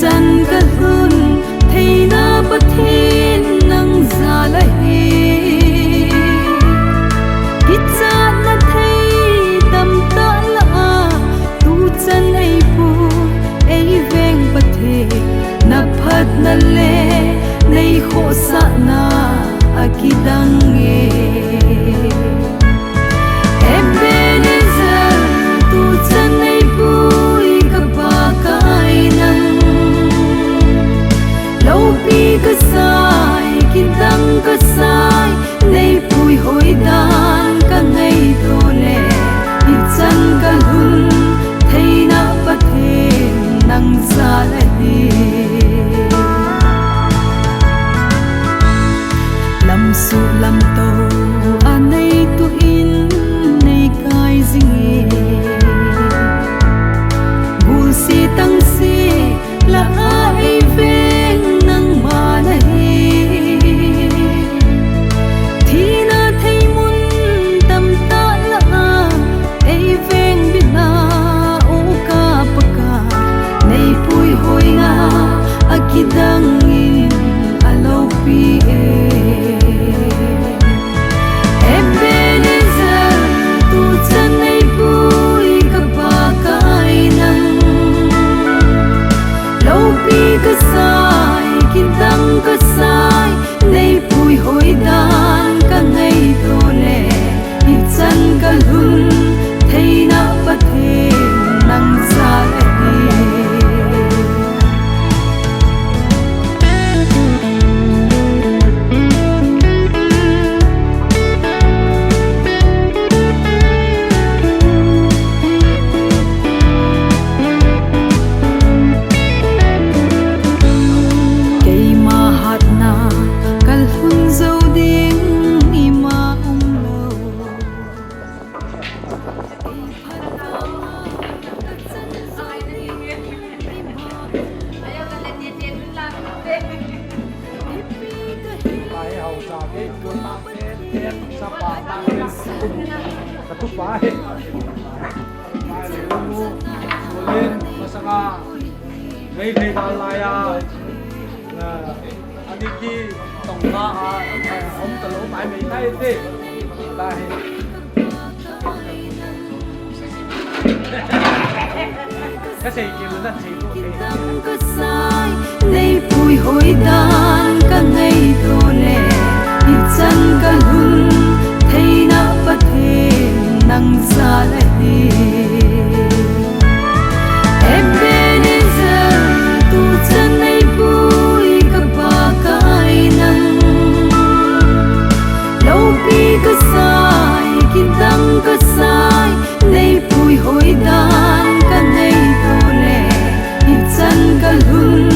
chân cất hun thấy na bất thiên nâng ra lại ít cha na thấy đầm ta la tu chân ấy bu ấy veng bất thế na phật na le nay khổ sa na akidang nghe kasai kitang kasai nay pui hoi dan ka ngay tole itsan kalhun thay na pathe nang sa lahi lam su lam to anay tu in nay kai zinge bul si tang si la ai ve akidangin alo pi Ebenezer tu chân ay bui kapakai nang lâu pi kasai kitang kasai nay pui hoi dan ka ngay tole itsan kalhun thay na pathe nang sa mấy thầy ta lại anh đi kia tổng ta ông ta lỗ mãi mấy tay thế đây cái gì kia nó rất nay pui hoi dan ka ngay tole itsan kalhun thay na pathe nang sa lahi Ebenezer tu chân ay bui kapakai nang lâu pi kasai kitang kasai nay pui hoi dan ka ngay tole itsan kalhun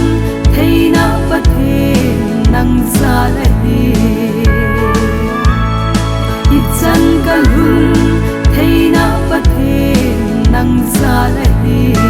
thay na pathe nang sa lahi itsan kalhun thay na pathe nang sa lahi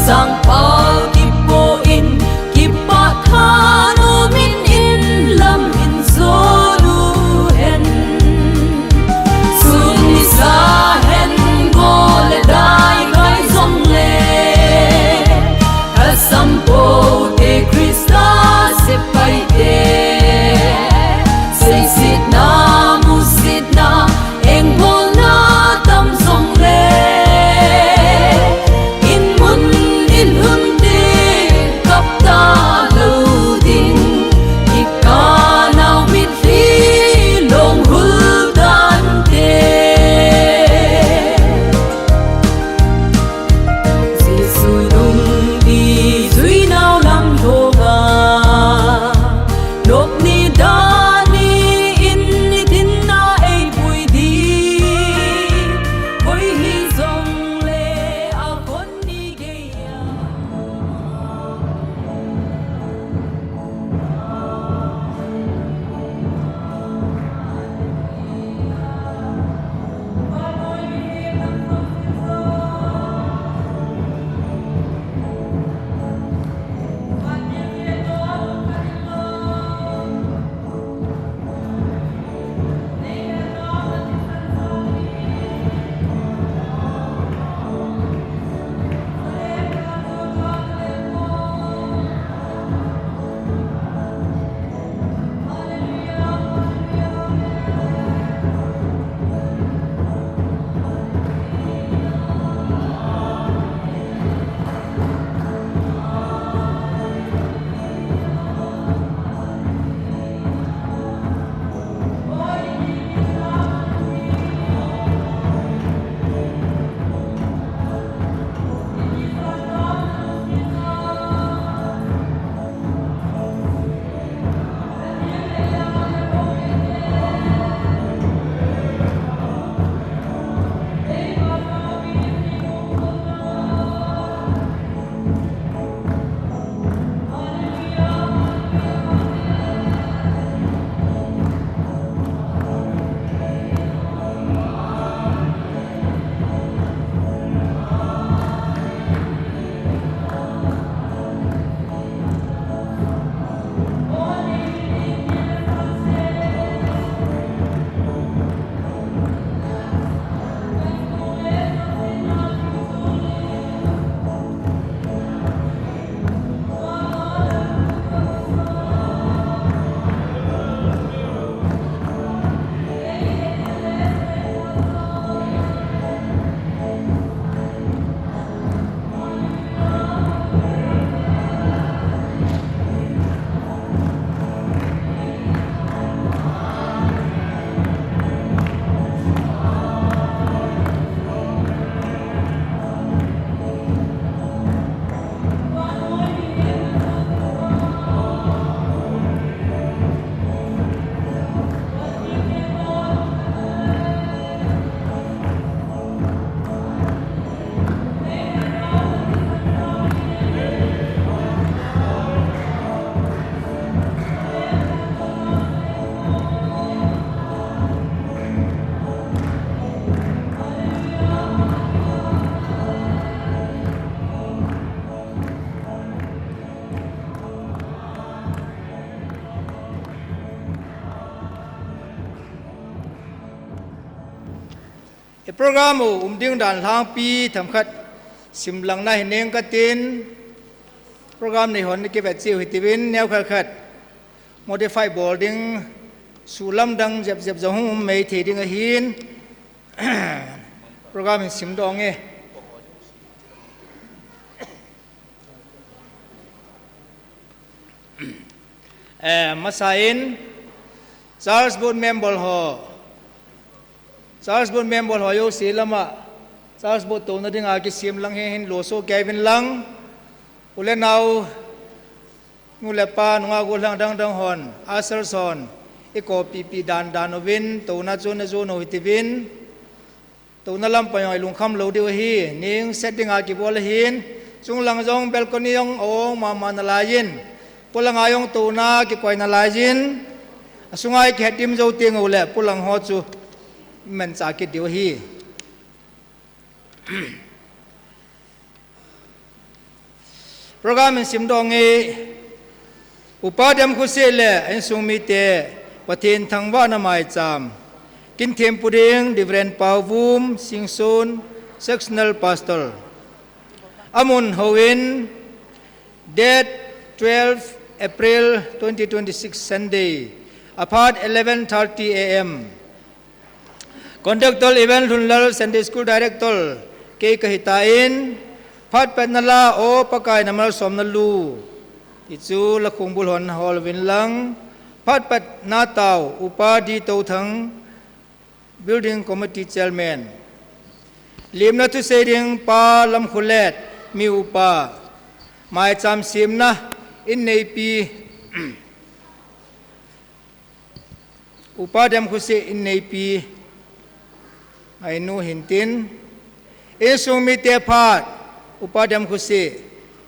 sang pal kipo in kipa thano min in lam in zolu hen sun ni sa hen gole dai kai zong le kasampo te Krista se pai te say sit na mu sit na eng bol na tam zong le in mun in hun โปรแกรมดิ้งด่านทางปีทำคัดสิมหลังในเนงกัตินโปรแกรมในหอนเก็บแบบซิลฮิติวินแนวขัด modify boarding สูลำดังเจ็บจะห้องไม่เทียดิงหินโปรแกรมสิมดองมาสายนซาร์สบุนเมมเบอร์ฮอซาร์สบุนเมมเบอร์ฮอโยสีลมาซาร์สบุนตัวนั้นดึงอากิสิมลังเห็นโลโซแกวินลังอุเลนเอางูเล็บปานงากุลังดังหอนอาเซอร์ซอนอีโกปีดานวินตัวนั้นจูนโนฮิติวินตัวนั้นลำไปหอยลุงคำโลดิวฮีนิ่งเซตดึงอากิบอลหินจุงลังจงเบลคอนียงโองมานาลายินpulang ayong tuna ki koi na lajin sungai ki hatim jo ting ule pulang ho chu men cha ki diu hi program sim dong e upadam khu se le en sung mi te pathin thangwa na mai cham kin them puding different pawum singsun sectional pastor amun hoin date 12 April 2026 Sunday apart 11:30 a.m. Conductor event Hunlal Sunday School Director K Kahitain Phat Penala O Pakai Namal Somnalu Ichu Lakhung Bulhon Hall Winlang Phat Pat Natau Upadi Tauthang Building Committee Chairman Limna tu Seding Pa Lam Khulet Mi Upa Mai Cham Simna in nei pi upadam khuse in nei pi ai nu hintin esung mi te phat upadam khuse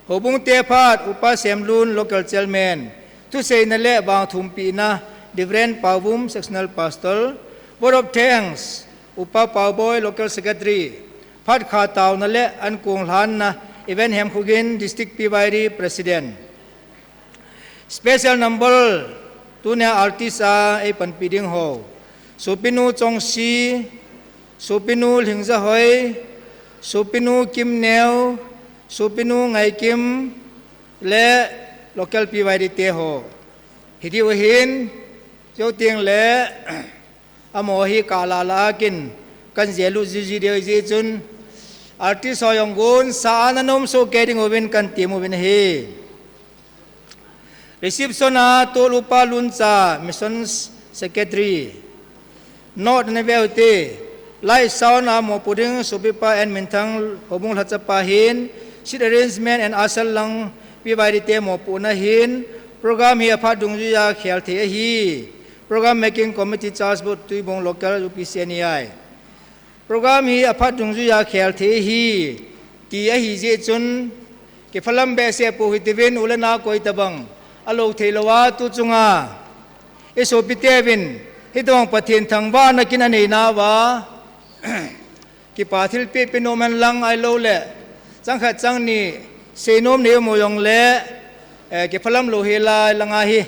hobung te phat upa semlun local chairman tu sei na le bang thum pi na different pawum sectional pastor board of thanks upa pawboy local secretary phat kha taw na le an kung hlan na event hem khugin district PYD president special number tunia artista e panpiding ho supinu chongsi supinu lingza hoi supinu kim neo supinu ngai kim le local PYD te ho hidi wahin jo tieng le amo hi kala la kin kan jelu ji de ji chun artist hoyong gun sa ananom so getting ovin kan timu win he reception to lupa lunca missions secretary not nevelde lai sound mo puding subipa and mintang hobung hachapa hin sit arrangement and asal lang PYD te mo puna hin program hi apha dungju ya khel the hi program making committee charge board tuibong local UPCNI program hi apha dungju ya khel the hi ti a hi je chun ke phalam be se pu hitivin ulana koi tabang alo theilawa tu chunga eso pitevin hitong pathin thangwa na kinani na wa ki pathil pe penomen lang ai lo le changkha changni seinom ne moyong le ke phalam lo hela langa hi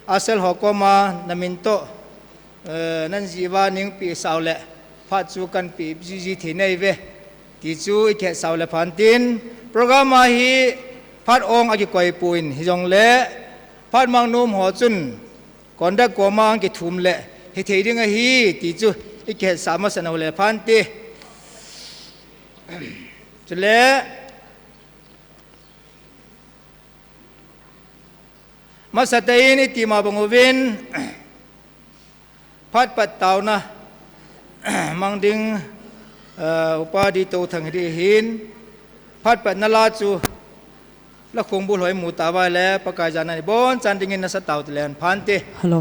asel hokoma naminto nan jiwa ning pi saule pha chu kan pi ji thinai ve ti chu ikhe saule phantin program hi phat ong agi koi puin hijong le phat mang num ho chun konda komang ki thum le hi theiding a hi ti chu ikhe sama san ho le phan ti chule masatain iti ma bangovin phat pat taw na mang ding upadi to thang ri hin phat pat na la chu la khong bul hoi mu ta wa le pakai jana ni bon chan dingin na sa taw tlen phan te hello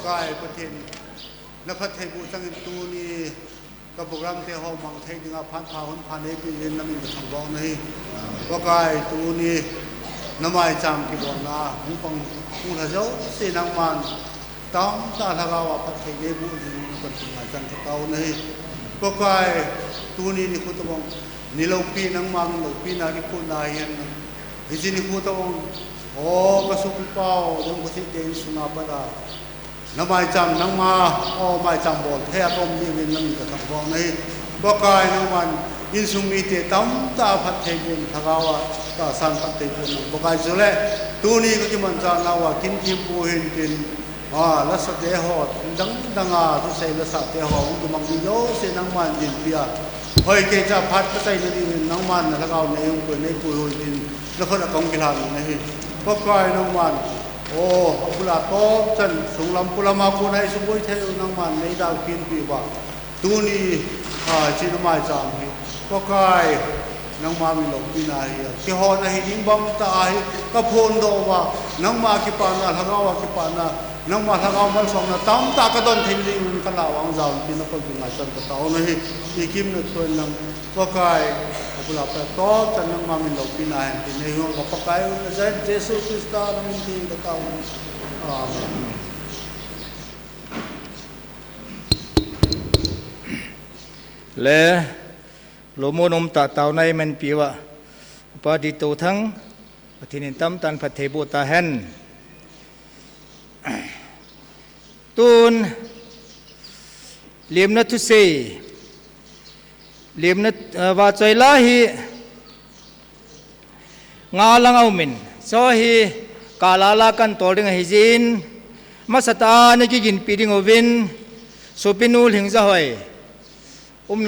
กายประเทศนักพัฒน์ผู้ตั้งตูนี่กับโปรแกรมเตะหอมังไทยดึงอาพันพาหุนพันให้ปีเรียนน้ำมันกับทางบ้านนี่ก็กายตูนี่น้ำมันจำกี่บ่อนาหุ่นปังหุ่นหัวเจ้าเสนังมันตั้งตาทางว่าพัฒน์เดบุญกันถึงอาจารย์เก่านี่ก็กายตูนี่นี่คุณตะวงนี่เราปีนังมันเราปีนาที่พูดได้ยังที่นี่คุณตะวงโอ้กระสุนเป้ายังก็สิเดินสุนัขบ้าน้ำมันจำน้ำมาโอ้ไม่จำบ่แท้ต้มนี่เป็นน้ำมันกับทางบ้านนี่ก็กายน้ำมันยินสุมีเตตั้มตาพัดเทบุญทางว่าตาสันพัดเทบุญก็กายสุดเลยตัวนี้ก็จะมันจานว่ากินทิมปูเห็นกินลักษณะเดียวดังทุกสิ่งลักษณะเดียวก็มังมีโยเสนังมันยินเปียเฮ้ยเกจ้าพัดก็ใส่ในนี้นังมันแล้วก็ในองค์ในปุยหุ่นยินแล้วคนละกองกีฬานี่ก็กายนังมันโอ้ปุระโตจันสุงลำปุระมาปุระให้สมบูรณ์เท่านังมันในดาวกินปีบ่าตัวนี้จีนมาจามก็กายนังมามีหลงปีนาฮีที่หอนาฮีนิ่งบังตายก็พูนโดว่านังมาคิปานาทางว่าคิปานานังมาทางเอามันส่งนะตั้มตากระดอนทิ้งดิ่งกันลาวางจามที่นักคนเป็นนายจันกระเตานะฮีอีกิมนึกส่วนนังก็กายปุระไปโตจันนังมามีหลงปีนาฮีที่ในห้องก็ปกายอุจจาระเยซูคริสต์นังมีที่กระเตาอาเมนและโลโมนมตาเตาในมันปีว่าปาดิโตทั้งปฏินิตัมตันพัทเทบุตาเฮนตูนเลียมนัทุเซเลียมนัทวาใจลาฮีงาลังเอามินโซฮีกาลาลากันตอดิงฮิจินมาสตาเนกิกินปีดิงอวินสุปินูลิงซะหอย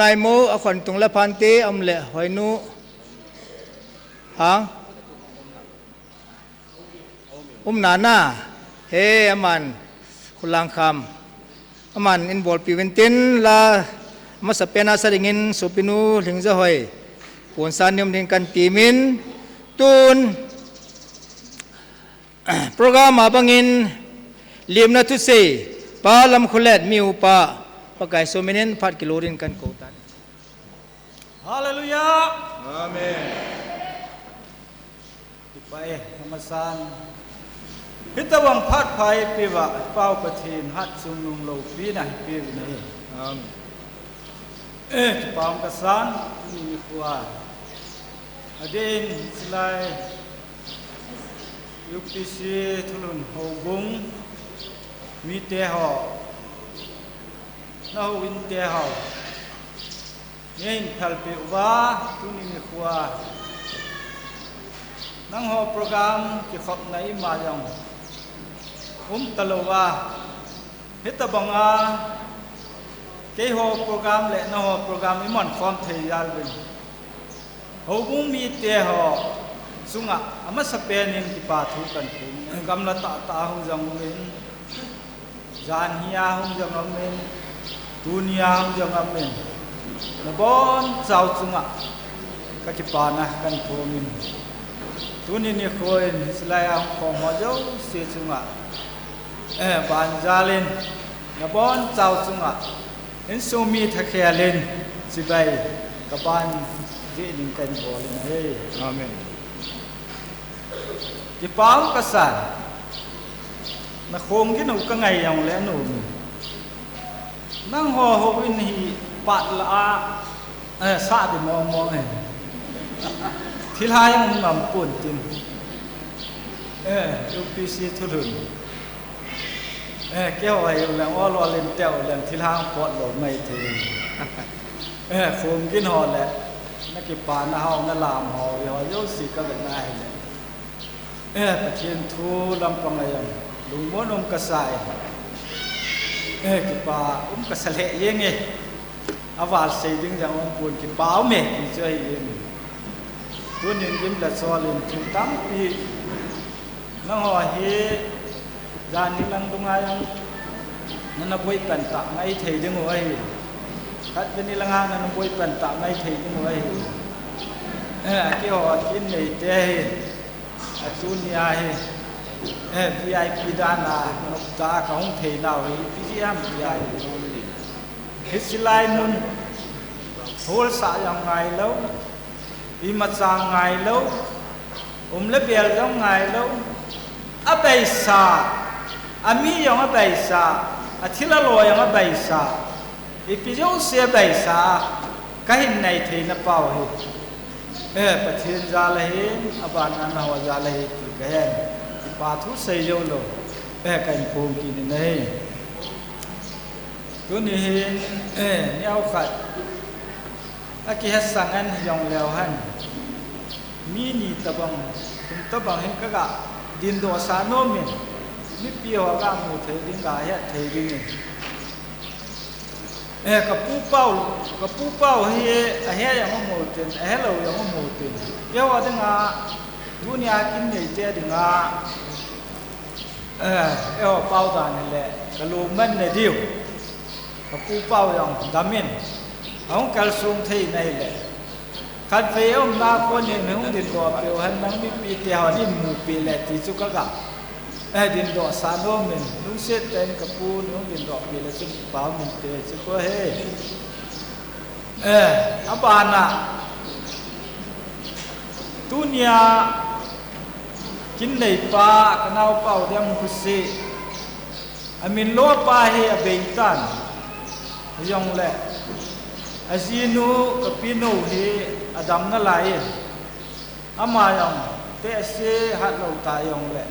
นายโมอขวัญตุงละพันเตอมเละหอยนูฮะนานาเฮอมันคุณลังคำมันอินบอลปีเวนตินลามาสเปนาสริงินสุปินูลิงซะหอยปูนซานิมดิงกันตีมินตูนโปรแกรมมาบังอินเลียมนาทุเซปาลัมคุเลตมิวปาปกายโซมินินพัดกิโลรินกันโกตันฮาเลลูยาอาเมนไปธรรมสารพิตวังพัดไฟปีวะเป้าประเทศฮัดซุงนุงโลปีนะปีนี้อาเมนปามกษัตริย์มีขวาอดีตสลายยุคที่สี่ทุลุนหูบุงมีเตหอนาวินเตหอเนี่ยพัลปีว่าตุนิมิขวานังหอโปรแกรมที่ขับในมาอย่างตลว่าฮิตบังอาเกี่ยวโปรแกรมและนังหอโปรแกรมอิมันความเทียร์เป็นหูบุ้งมีเตหอสุงะอามาสเปนินที่ปาทุกันคุณกำลังตาหงจังมินจานฮิยาหงจังมินdunia jangan men, nabon jauh cunga, kaki panah kan komin, dunia ni koin selayang komajau si cunga, banjalin, nabon jauh cunga, insumi thakelin sibai kapan jenin kan bolin hey, amen. Di pau kesan, nak hongkin ukang ayam lenu. Nang ho win hi pat la sa di mo thil hai ang ngam pun tin UPC thulun kêu ai lang o lo len teo lang thil hang pot lo mai the khom kin ho le na ki pa na haw na lam ho yo si ka ben nai le pathian thu lam pang ayam lung mo nom ka sai kipa kasale yenge awal saying yang pun kipa me ki chơi yeng tuan yin gim la solin tu tam pi nang ho hi dan ni lang dunga yang nana boy pan ta ngai thei ding oi kat ben ni lang nana boy pan ta ngai thei ding oi ki ho kin nei te a tu ni a hi VIP dana nop ta ka hong thei nào hi PGM ai hisilai mun hol sa yang ngai lo i ma chang ngai lo le bel jong ngai lo a bai sa ami yang a bai sa a thila lo yang a bai sa i pi jong se bai sa ka hin nei thei na pau hi pathian za la hi aban an ho za la hi ki ka hen pa thu sei yo lo kan phum ki ni nei tu ni hin niao khat a ki ha sangan yong leo han mi ni tabang kum tabang hin ka ga din do sa no min mi pi ho ga mu thei ding ga ya thei ding ni ka pu pau hi a he yang mo tin a hello yang mo tin yo wa ding a dunia kin nei te ding a yo pau da ni le ka lu man ne diu ka pu pau yang damin ông kal sung thei nei le khat fe ông na ko ni me hung din do pe han nang mi pi te ha ni mu pi le ti chu ka ga din do sa no men nu se ten ka pu nu din do pi le chu pa min te chu ko he abana dunia kin nei pa kanau pau dem ku se amin lo pa he a beitan yong le azinu kapino he adam na lai ama yong te se hat lo ta yong le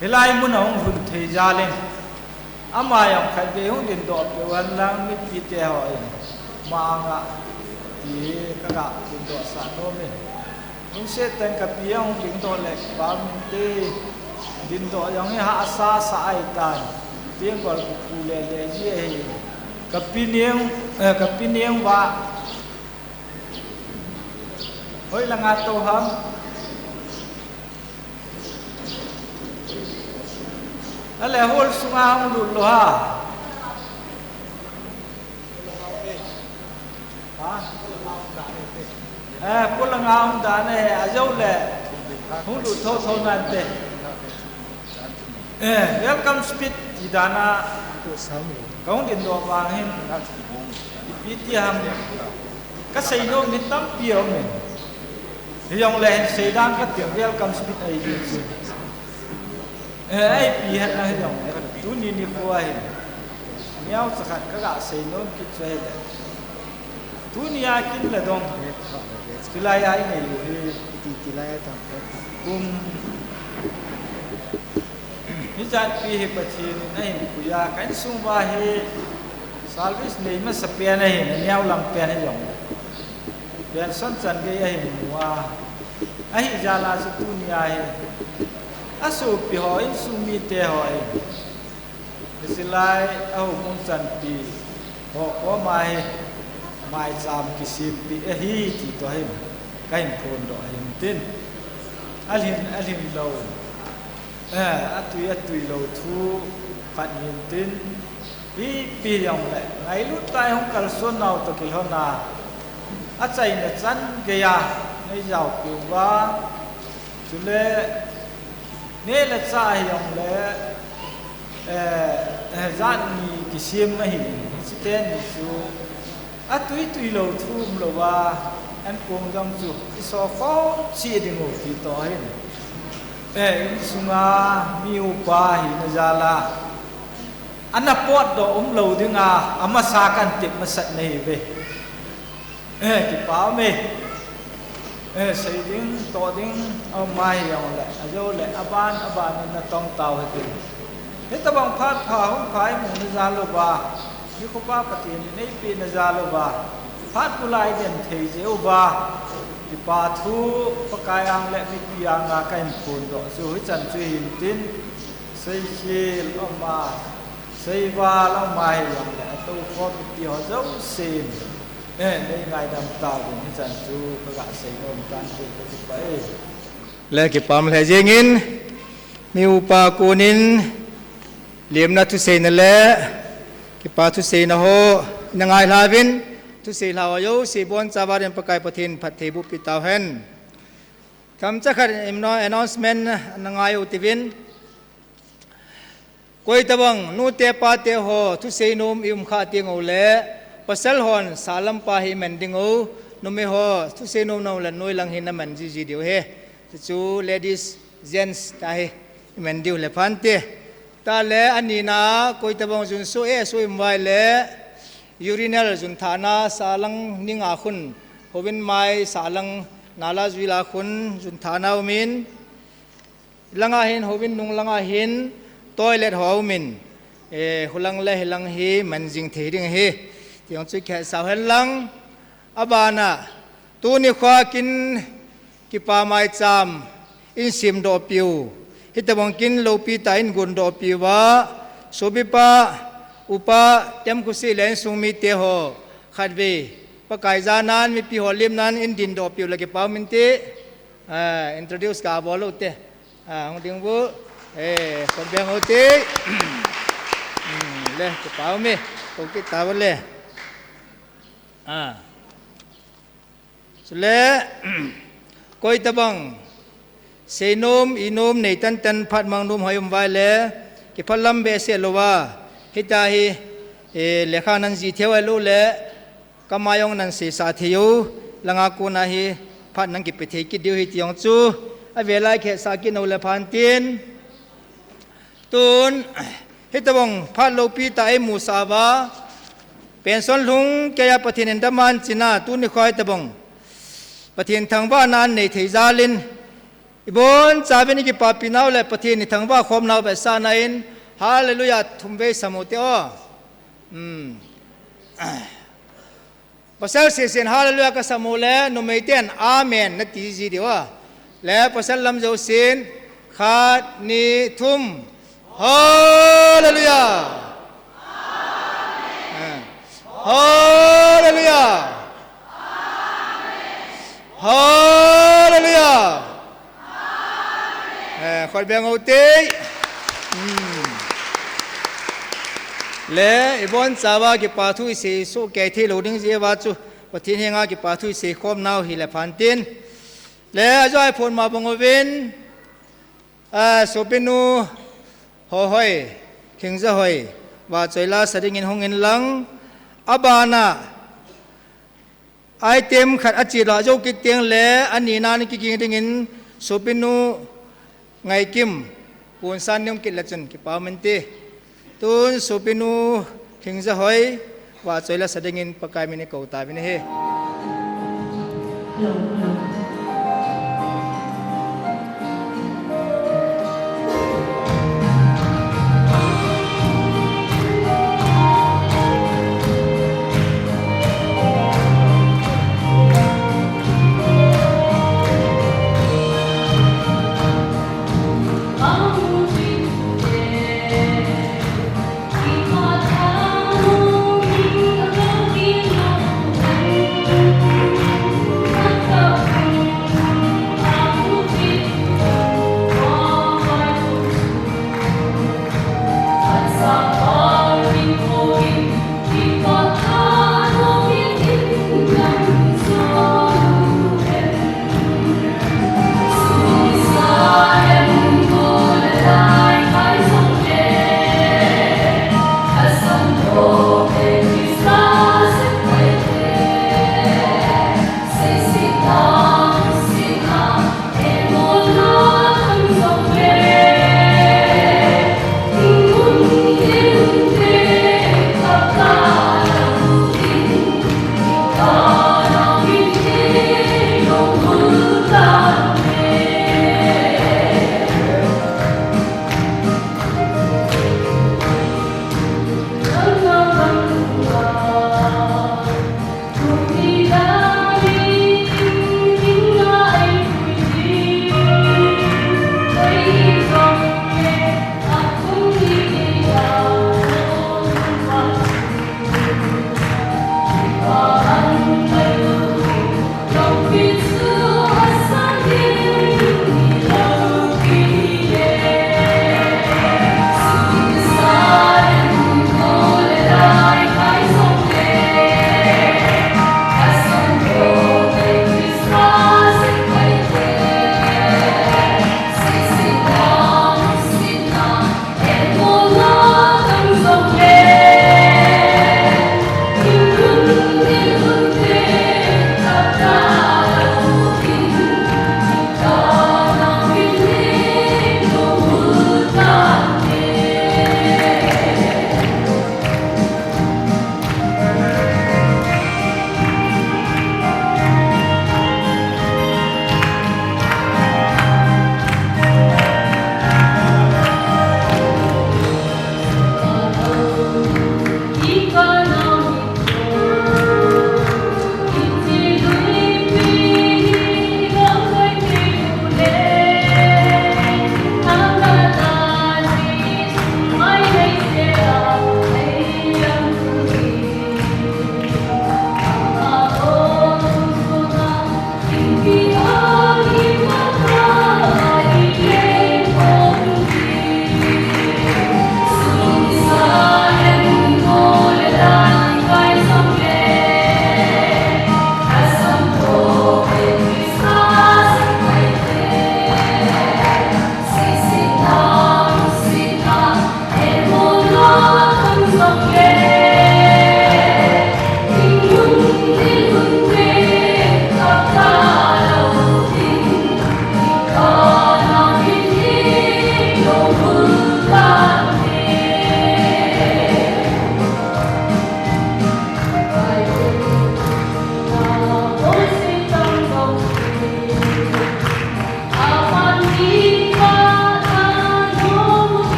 hilai mun ong hun thei ja len ama yong khai be hung din do pe wan lang mi pi te ho ma nga ti ka ga din do sa no me nung se ten ka pi yong din do le ba min te din do yong ha sa sa ai tan tieng gol ku le le ji he kapinieng wa hoi la nga to ham ale hol sunga hong lu lo ha pul la nga hong da ne a jau le hong lu tho tho nan te welcome speed di dana kaung din do wang hin pi ti ham ka sei no mi tam pio me yong le sei dang ka tiang welcome speed ai ji chu ai pi hat na yong tu ni ni ko ai miao sa khat ka ga sei no ki chwe le tu ni a kin le dong silai ai nei lu ti ti lai tam kum ni chan pi he pathin nei ku ya kan sung wa he service nei ma sa pe nei niao lam pe nei yong pian san chan ge ai wa ai ja la su tu ni ai asu pi ho in su mi te ho ai silai au mong chan pi ho ko mai cham ki sim pi e hi ti to hi kain phon do hin tin alhin lo atui lo thu phát hiện tin pi yong le ngai lu tai hong kal son nau to kil hona a chai na chan ge ya nei jaw pi wa chu le ne la cha yong le zan ni ki sim na hi si ten ni chu atui lo thu lo wa an kong jong chu so kho chi ding o ti to hin sunga miu pa hi na jala ana pot do lo dinga ama sa kan tip ma sat nei ve ki pa me sei ding to ding au mai yong le ajo le aban na tong tau he tin he ta bang phat pha hong phai mu na jalo ba ni ko pa patin nei pi na jalo ba phat pulai den thei jeu ba ki pa thu pakayang le mi piang nga kain phun do su hi chan chu hin tin sei chi lo ma sei wa lo mai yong le to ko pi ho zo sim nei ngai dam ta din hi chan chu ka ga sei nom tan ti ko ti pai le ki pam le jengin mi upa kunin liam na tu sei na le ki pa tu sei na ho na ngai lavin tu sei lawa yo si bon chawarin pakai pathin phat thei bu pi taw hen คำจะขัดอิมโน announcement นังไงอุติวินกวยตะบังนูเตปาเตโฮทุเซนุมอิมขาติงโอเลปัสสลฮอนสาลัมปาฮิมันดิงโอนุเมโฮทุเซนุมนาวละนุยลังหินมันจีเดียวเฮจู ladies gents ตาเฮมันดิวเลพันเตตาเลอันนี้นะกวยตะบังจุนสุเอสุอิมไวเลurinal จุนฐานะสาลังนิงอาคุณโฮวินไมสาลังนาลาจวิลาคุณจุนฐานะอุมินลังอาหินโฮวินนุงลังอาหินtoilet ho min hulang le hilang hi manjing theiring hi tiang chu khe saw helang abana tu ni khwa kin ki pa mai cham in sim do piu hitabong kin lo pi ta in gun do pi wa sobi pa upa tem ku si len sung mi te ho khatwe pa kai za nan mi pi ho lim nan in din do piu la ki pa min te introduce ka bolo te hong ding buคนเบียงเอาตีเลยกระเป๋ามีตกที่ตาวันเลยสุดเลยก้อยตะบังเซนุมอีนุมในตันตันพัดมังนุมหอยมไว้เลยกิพัดลำเบเสลว่าฮิตาฮีเลขานันจีเทวลูเลยกามายองนันเสสาเทียวลังอากูนาฮีพัดนังกิปเทกิดิวฮิตยองจูอเวลาแค่สากินเอาเลพันตีนตูนฮิตบังพัดโลปีตาเอมูสาวาเป็นส่วนลุงแกยปะเทนดามันจินาตูนนี่คอยตะบังปะเทนทางบ้านนั้นในเทจาลินอีบนจาเวนิกิปาปินาวและปะเทนทางบ้านคมนาวเบสานาอินฮาเลลูยาทุมเวสมุติโอภาษาเสียนฮาเลลูยาก็สมุเลนุเมเตนอาเมนนัตติจีดีว่าและภาษาลำโจสินขาดนิทุมฮาเลลูยาฮาเลลูยาฮาเลลูยาคนเบียงเอาตีและอีบอนสาวากิปาทุยเสสุแก่ที่เราดึงเสียวาจูปฏิเฮงากิปาทุยเสคอมนาวฮิเลพันตินและจ่อยพลมาบงวินสุปินูหอยคิงจะหอยว่าใจลาสดิงินหงเงินหลังอบานาไอเต็มขัดอจิราโยกิเตียงและอันนี้นานกิกิงดิงินสุปินูไงกิมปูนสันยมกิลจันกิปามันตีตุนสุปินูคิงจะหอยว่าใจลาสดิงินปะกายมินิโกตาวินเฮ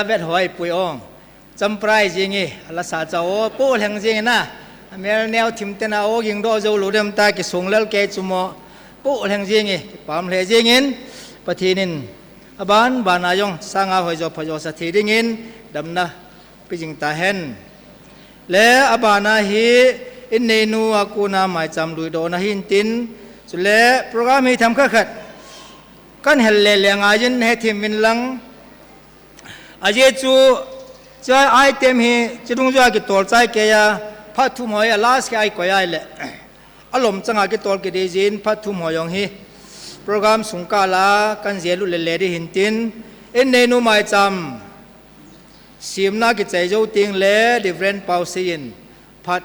เวทหอยปุยองจำปลายจริงอลาสาเจ้าปูแห่งจริงนะเมลแนวทิมเตนาโอยิงโดโจลูเดมตากิส่งเล่เกจุโมปูแห่งจริงปามเลจริงปะทีนินอบานบานายองสร้างอาหอยจอพยอสถีดิ่งดำนะปิจิงตาเห็นและอบานาฮีอินเนนูอากูนาหมายจำลุยโดนาหินตินสุดและโปรแกรมมีทำข้าขัดกันเห็นเลี้ยงอาจินให้ทีมวินลังอาเจจูจะไอเต็มฮีจะดุงจะกิตอลใจเกียพัดทุ่มหอยลาสก์ไอก่อยเลยอารมณ์จังอากิตอลกิเดจินพัดทุ่มหอยองฮีโปรแกรมสงกาลากันเจลุเลดีหินตินอินเนนูหมายจำสิมนากิใจโจติงเล่ดิเฟรนเปาซีนพัด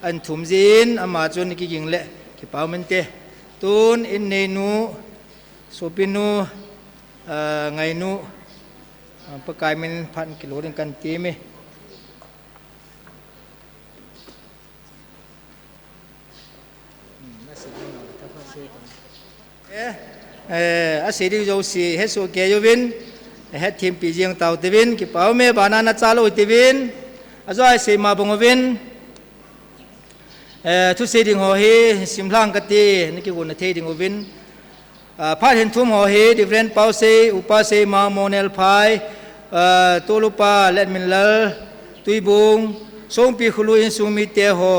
อันถุมจีนอามาจนกิยิงเล่กิปามันเตตูนอินเนนูสุปินูไงนูปกายมัน1,000 กิโลนึงกันตีไหมอาศัยที่เราสิเฮสุเกยวินเฮทีมปีเจียงเต่าตีวินกิปเอาเมบานานาจาโลตีวินอาจจะเสมาบงวินทุกสิ่งที่หัวเฮสิมพลังกตีนี่คือคนที่ดิ่งวินพาดเห็นทุ่มหัวเฮดิเฟรนเปาเซอุปาเซมาโมเนลพายตัวลูปาเลดมินเลตุยบุงทรงปีขลุยสุมิเตหอ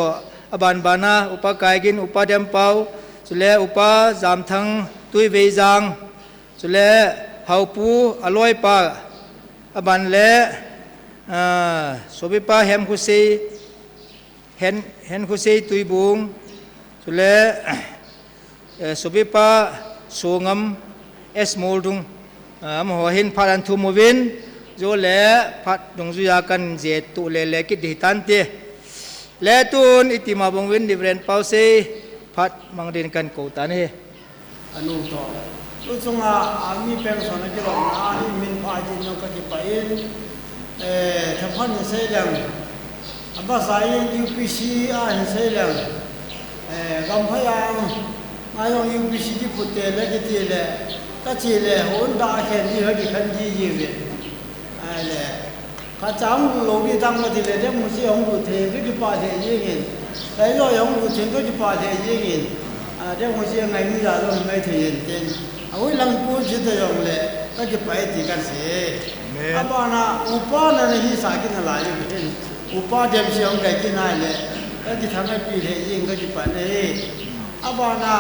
อบานบานาอุปกายกินอุปเดมเปาสุเลอุปจามทังตุยเวจังสุเลเฮาปูอลอยปาอบานเลสุบิปาเฮมคุเซเห็นคุเซตุยบุงสุเลสุบิปาสูงมเอสมูลดุงมหัวหินพัดอันทุมวินโจเล่พัดดงจุยากันเจตุเล่กิดดิตันเตเล่ตุนอิติมาบงวินดิเฟรนเปาเซพัดมังเดินกันโกตันเฮอนุโตลุงอามีเป็นส่วนที่เราอาหิมินพาจินนกที่ไปทั้งพันเสียงอับสายยูพีซีอาหิเสียงกำพยังนายองยูพีซีที่พุทธเล่กิติเล่ก็จีเล่หุ่นดาเข็นที่เขาที่ขันจีจีเว่เล่ข้าจำลงที่ตั้งมาที่เล่เดี๋ยวมุสีของผู้เทก็จะป่าเทยิ่งเงินแต่ย่อยของผู้เทก็จะป่าเทยิ่งเงินเดี๋ยวมุสีไงมีอะไรต้องไม่เทยิ่งเต็มเอาไว้หลังกูจิตใจองเล่ก็จะไปที่กันเสียอาบ้านะอุปานั่นที่สากินอะไรอยู่ที่อุปาเดิมเสียงไก่กินอะไรเล่ก็จะทำให้ปีเทยิ่งก็จะไปเลยอาบ้านะ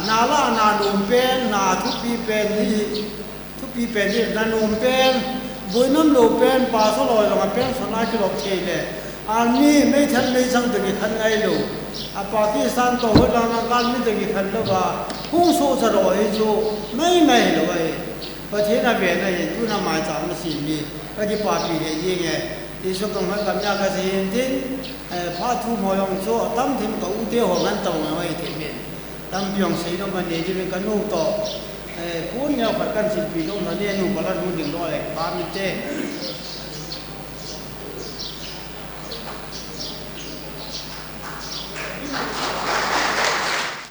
นาลานานุมเป็นนาทุปีเป็นที่นานุมเป็นบุญน้ำโลเป็นป่าสลอยลงมาเป็นสนาคิโลเทเลอันนี้ไม่ทันไม่สังถึงขันไงลูกปากีสถานตัวหัวลางการไม่ถึงขันลูกว่าผู้สู้สลอยจูไม่เลยประเทศนั้นเป็นอะไรทุนมาจากมุสลิมก็จะป่าปีเดียยังไงที่สุดตรงนั้นกับยาเกษตรที่พาทุมหอยงโซ่ตั้มถิ่นกับอุเทหกันตรงนั้นไว้ที่เป็นตั้มเพียงสีน้ำมันเนี่ยจะเป็นกันนู่นต่อพูดเนี่ยผัดกันสิบปีน้องนั่นเนี่ยนู่นก็ละนู่นดึงด้วยปามิเจ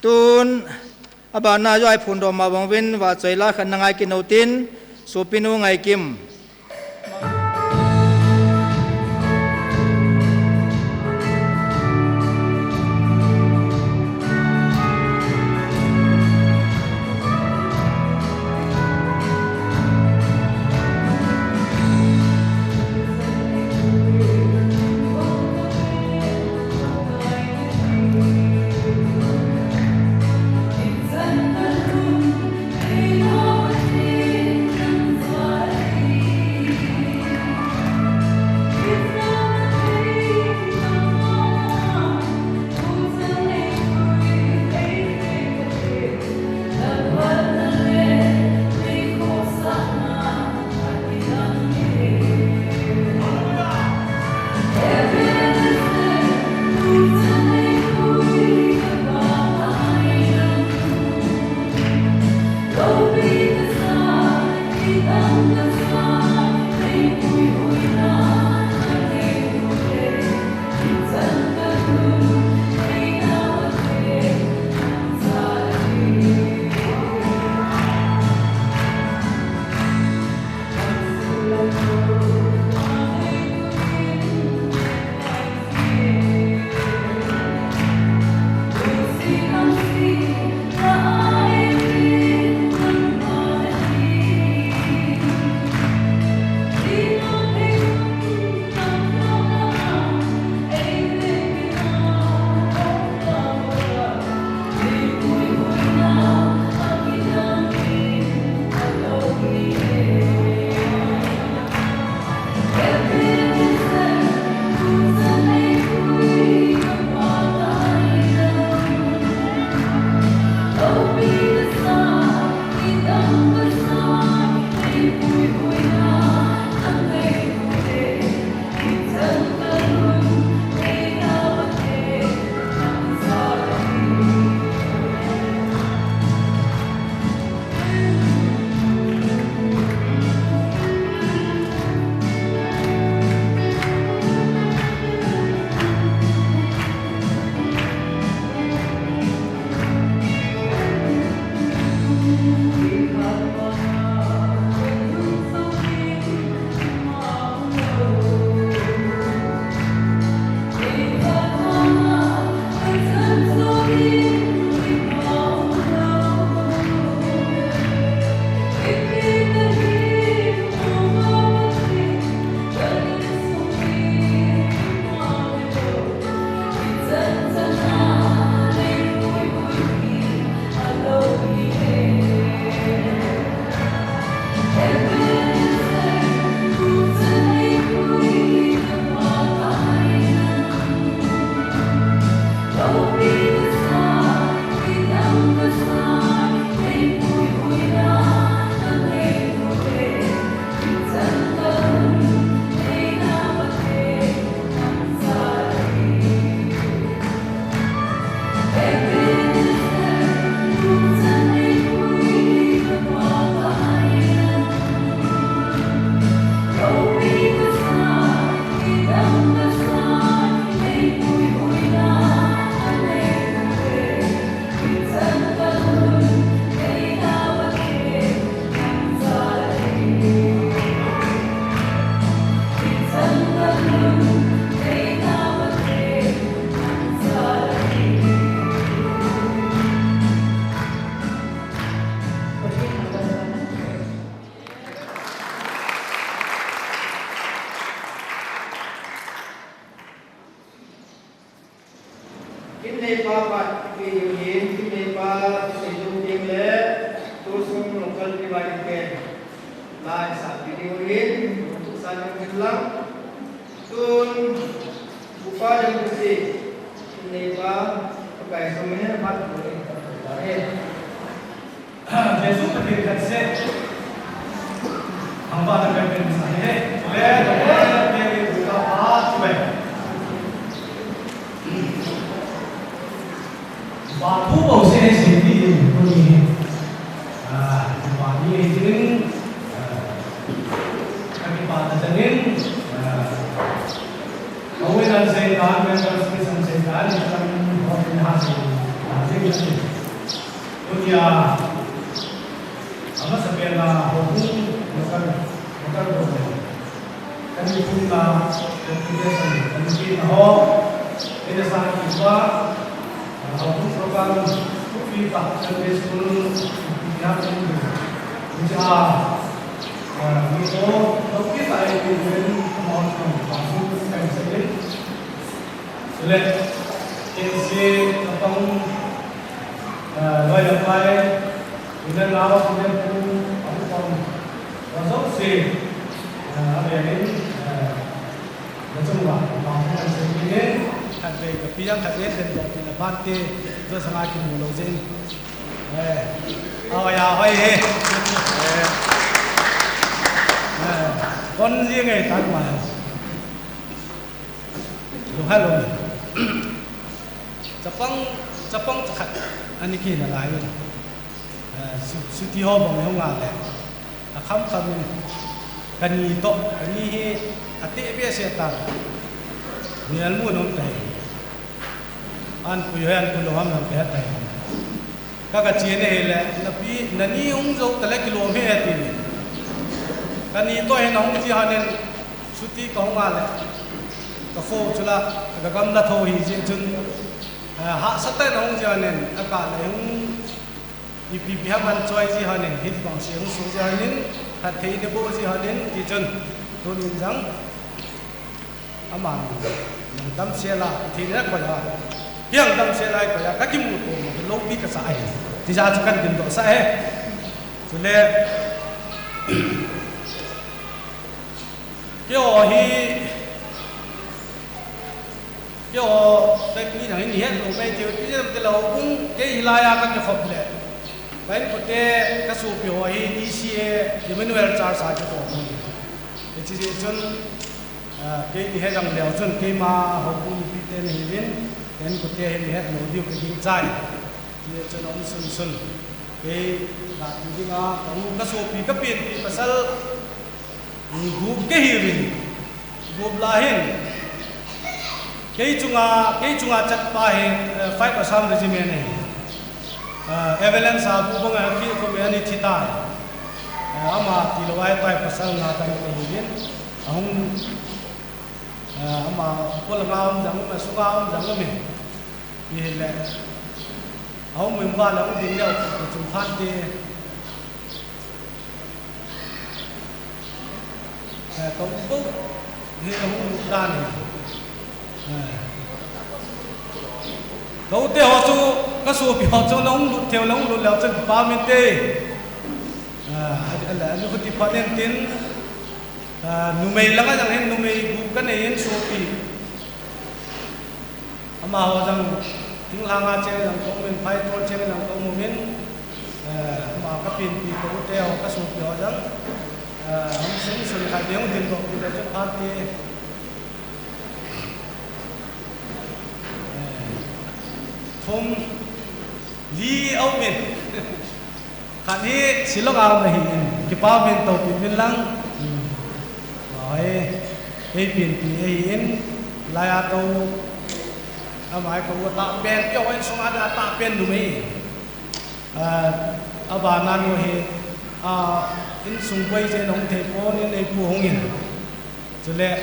ตูนอบานาย่อยพุนดอมาบังวินว่าใจละขันนางไอกินเอาตินสุปินูไงกิม in le pa pa ki yin in le pa se du ting le tu sum local divide ke lai sa video yin tu sa ni lang tun bupa yang kusi in le pa pakai somene mat boleh boleh Jesus berdiri kat sini. Hamba nak berkata saya, boleh dia buka hati. Batu bau saya sendiri ni. Bani ini kami pada jenin. Awilan saya kan, members kita saya kan, kami orang hasil hasil. Dunia ama sabihan na hukung lokal boleh. Kami pun na kebiasaan kami na ho ini sangat juga hukung program kita kami seluruh pihak ini. Jadi itu kita ini mohon maaf kami sekali. Sudah ini tentang loyalty. Kemudian lawan kemudian aku pun masuk si ada ini macam apa macam ini ada kepiang ada dan jadi parti itu sangat kimulozin oh ya hoi con riêng ngày tán mà đúng hay luôn Jepang cakap ani kini lain suti ho bang yang ngale akam kami kani to kani ati biasa tar ni almu nom tai an puyan kuloham nam pe tai kaga chine hele nabi nani ungjo tale kilo me ati kani to he nong ji hanen suti ko ngale ka fo chula ka gam da tho hi je chun ha satai nong ji hanen aka le ipi haman choi ji hanin hit bang siang su ji hanin hat thei de bo ji hanin ti chun to nin jang aman nang dam sela thi na ko ya yang dam sela ko ya ka kim ko lo pi ka sa ai ti ja chu kan din do sa he chu le kyo tek ni nang ni hen lo mai ti ti te lo kung ke hilaya ka ke khop le bain kote kasu pi ho hi ECA Emmanuel Charles sa ko mo ni chi chun ke ti he jang leo chun ke ma ho ku pi ten hi win ten kote he ni he no dio ke ding chai ti chun on sun ke na ti ding a ko kasu pi ka pin pi pasal gu ke hi win gu blahin ke chunga chat pa he 5 Assam regiment ne evidence abu bang ki ko me ani thita ama tilwai tai pasal na ta ko hin ahung ama pol ngam jang ma sungam jang me ni le ahung me ba la ding le ko chung phan de ko bu ni ahung da ni đâu tiêu họ chú các số bị họ chú nông theo nông luôn leo chân ba mươi tê là nó có tiếp nên tiến nụ mày lắm cái rằng nụ mày bu cái này số bị mà họ rằng tiếng lang nga chơi rằng có mình phải thôi chơi rằng có một miếng mà các pin bị có tiêu các số bị họ rằng không sinh sinh khai tiếng tiền độ thì là chân phát thì hôm li âu mình khán hi xin lỗi ao mà hiện cái bao mình tàu biển lăng rồi cái biển thì hiện lại tàu mai có tạ bên cho anh xong ada tạ bên đúng không bà nan ngồi in xung quanh trên ông thầy cô nên đây phù hồng yên cho nên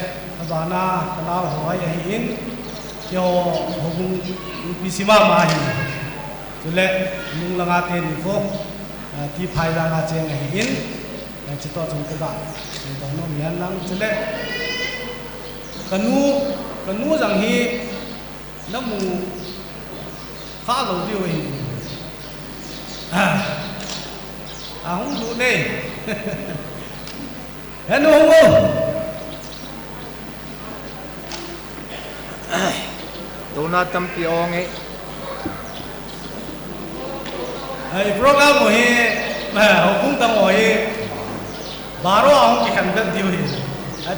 bà na cái nào hỏi hiện cho hùng bisima ma hi cho nên mung langa tên thì phố thì phải ra ngã trên này in chỉ to trong cái bạn thì đó nó miễn lắm cho nên cái nu rằng hi nó mù khá lâu điều gì không đủ nè hẹn không tu na tam pi ong ấy program của he học cũng tăng hỏi 바로 ông cái khẩn đơn điều gì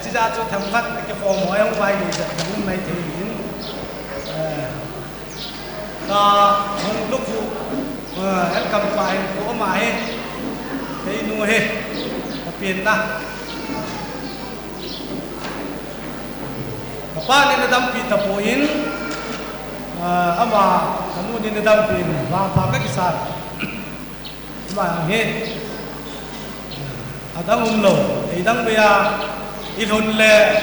chỉ ra cho thằng phát cái form mọi ông vay thì thằng này thì ta không lúc phụ em cầm bài của mày thấy nuôi hết tiền ta apa ni nadam pi tapoin ama kamu ni nadam pi ba pa ka kisar ba he adam lo idang bia ilhun le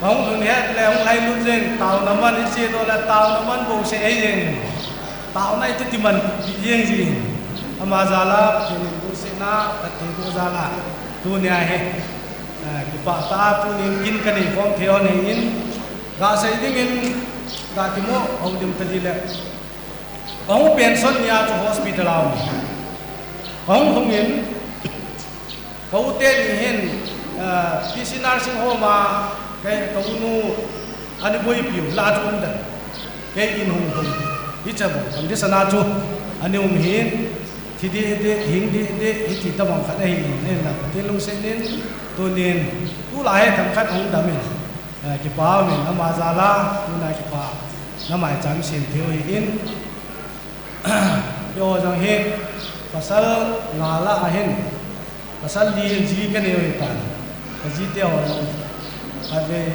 ông thường hết là ông hay luôn riêng tàu nằm ăn ít chia thôi là tàu nằm ăn bầu sẽ ấy riêng tàu này thì mình bị riêng gì mà ra là thì mình cũng sẽ na thì cũng ra là tu nhà hết cái bà ta tu niệm kinh cái này phong theo này in gà xây đi in gà thì mua ông điểm tự lệ ông pension nhà cho hospital nào ông không in cậu tên hiện PC nursing home mà cái cậu nu anh bôi biểu la chung đó cái in hùng hùng đi chơi bộ còn đi sana chu anh ông hiền thì đi hiền đi thì tao bằng khách này nên là tên lông sẽ nên tôi nên tu lại thằng khách không đam mình cái bao mình nó mà ra la tu này cái bao nó mày chẳng xin thiếu hiền yo rằng hiền pasal ngala hiền pasal lian gì cái này tan cái gì tiêu về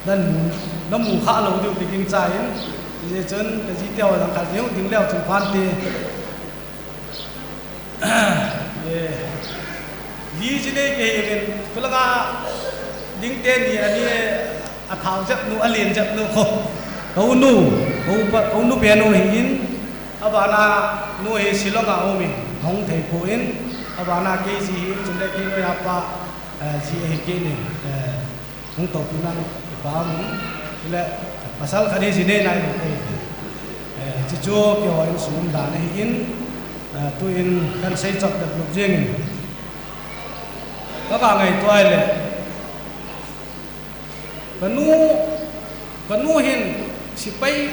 nên nó mù khá lâu điều thì kinh trái thì chân cái gì tiêu là cả nếu tiếng leo chừng phan thì lý chỉ đây cái mình cứ là đinh tên thì anh ấy thảo chấp nu liền chấp nu không cấu nu bèn nu hình bà na nu hình xí lo ngạo mình không thể phụ in bà na cái gì chúng ta cái người apa gì cái này không tổ chức năng bảo mình là pasal cái gì này này chỉ cho kiểu anh xuống đàn này in tôi in kan xây chọc được lục riêng các bạn ngày tôi là cái nu hin si bay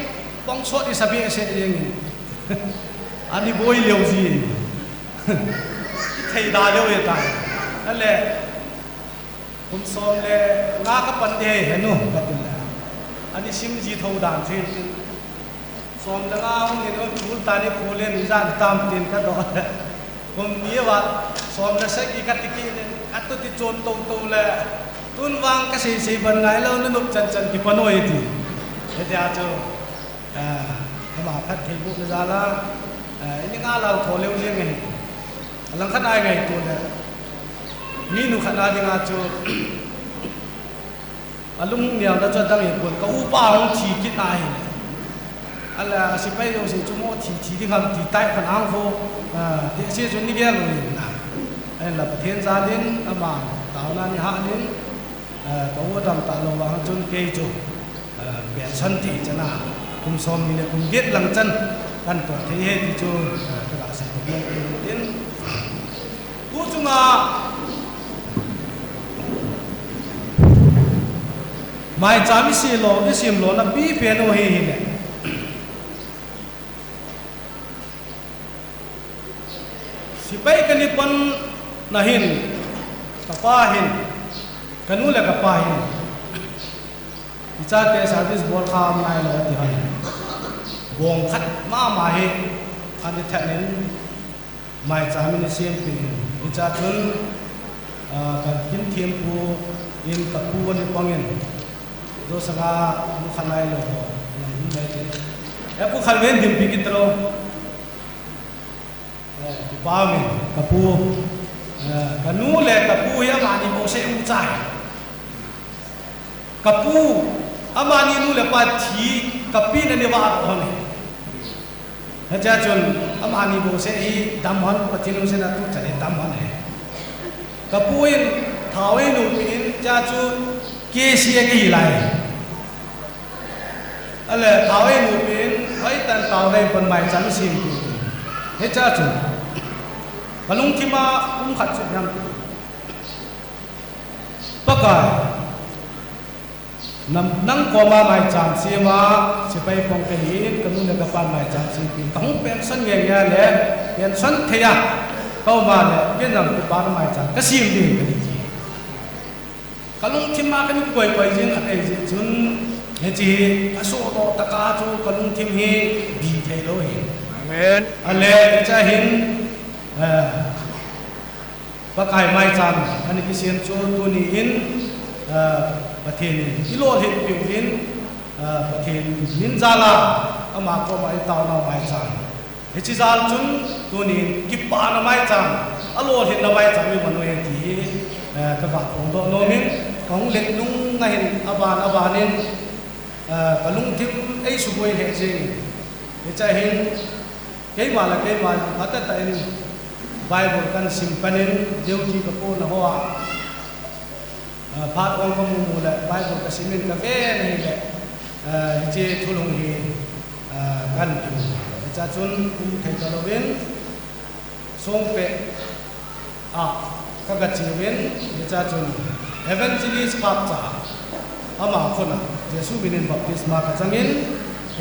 bong sốt đi sabi sẽ riêng anh đi bôi liều gì thầy đa liều vậy ta anh là cũng xóm là ngã các vấn đề hết nữa cái thứ là anh đi xin gì thâu đàn chuyện xóm là ngã ông nên ông chủ ta đi phụ lên ra tam tiền cái đó cũng nghĩ vậy xóm là sẽ cái tiki này cái tôi đi trốn tàu là tuôn vang cái gì vấn ngày lâu nó nộp chân cái phần nồi thì thế thì cho các bạn phát thầy vụ ra là những ngã là thổ liêu riêng này lần khác ai ngày tuần này ni nu khana dinga chu alung niang da cha dang ye pon ka upa hong thi ki tai ala sipai yo se chumo thi ding ham thi tai khan ang ho de se chun ni ge lo na ai la pathen za din ama taw na ni ha din ka wo dam ta lo wa chun ke chu be san thi chana kum som ni le kum get lang chan kan to the he ti chu ka ga sa ko tin ku chunga mai chami si lo cái sim lo na bi piano he ne si pai kan ni pan na hin kapa hin kanu la kapa hin cha te service board kham nai lo ti han bong khat ma he an ni thak nen mai chami ni sim pi cha chun kan kin thiam pu in kapu ni pangin do sanga mukhanai lo yang mai te aku khalwen dim pikitro ba min kapu kanu le kapu ya mani mo se u chai kapu amani nu le pa thi kapi na ne wa ho ne ha cha chun amani mo se hi damhan patinu se na tu chale damhan hai kapu in thawai nu pin cha chu ke si cái gì lại, ale tháo em một bên ai tan tao đây phần mày chắn sim hết cha chủ và lung khi mà cũng khát chuyện nhầm tất cả nang ko ma mai cham si ma si pai pong ke hin kan nu ka pan mai cham si pi tong pension nge nge le pension theya ko ma le ken nang ku pan mai cham ka sim di ka di ji kalung thim ma kan koi koi jin a ji chun he ji ka so to ta ka chu kalung thim hi bi thai lo hi amen ale cha hin pa kai mai cham ani ki sian chu tu ni inประเทศนี้ที่โลดเห็นผิวดินประเทศนินจาลาอามาก็ไม่ตาวนาไม่จังเฮจิจาลจุนตัวนี้กิปานาไม่จังอโลดเห็นนาไม่จังมีมันเห็นที่กระบะของโดโนมินของเล็กนุ่งไงเห็นอาบานนินกระลุงทิมไอสุบวยเห็นจริงเฮจะเห็นเกี่ยมาละเกี่ยมาพัฒนาเองไบเบิลกันสิมปันินเดียวที่กระโปงนะหัวพาดองค์มูลไปบอกกสิมินกาแฟนี่แหละเจทุลงฮีกันอยู่จะจนอุ้มไทยตลอดเว้นทรงเปะก็กระจิเว้นจะจนเอเวนจิลิสภาพจ่าอามาคนน่ะเยซูบินินบัพติศมากระจังอิน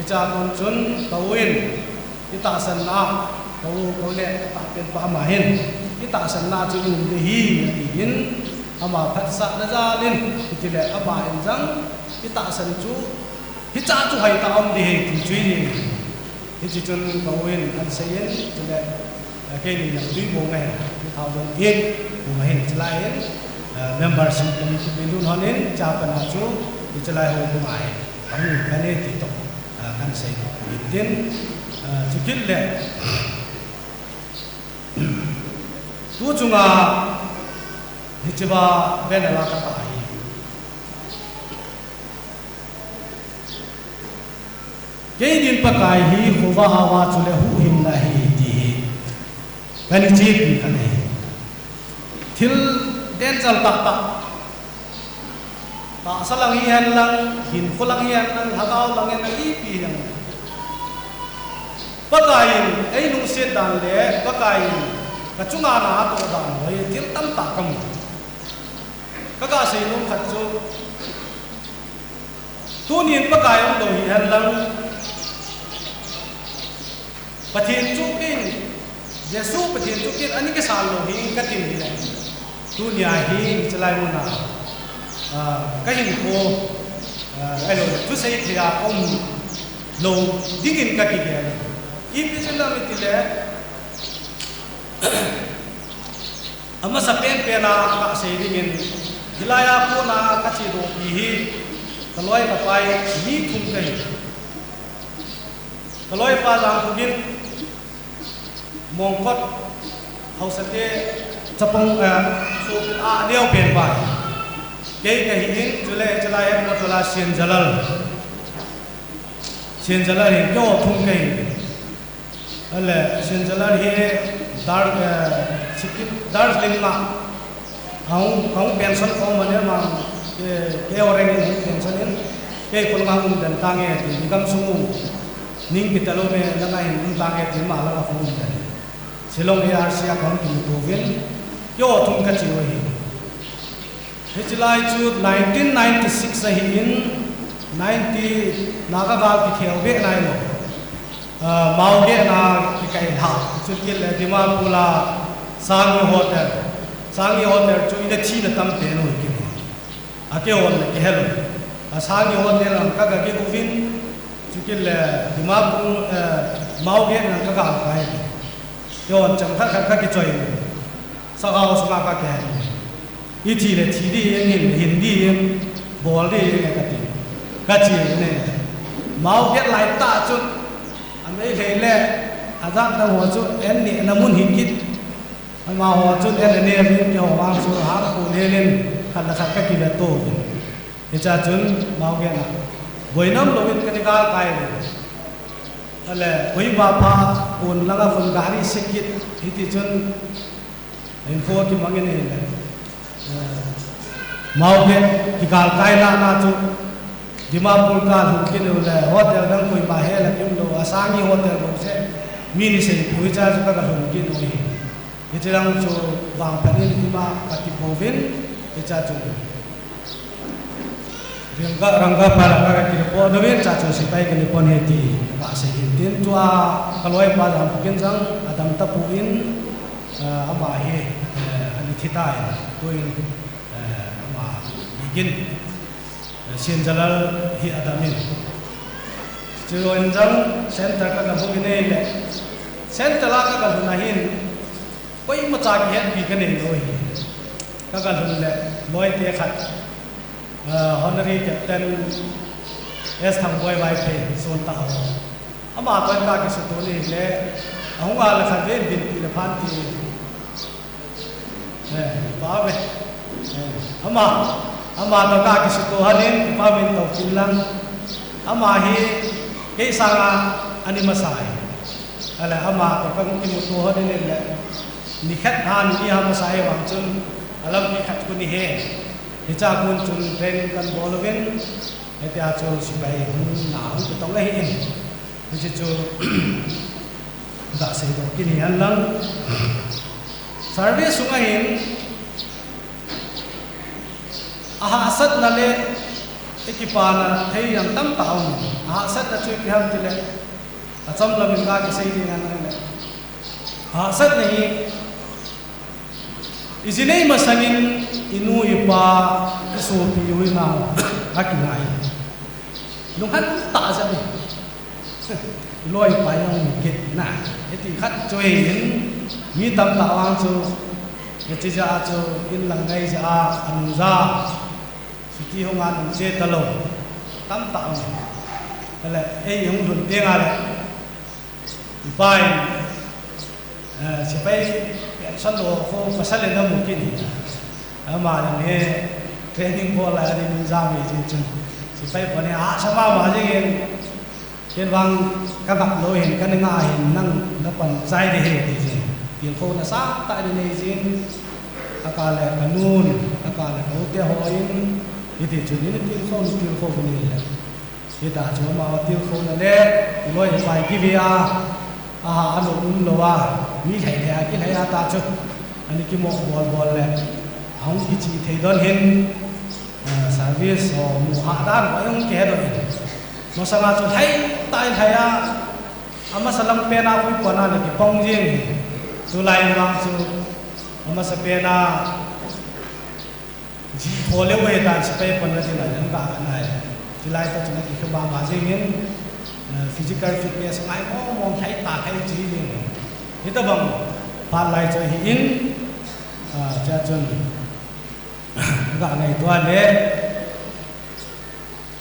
จะคนจนตะวินที่ตาสันนาเขาเล่ตาเป็นปามาเห็นที่ตาสันนาจะอยู่ในฮีอินอามาพัฒสัตนะจาลินที่เล่อาบาเห็นจังที่ตาสันจูที่จ้าจูให้ตาอมดีที่จุยนี่ที่จนเขาเห็นอันเสียนที่เล่แค่นี้อย่างดุยโมงไงที่เขาโดนเองผมเห็นจะไล่เห็นmembership กันที่เป็นรุ่นนั้นจ้าเป็นอาจูที่จะไล่หัวผมไอ้ทั้งกันเนี่ยที่ตกกันเสียดินดินจุดเล่ตัวจุงอาฮิจบาเป็นอะไรก็ตายเกดินปะกายฮีขวาฮาวาจุเลหูหินนาฮีดีกันจีบกันเลยทิลเดนจัลตะตะตาสลังฮีฮันลังหินคนลังฮีฮันลังฮักเอาลังเงินอีปียังปะกายไอ้นุ่งเสียดันเล่ปะกายกระจุงอาณาตัวดันไว้ทิลตั้มตะกัมก็กาสีนุ่มขัดจูตัวนี้ปะกายองโดหิฮันลังปะเทียนจุกินเยซูปะเทียนจุกินอันนี้ก็สารโลหิงกัดติมดีเลยตัวนี้หิงจะไล่มุนาก็หิงโคไอ้โลทุเสียที่อาอมโลดิ้งกัดกี่เดียร์อีพิจารณาไม่ติดเลยอามาสเปนเป็นอาเสียดิ้งฮิลายาพูนาคัจฉิโดปีฮีตลอยกับไปมีทุ่มกันตลอยปาจางทุกินมองก็เขาสเตจะปงสุอาเดียวเปลี่ยนไปเกี่ยกับหินจุเลจุลายมุตุลาเชียนจัลลเห็นโยทุ่มกันอะไรเชียนจัลลเฮดาร์ชิกิดาร์ลิงมาเขาเป็นสันคมมันเนี่ยมันเกี่ยวอะไรนี่เป็นสันนี่เกี่ยวคนงานอุ่นเดินทางเงี้ยที่กำสูงนิ่งพิจารณาเมื่อแล้วไงอุ่นทางเงี้ยที่มาแล้วก็อุ่นเดินสิลงเออาร์ซีอาของกินตัวเว้นโยทุ่มกันจิ๋วหินเฮจิไลจูด1996หิน90นากาบาลที่เที่ยวเวียดนามมาเวียดนามที่ไกลหาจุดกินเลยที่มาปูลาซางีโฮเทลsangi hotel chu ida chi na tam te no ki ake on ke hello sangi hotel ang ka ga ke uvin chu ke le dimapur mau ge na ka ga ka he yo on cham kha kha ki choi sa ga os ma ka ke i thi le thi di yin hindi yin bol di yin ka chi ne mau ge lai ta chu an ei le azan ta ho chu en ni na mun hikitมาหัวจุดเอ็นเนี่ยมีเกี่ยววางสุหาปูเล่นขันละขันก็กินละโต้เดี๋ยวจะจุนมาเกี่ยนะบวยน้ำลวินกันกาลไปอะไรบวยบาปาปูนแล้วก็ฝนกาลีสิกิตที่จุนเห็นโคที่มังเงี้ยเลยมาเกี่ยที่กาลไปละน่าจุดิมาปูนกาลหุ่นกินอยู่เลยวัดเดียวนั่งคุยมาเฮลักยิ่งโลอ sangi hotel ko se mini se phui cha ka ka hon ki noi itirang chu wang panin ima katipovin icha chu rangga para ka ki po doin cha chu sipai ka ni pon heti ka se tin tua kaloi pa jam kin jang adam tapuin ama he ani thitai toin ama begin sin jalal hi adamin chuan jang center ka ka bugine le center la ka ka hunahin koi ma cha ki het bi ka nei loi ka ka hun le loi te khat honorary captain es thang boy bai pe son ta ho ama toy ka ki su to ni le ahunga la kha de din pi la phan ti ba be ama to ka ki su to hanin pa min to kin lang ama hi ke sanga ani masai ala ama to kan ki mu to hanin le ni khat han ni ha masai wang chun alam ni khat ku ni he hi cha kun chun training kan boloven ete a chu sipai na hu to tong la hi ni chi chu da se do ki ni an lang service sunga hin aha asat na le ekipana thei yang tam taun aha asat na chui pham ti le acham la min ga ki sei ni an le aha asat nei izinei masangin inu ipa isu pi hui na hakinai lunghan ta ja ni loi pa yang kit na eti khat chui hin mi tam ta wang chu eti ja chu in lang ngai ja anu za siti hong an che talo tam ta ale ei hong dun te nga le pai sipai san lo ko pasal na mungkin ama ne training bola ari min za mi chin sipai pane a sama ma jing ken wang ka gap lo hin kan nga hin nang na pan sai de he ti jin yin ko na sa ta ni nei jin akala kanun akala ko te hoin iti chu ni ti ko ni le ita chu ma ti ko na le loi pai ki bia aha anu lo wa mi thai le ki lai ta chu ani ki mo bol le hong ki chi thei don hin service ho mu ha dan ko yong ke do mo sa chu thai tai thai a ama salam pe na ko ko na le ki pong jin chu lai wang chu ama sa pe na ji tho le we ta chi pe pon na ti la yang ka na ti lai ta chu na ki ba ma jing hin physical fitness ngai ko mong thai ta thai ji ni ni ta bang pa lai cho hi in cha chun ga ngai to le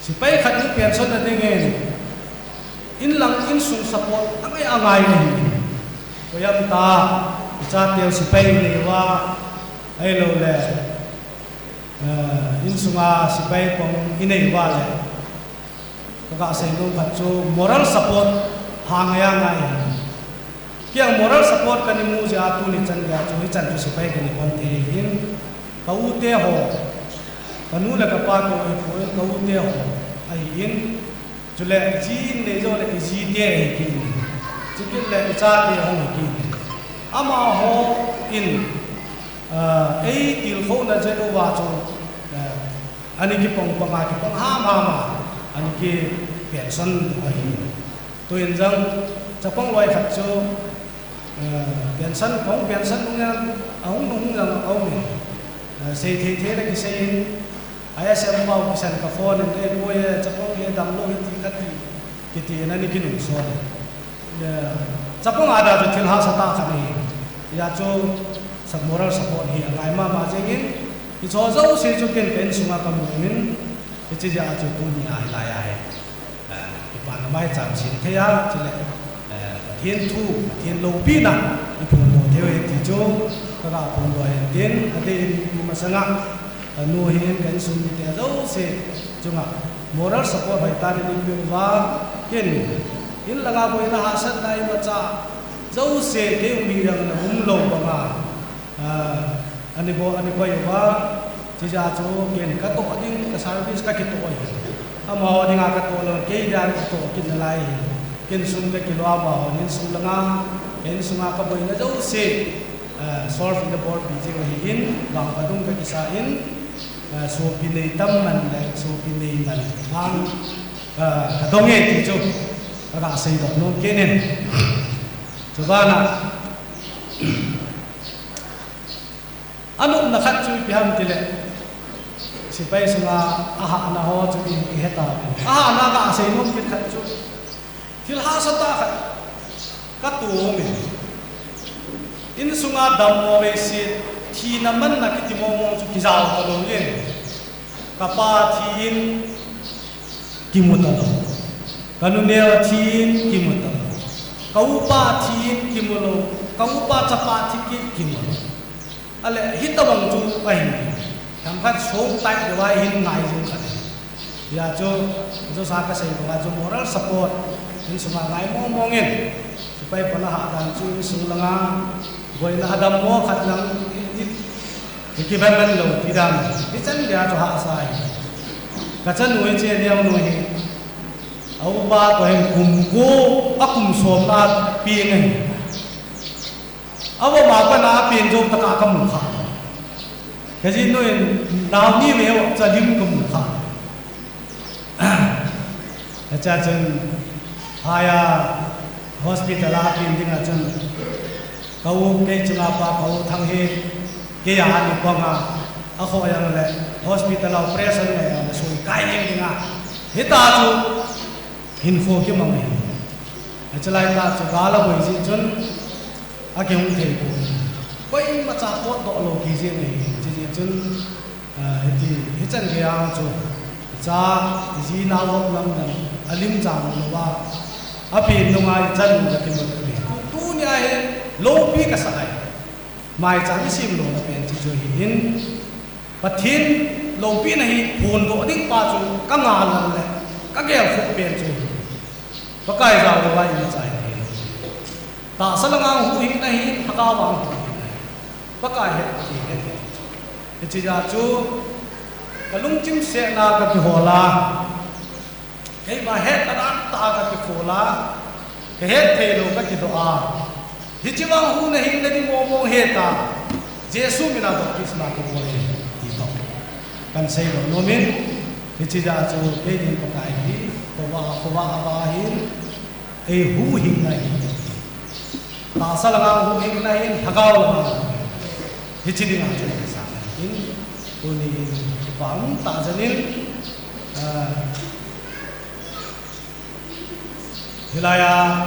si pai khat ni pen so na ding in lang in sung support angai ni ko yam ta cha tel si pai ni wa ai lo le in sunga si pai pong inei wa le ka sai no phat chu moral support hangaya ngai kiang moral support kan mu ja tu ni chan ga chu chan tu sipai kan kon te hin kau te ho kanu la ka pa ko e ko kau te ho ai in chu le ji ne jo le ji te ki chu ki le cha te ho ki ama ho in ei til kho na je lo wa chu ani ki pong pa ma ki pong ha ma ani ki pension ai to in jang chapong loi khat chu pension phong pension ngang ông nung ngang ông mình xây thế là cái xây ai xem bao cái sản cà phê nên đây bôi chapong cái đầm lôi cái tiền này cái nung số chapong ada cho thiên hạ sát ta cái này ya cho sab moral support hi ngai ma jengin ki cho zo se chu ken pen sunga ka muin ki chi ja chu tu ni ai lai ai ki pa na mai cham sin thea chile thiên thu thiên lâu pi na ni phun lo theo ti cho ka ga phun lo hen tin ade ni ma sanga nu hen kan sum ni te zo se chunga moral support bai ta ni bi wa ken in laga boi na ha sat dai ma cha zo se ke mi rang na lo ba ma ani bo wa chi ja cho ken ka to ding ka service ka ki to ai ama ho ding ka to lo ke dan to kin lai kin sum ka kilwa ba nin sum langa ken sunga ka boina jo se solve the board biji wa hin bang padung ka kisa in so pinei tam man le so pinei man bang ka donge ti jo ka sei do no kenen to bana anu na khat chu piham tile sipai sunga aha na ho chu ki heta aha na ka sei no ki khat chu til ha sa ta khat ka tu me in sunga dam mo ve si thi na man na ki ti mo mo chu ki jaw ta lo yen ka pa thi in ki mu ta lo kanu ne thi in ki mu ta lo ka u pa thi in ki mu lo ka u pa cha pa thi ki mu lo ale hitawang chu ai kam khat som tai de wai hin ngai jing khat ya jo sa ka sei ba jo moral support in suma ngai mo mongin pai pana ha dan chu sung langa goi na adam mo khat lang ki ban ban lo ti dam ni chan dia cho ha sai ka chan noi che liam noi hi au ba ko hen kum ko akum som na pi ngai awo ma pa na pin jom ta ka kam kha cái gì nói nào như vậy cho linh cũng khá cha chân hai hospital là pin đi ngã chân kau cái chân apa kau thang he cái nhà đi qua ngà ako yang le hospital operation này là suy cái gì đi ngà hết ta chú info cái mong này chalai ta chú gala bồi gì chân à cái ông thầy quay mà cha cốt độ lô cái gì này chân thì hết chân cái ao chú cha gì nào cũng làm được alim jam lo wa api nungai chân là cái một cái tu nya he lâu pi cái sai mai cha cái sim lo là bên chỉ cho hin pathin lâu pi này phun độ đích pa chú các ngàn lần này các cái phụ bên chú có cái nào là vậy như vậy ta sẽ là ngang hu hin này thao vàng có cái hết chỉ ra chú cái lung chim xe na cái hồ la cái mà hết ta ta cái hồ la cái hết thế luôn cái đồ thì chỉ vang hu này hình này mò mò hết ta Giêsu mình là bậc Christ mà cái hồ này thì đó cần xây đồ nó mình thì chỉ ra chú cái gì có cái gì có ba hin cái hu hình này ta sẽ là ngang hu hình này thao là thì chỉ đi ngang chú in uni bang ta janin hilaya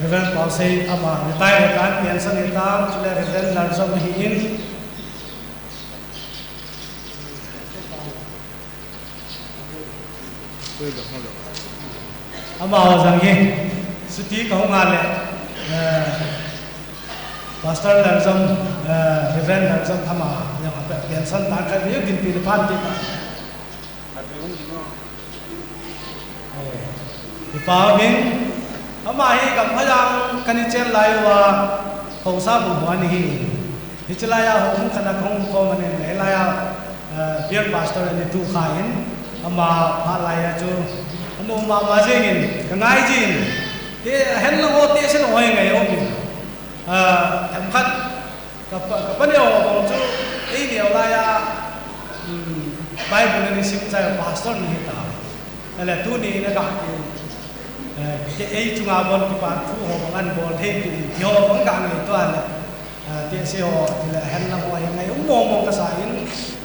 Reverend Paul say ama retire kan pension ita chule Reverend Larzam hi in ama jang hi suti ka nga le Pastor Larzam Reverend Larzam thama yang apa pension ta ka ni din pi pan ti ta pa min ama hi kam phayang kani chen lai wa khosa bu hwan hi hichlaya hom khana khong ko mane helaya dear pastor ni tu khain ama pha lai chu anu ma ma jengin kangai jin te hen lo te sen hoi ngai o mi em khát cái vấn đề của chú ấy điều là Bible này xin cho pastor này ta là tu này nó gặp cái ấy chúng ta bon cái bạn thu họ bằng ăn bon thêm thì thiếu vẫn cả người toàn là tiền xe họ thì là hẹn năm ngoài ngày ông mong cái sai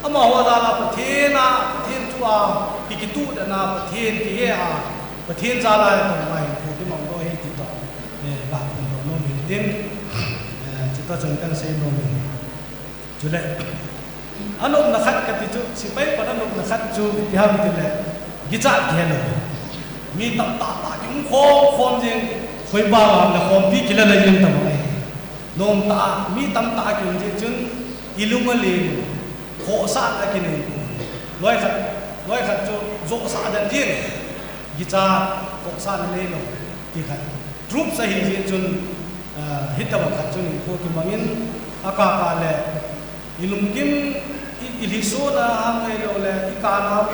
ông mà họ là thiên chua cái tu đã là thiên cái thiên ra lại còn mày của cái mong đôi thì đó để bạn nó mình tiếng ta chọn căn xây nông chú lệ anh ông là khách cái chú si bay còn anh ông là khách chú thì ham thì lệ cái chát kia rồi mi tập tạ những khom riêng khơi ba làm là khom biết cái là riêng tầm này nôm tạ mi tâm tạ kiểu gì chứ ilung mà liền khổ sát là cái này nói khách chú dỗ sát đến riêng cái chát khổ sát là lên rồi cái khách group xây riêng chú hita waktu ni ko kimangin akaka le ilungkim iliso na hamai lo le ikana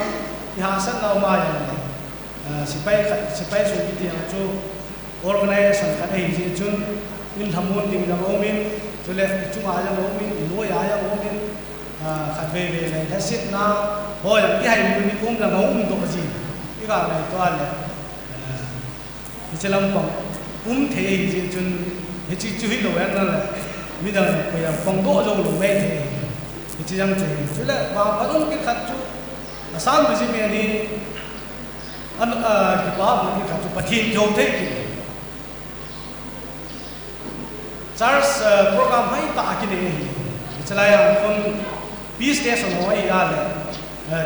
ihasan na umayan sipai so biti ang cho organization kan ai ji chun in thamun ding dang omin chule chunga yang omin inoi yang omin khat ve ve nei la sit na ho yang ki hai ni kum la ngom to ji ki ga nei to ale ni chelam pang the ji chun he chi chu hi lo ya na la mi dang ko yang pang do jo lo me the ni chi yang chu chule ba ba dong ki khat chu asam ji me ni an ki ba ni khat chu pathin jo the ki Charles program hai ta ki ne chalaya kon peace day so noi ya le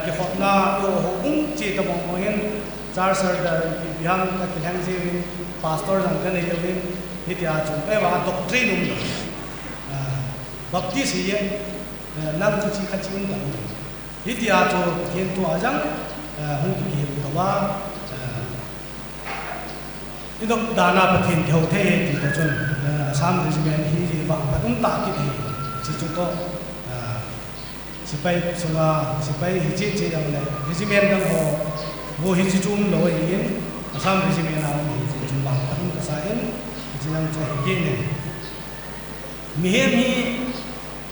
ki khotna yo hum chi ta bong hen Charles da bihan ka kilang je win pastor jang ka ne win hitia chu pe wa doctrine baptist hi nam chu chi kha chi un da hitia chu ken tu ajang hum ki hi ka wa idok dana pathin thau the ti ta chun Assam regiment hi ri wa patung ta ki thi chi chu to sipai sunga sipai hi chi chi yang le regiment dang ho hi chi chum lo yin Assam regiment na hi chi chum ba patung ka sa in chi yang chu hi ne mi he mi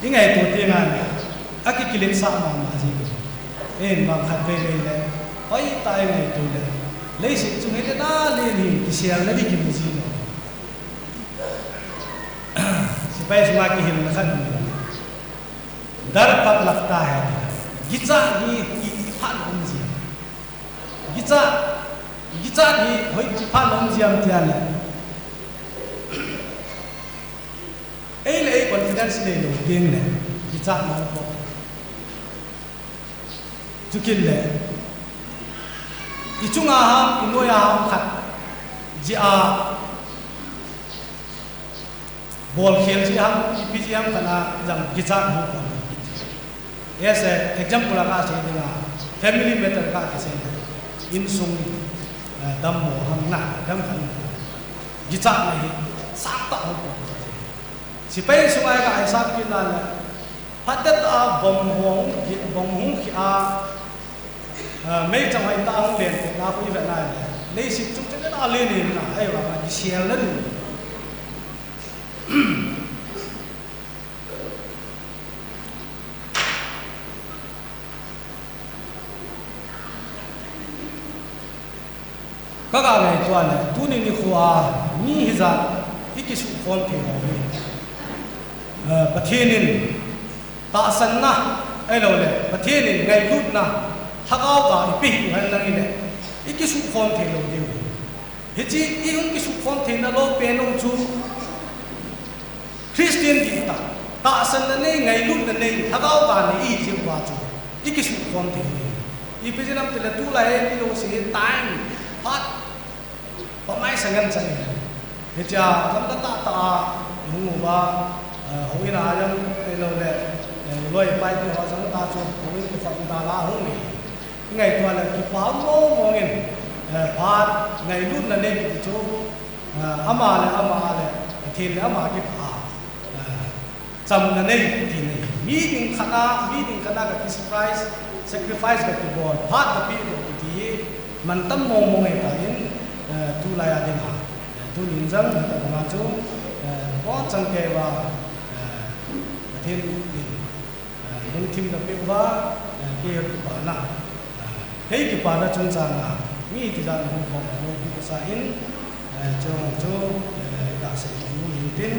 ingai to ti nga ne aki kilin sa ma ma ji en ma khat ve ve le oi tai ngai to le lấy sự chúng ấy đã lên thì cái xe nó đi kiếm gì nữa, sẽ phải chúng ta cái hình là khác nhau, dar pat लगता है, gita ni phát ông gì, gita ni hơi phát ông gì am tian này, ấy là ấy confidence này nó điên này, gita nó có, chú kinh này. Ichunga ham inoya ham khat jia bol khel ji ham ipji ham kana jang gicha hu ko yes example ka se dinga family matter ka se in sung dam mo ham na dam kan gicha nahi sak ta hu ko sipai sungai ka aisak kilan phatat a bom hong khi a mấy trong anh ta không liền na cũng như vậy này lấy xịt chúng chúng nó lên thì là hay là đi xe lên các cái này toàn này tu nên đi khoa ni hi ra ít cái sự quan thì họ về bát thiên nên ta sanh na ai lâu này bát thiên nên ngày lúc na tháo cả bị hay là như này cái sự quan thì lâu điều hết chỉ cái sự quan thì nó lâu bên ông chú Christian đi ta sanh này ngày lúc này tháo cả này ý chỉ qua chú cái sự quan thì bây giờ năm thì là tu lại cái đồ gì time hot có mấy sang ngân sang này hết chưa chúng ta không ngủ ba hồi nào chúng cái lâu này lôi bài thì họ chúng ta chụp hồi cái phần ta lá không này ngày qua là cái báo mô mô nghìn phát ngày lúc là lên cái chỗ ama này thì là ama cái phá chăm là lên thì này meeting khana cái sacrifice cái bồn phát cái bị thì mình tâm mô mô ngày phải tu lại ở đây mà tu niệm rằng người ta nói chú có chẳng kể và thiên những team đặc biệt và cái cái bản nào thấy cái bản đó chúng ta là nghĩ thì ra không còn một cái sai in cho đại sứ muốn hiểu tin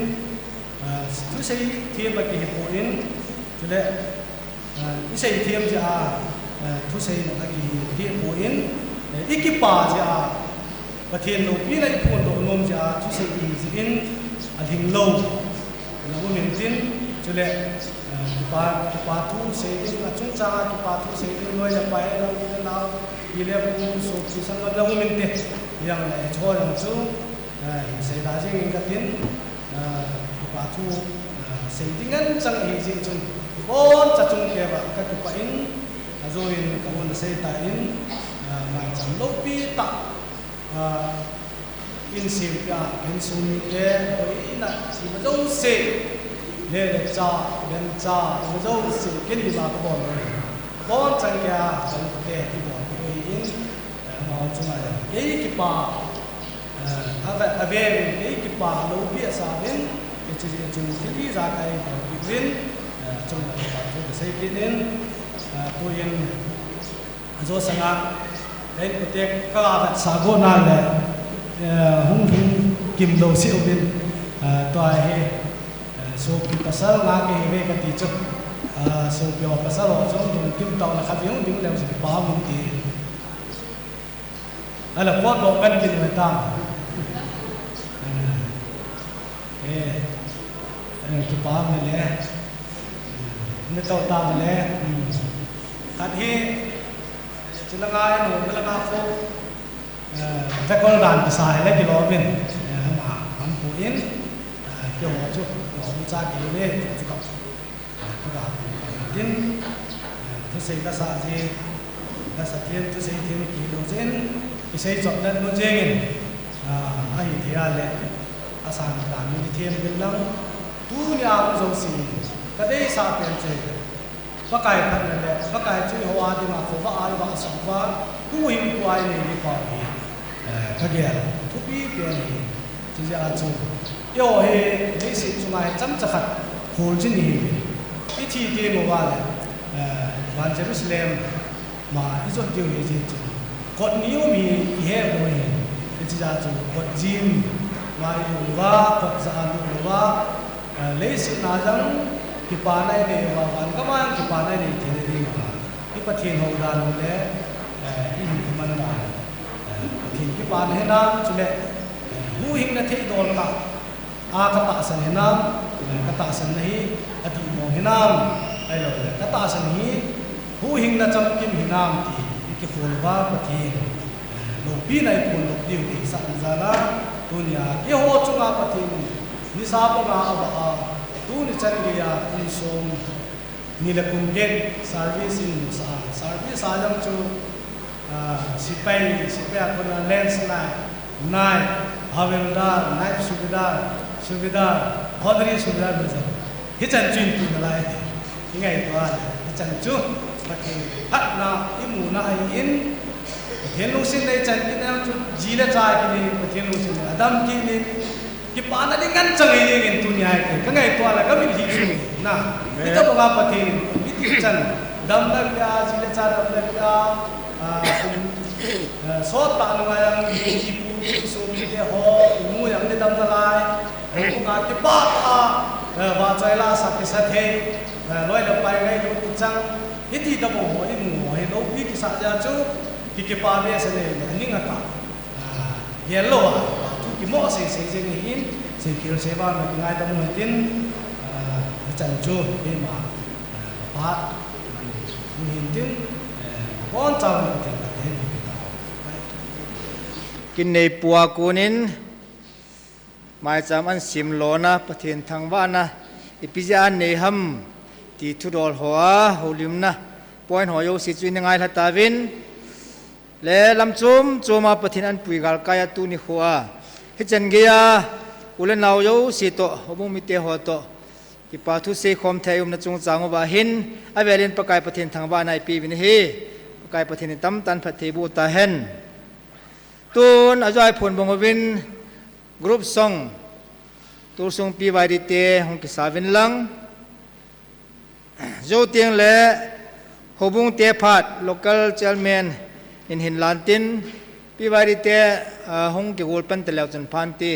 thứ xây thêm một cái hiệp hội in cho nên cái xây thêm cho thứ xây là cái hiệp hội in ít cái bà cho và thiên lục biết này phun độ nôm cho thứ xây gì in hình lâu là một miền tin cho nên cái bà thu xây là chúng ta cái bà thu xây nuôi là phải là cái nào đi lên cũng số chỉ sang là một miền tin yang này cho yang chú xây ra những cái tin cái bà thu xây tiếng chẳng hình gì chung bốn chặt chung kia và các cái in rồi các môn xây tại in mà chẳng lâu pi tặng in sim cả in sum để với là chỉ mà dâu xây để lên cha mà dâu xây cái gì mà có bọn rồi bọn chẳng kia chẳng để cái bọn với in mà chúng ta cái bà เบ้ไอ้กิปาโลเบียสาเวนจะจึงที่ที่รักไอ้บิวินจงตัดตัวเสียดินตัวยังโจสังอาเห็นประเทศก็อาจสาโกนั่นแหละหุ่นกิมโลเซียวบินตัวไอ้สูบภาษาลาวเองไม่ปฏิจจสูบยาภาษาลาวจงกิมตองนะครับยังดิ้งเรื่องสิบป้ามุนตีอะไรพวกดอกกันกินไม่ตามกิปาไม่เละไม่ต้องตามไม่เละทัดที่จุลงายหนูจุลงาโฟแต่คนด่านภาษาเล็กกิโลบินมาทำผู้อินเกี่ยวกับชุดหัวมุจากิโลเล่จุดกับประกาศดินทุกสิ่งทุกสิ่งที่ทุกสิ่งทุกสิ่งที่มีกิโลเซนกิเซจบนั้นโนเจงินให้ที่อะไรอาสาด่านมีเทียมเป็นลังตู้ยาวจงสีก็ได้สาเปลี่ยนใจว่าไก่พันนั่นแหละว่าไก่ช่วยหัวดีมาขว่าอะไรว่าสังว่าผู้หิมตัวไอ้นี่ดีกว่าอีพระเกียรติทุกปีเปลี่ยนที่จะอาจูย่อให้ได้สิ่งสมัยจำจักรโหดจริงพิธีเดียวว่าเลยวันเยรูซาเล็มมาอิจฉาเดียวจริงกฎนี้มีเยอะเลยที่จะอาจูกฎจิมมาอยู่ว่ากฎสะอาดอยู่ว่าเลสินาจังที่ป่าในเนี่ยว่าวันก็มันที่ป่าในเนี่ยที่นี่ว่าที่ประเทศของเราเนี่ยอินที่มันมาที่ป่าในน้ำจุดเนี่ยหูหิงนั่นที่โดนละอากาศสันน้ำกาศสันนี้อดีตมองน้ำไอ้เราเนี่ยกาศสันนี้หูหิงนั่นจำกิมน้ำที่คนว่าประเทศโลกปีในคนโลกเดียวที่สันจาระตัวเนี่ยกี่หัวจุงอาประเทศนิสาบงาอวะตัวนี้จันกิยาคุณสมนี่แหละคุณเก็ตซาร์วิสอินมุสาซาร์วิสอาจังจูสิไปคนละเลนส์ไลน์นายฮาเวลดาร์นายสุบิดาฮอดรีสุบิดาเบสฮิจันจูนตัวอะไรยังไงตัวฮิจันจูประเทศฮัตนาอิมูนาอินประเทศลูกศิษย์ในจันกินจูจีเลจ่ายกินประเทศลูกศิษย์อดัมกินकि पाना dengan cengai dengan dunia itu, kengai itu ala kami hidup. Nah, kita mengapa tin? Itu cen, dam lega, sila cara lega, sota yang ibu suami dia ho, ibu yang di dam talai, bukan kita wajahlah sakit, loi lepai ngai lu cang, itu tidak mau ibu, itu kita saja tu, kita biasa ni ngata, yellow. Ki mo se hin se kil se ba ma ngai ta mo tin chan chu be ma pa ni hin tin bon cha ma tin ta hen ki taกินในปัวกูนินหมายจำอันสิมโลนะประเทศทางบ้านนะอิปิจานในหัมที่ทุดอลหัวหูลิมนะปอยหัวโยสิจุนยังไงทัตตาวินและลำจุมจูมาประเทศอันปุยกาลกายตุนิหัวฮิจันเกียอุลนาวโยสิโตหบุมิเตหัวโตกิปาทุเซคอมเทยุมนจงจางอบาหินอเวลินประกายประเทศทางบ้านในปีวินเฮประกายประเทศตั้มตันพัทเทบูตาเฮนตูนอาจารย์ผลบงวินกรุ๊ปซองตูซงปีวายดิเตหงกิสาวินลังโจเตียงและหบุงเตพัด local chairman in Hinlantinปีวายดิเตหงกิวลปันเตลาวจันพันตี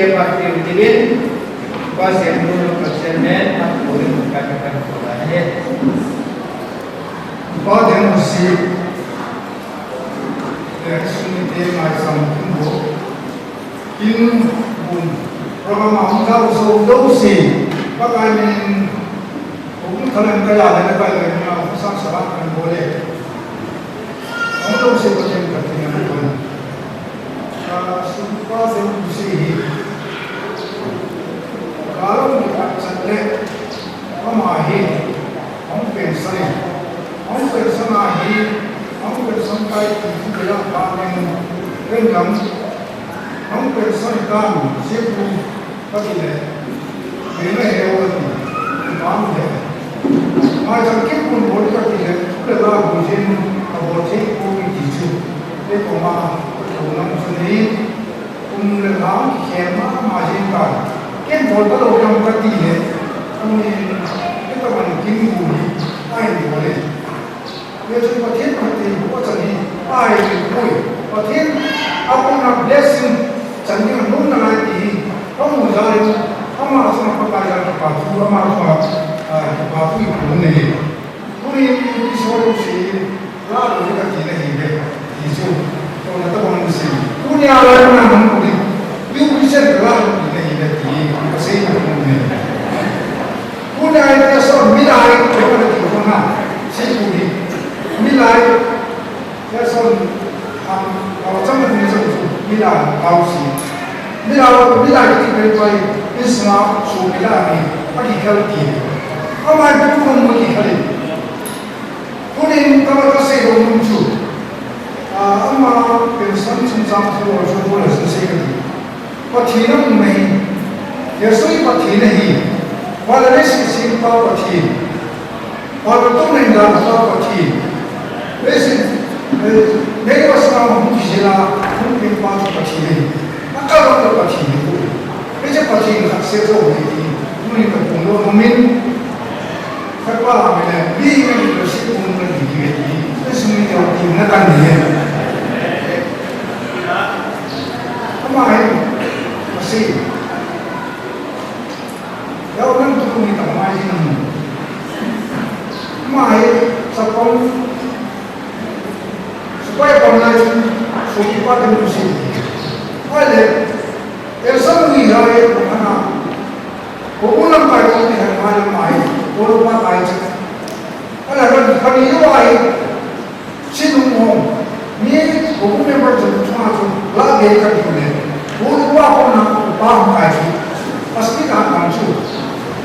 ke parti utilin pas yang dulu persemen tak boleh mengatakan boleh Ba den si suni te mai sam kumbo in bun program am ga so do si ba kai min cũng khalan ka ya ne ba ne na sang sa ba kan bole am do si ko tem ka tin na ko su pa den si kalau kita cakap apa hi हम पेंशन हम पेंशन आही हम पेंशन का किया पाने पेंशन हम पेंशन का सिर्फ पति है मेरे है वो काम है आज के कुल बोल करती है पूरे बार मुझे अब बोलते को भी जीचू ये तो मां तो ना सुनी उन काम खेमा माजिन का के बोलता लोग काम करती है उन्हें ये तो मन की movie ai thì có lên nếu chúng ta thiết thì có chẳng gì ai thì vui và thiết ông là blessing chẳng những là đúng là ai thì không một gia đình không mà xong là phải là bà thu mà bà thu của này cũng đi số đông sĩ ra được cái gì này thì chú còn là tôi còn gì cũng nhà là nó nằm không đi nếu đi xe ra được cái gì thì có xe là không này cũng nhà là sao biết ai sĩ phụ đi mi lại cái son ở trong cái gì rồi mi lại ao sĩ mi lại cái bên quay Islam số mi lại này bắt đi theo đi ông ai cũng không muốn đi theo đi cô nên các bạn sẽ đồng ý chú ông mà cái sản sinh ra thì họ sẽ là sẽ cái gì và thì nó này cái số và thì này và là cái sự sinh tao và thì और तो नहीं जाना था पची वैसे मेरे पास ना हम किसीला हम के पास पची नहीं अकल वाला पची नहीं वैसे पची ना से तो नहीं थी उन्हीं का पुंडो हमें कपड़ा मैंने भी मैंने रसी पुंडो नहीं की थी इसमें जो की न करनी है हमारे पसी यार उन्हें तो नहीं तमाम ही नहीं mai sapong supaya pernah sukipa dan musim. Oleh esok ni hari mana, bukan pada ni hari mai, bukan pada hari. Oleh orang kami itu hari sinumong ni bukan memang cuma lagi kerja ni, bukan apa paham hari. Pasti kan kamu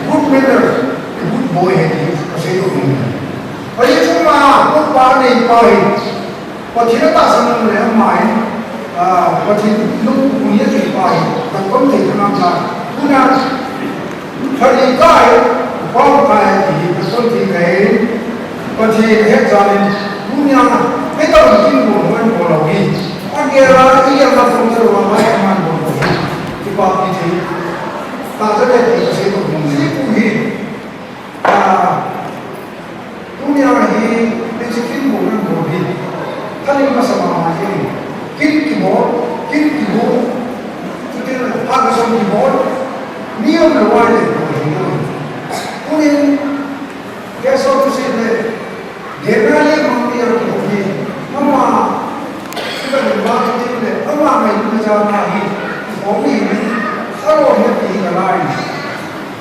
good manner, good boy ni pasti itu ni. और ये जो माँ वो पार नहीं पाए पति ने तासन में ले हमारे पति लोग पुण्य से पाए तब कम थे करना था पुण्य हरी काय पाव काय थी कम थी गए पति है जाने पुण्य में तो किन को मन बोलोगी अगर ये ना समझ लो हमारे मन बोलोगी कि बात की थी ताज़ा है ऐसे तो मुझे पूरी dunia ini dicekin bukan bodi, kali masa mana ini, kibor, jadi agak sama kibor, niat berwajib, kemudian kesatu sih deh, generalnya mungkin yang bodi, mama kita berbagi deh, mama main kerja lagi, bodi ini, kalau yang tinggal lain,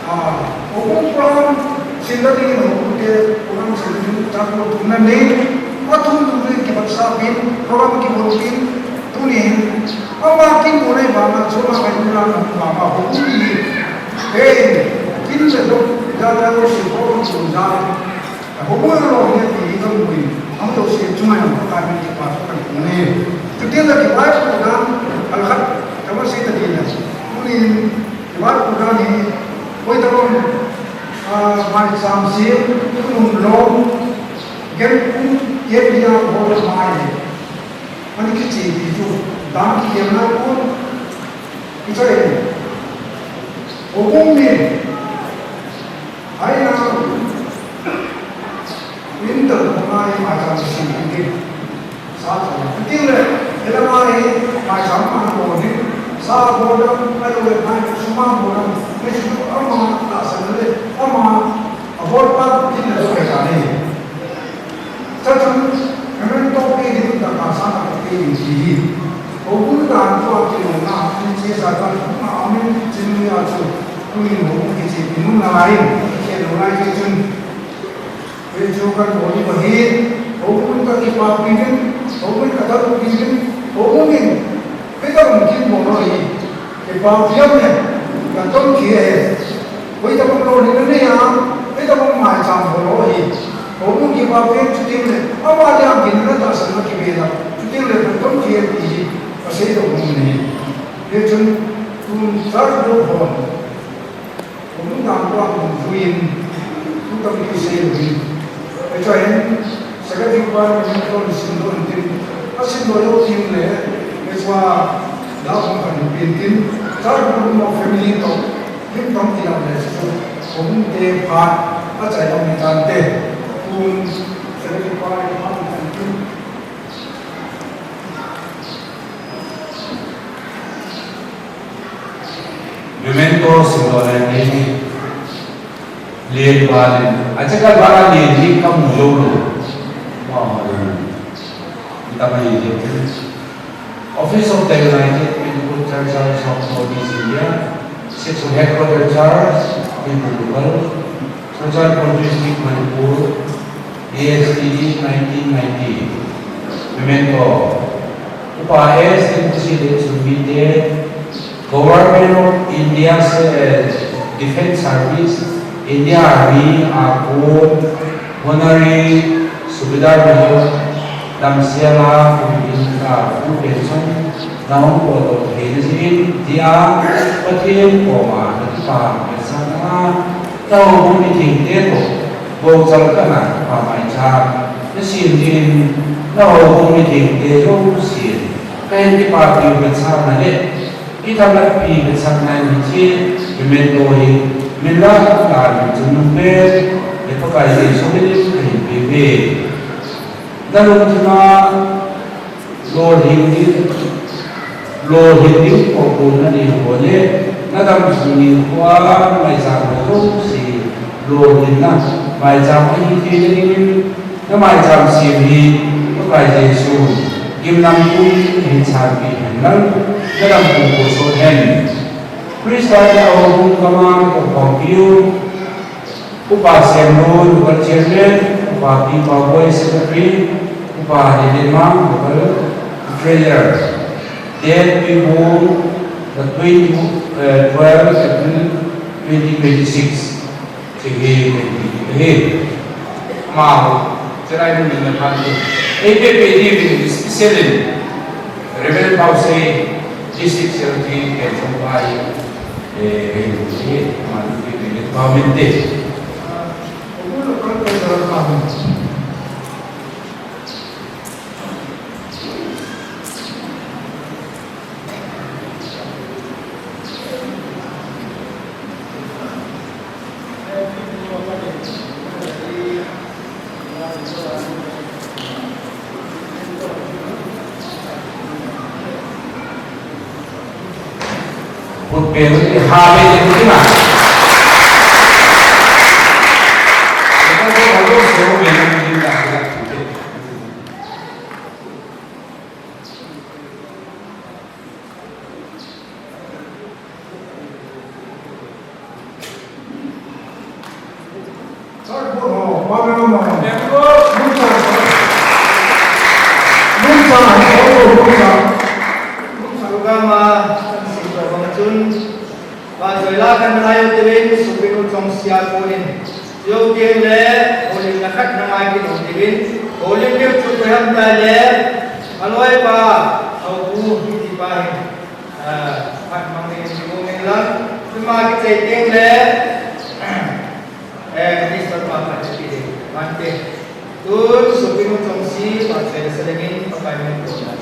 orang Sila ini mengikuti orang sendiri takut dengan ni, atau mungkin kita sabin, program kita mungkin tunih, awak boleh bangun cuma majulah bapa bukti, kita sedang jalan sekolah sungai, hubungan orang yang itu mungkin, kita usah cuma yang kami pasukan ini, ketika kita program, alhat, kamu sih tadi lah, mungkin program ini, kau tahu mai samsi kum long gen kum ye dia bol mai ani kici biju dam ki na ko ichai obong ni ai na winter mai mai samsi ni sa sa tin le ela mai mai sam ma ko ni sa bol ไม่รู้เลยไม่สมบูรณ์ไม่ใช่เอามาตัดสินเลยเอามาเอาบอลปั๊บที่ไหนก็ไปกันนี่ถ้าทำมันต้องไปดูต่างๆสร้างอะไรที่ดีโอ้คุณการตัวที่เราหน้าที่เชื่อใจกันมาเอาไม่จริงเนี่ยจุดคุณหนูที่สิ่งนู้นอะไรที่เราไล่ที่จุดเป็นจุดกันโอ้ยวันนี้โอ้คุณก็ที่ปากปีนึงโอ้คุณก็ทำปีนึงโอ้คุณนี่ไม่ต้องคิดโมโนอีที่ปากเพียงเนี่ยการต้องคิดเองไม่ต้องโลนี่นั่นเนี่ยไม่ต้องหมายจำโมโนอีโอ้คุณที่ปากเพียงจุดนี้เอาว่าจะกินแล้วตัดสินมากี่เวลาจุดนี้เลยต้องคิดดีก็ใช่ตรงนี้เดี๋ยวจนคุณสักดูคนผมทำความฟินทุกคนที่เสียดีไอ้เจ้าเห็นสักทีวันมันคนสิ่งโดนทิ้งถ้าสิ่งโดนทิ้งเลยไม่ว่าดาวมันเป็นทิ้งถ้าคุณมองแฟมิลี่ต่อทิ้งต้องที่เราเลยผมเตะผ่านอาจารย์เรามีการเตะคุณสักทีวันมันเป็นทิ้งmemento simbolani lian walin acha ka bara lian ni kam lo lo ma kita mai je office of the united people churches of Southeast India sits on headquarters church in Portugal Social District Manipur ASTD 1990 memento upaes inclusive submite Government of India's Defense Service, India Army, Army, Honorary Subedar Major, Damsiala, Inka, Pension, Naum Poto, Hezin, Dia, Patin, Koma, Natipa, Pesana, Tau Meeting Teto, Bozalkana, Pamaicha, the Sin, Tau Meeting Teto, Sin, Kandi Party with Sarnale. Kita berpi bersama ini, memendoi, melakukan jumlah berbagai solusi KPP. Dalam cuma Lord Hindi popular di boleh, dalam sini kuat macam si Lord Hindi macam ini, macam sini berbagai solusi. Gimnam pun hinsabi hendak dalam pungkusan hen. Perisai awam kamar kompiu, upaseno, upar chairman, upati pawai secretary, upati demam, upar treasurer. Then we hold the 12 April 2026. Jadi, mau cerai dengan hati. APPD especially Rebel House District Secretary and Somebody Government Day. Pero habe itu gimana? Kita kalau semua memang tidak ada. Kan melayu tewin supinu trong sial polin. Yo game le polin nakat namai ki tewin. Polin ke chutam ta le aloi pa au bu ti pa hin. Pat mang ni mo ngin la. Cuma ki caiting le ni sarpa pa ti de. Mante. Tun supinu trong si pa selengin pakai men ko na.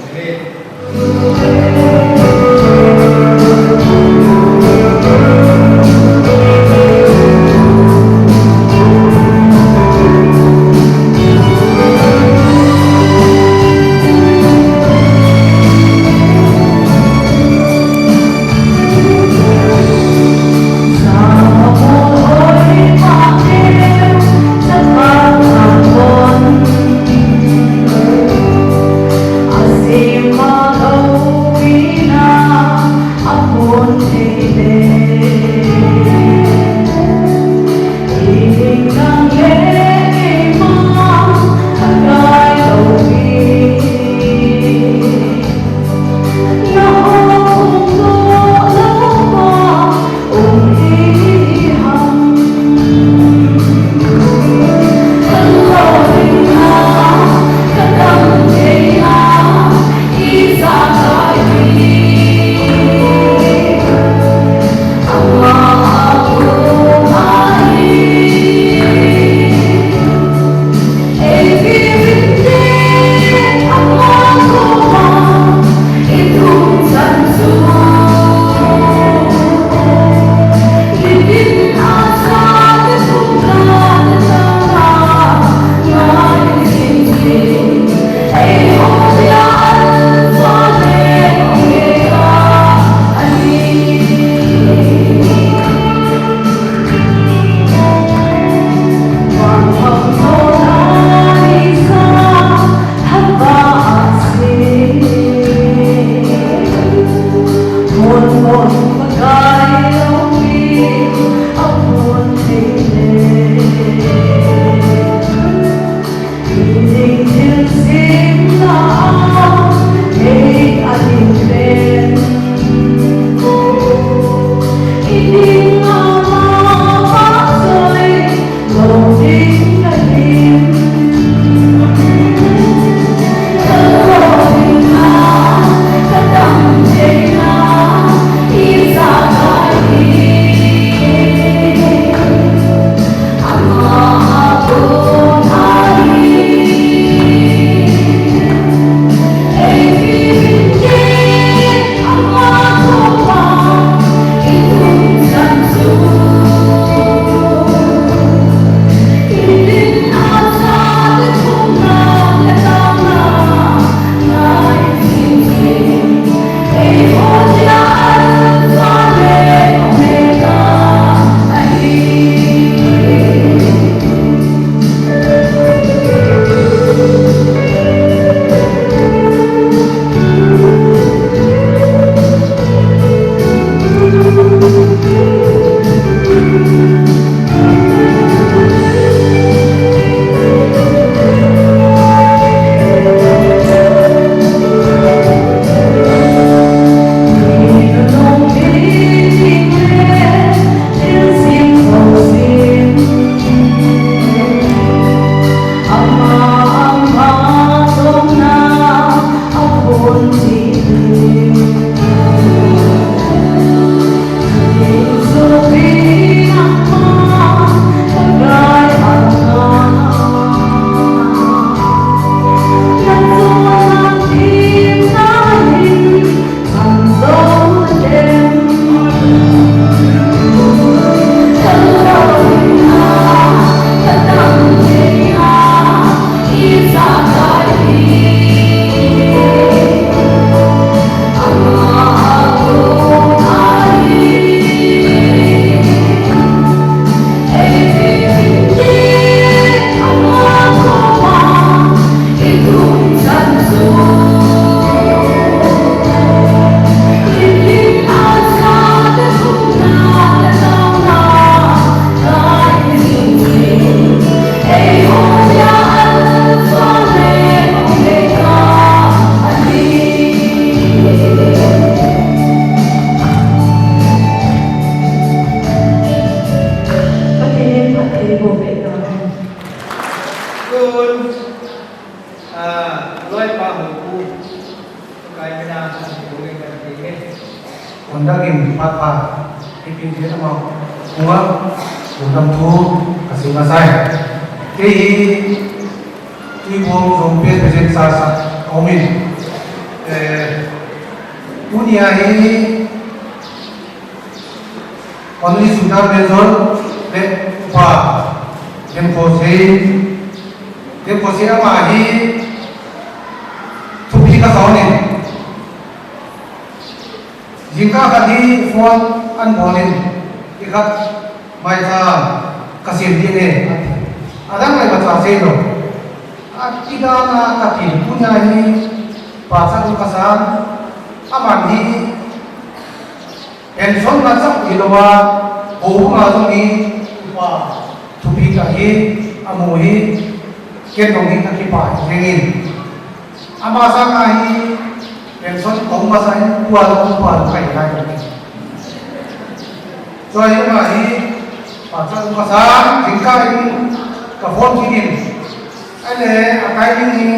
คนดักอินพัดผ่านที่พิมพ์เสียงมาหัวผมทำทูกสิมาใส่ที่วงสมเพชเป็นเส้นสายเอามินผู้นี้วันนี้สุดท้ายเป็นส่วนเล็กกว่าเด็กโคเซ่มาที่ทุกที่ก็สอนเนี่ยยิงก้ากันที่ฟอนอันบอลินที่ครับไม่ทราบกสินที่เนี่ยadaไม่มาจากเซโลที่ด้านนักกินผู้ใหญ่ภาษาอุกษาอามันที่เป็นส่วนมาจากอินโดว่าโอ้มาตรงนี้ว่าทุกที่กันที่อามูฮีเกี่ยนตรงนี้นักกีฬาเก่งอามาสังไงเป็นส่วนของภาษาอัวลุงปานไปได้ส่วนยังไงภาษาอุกษาถึงการกับคนที่ดินไอ้เนี่ยอะไรนี่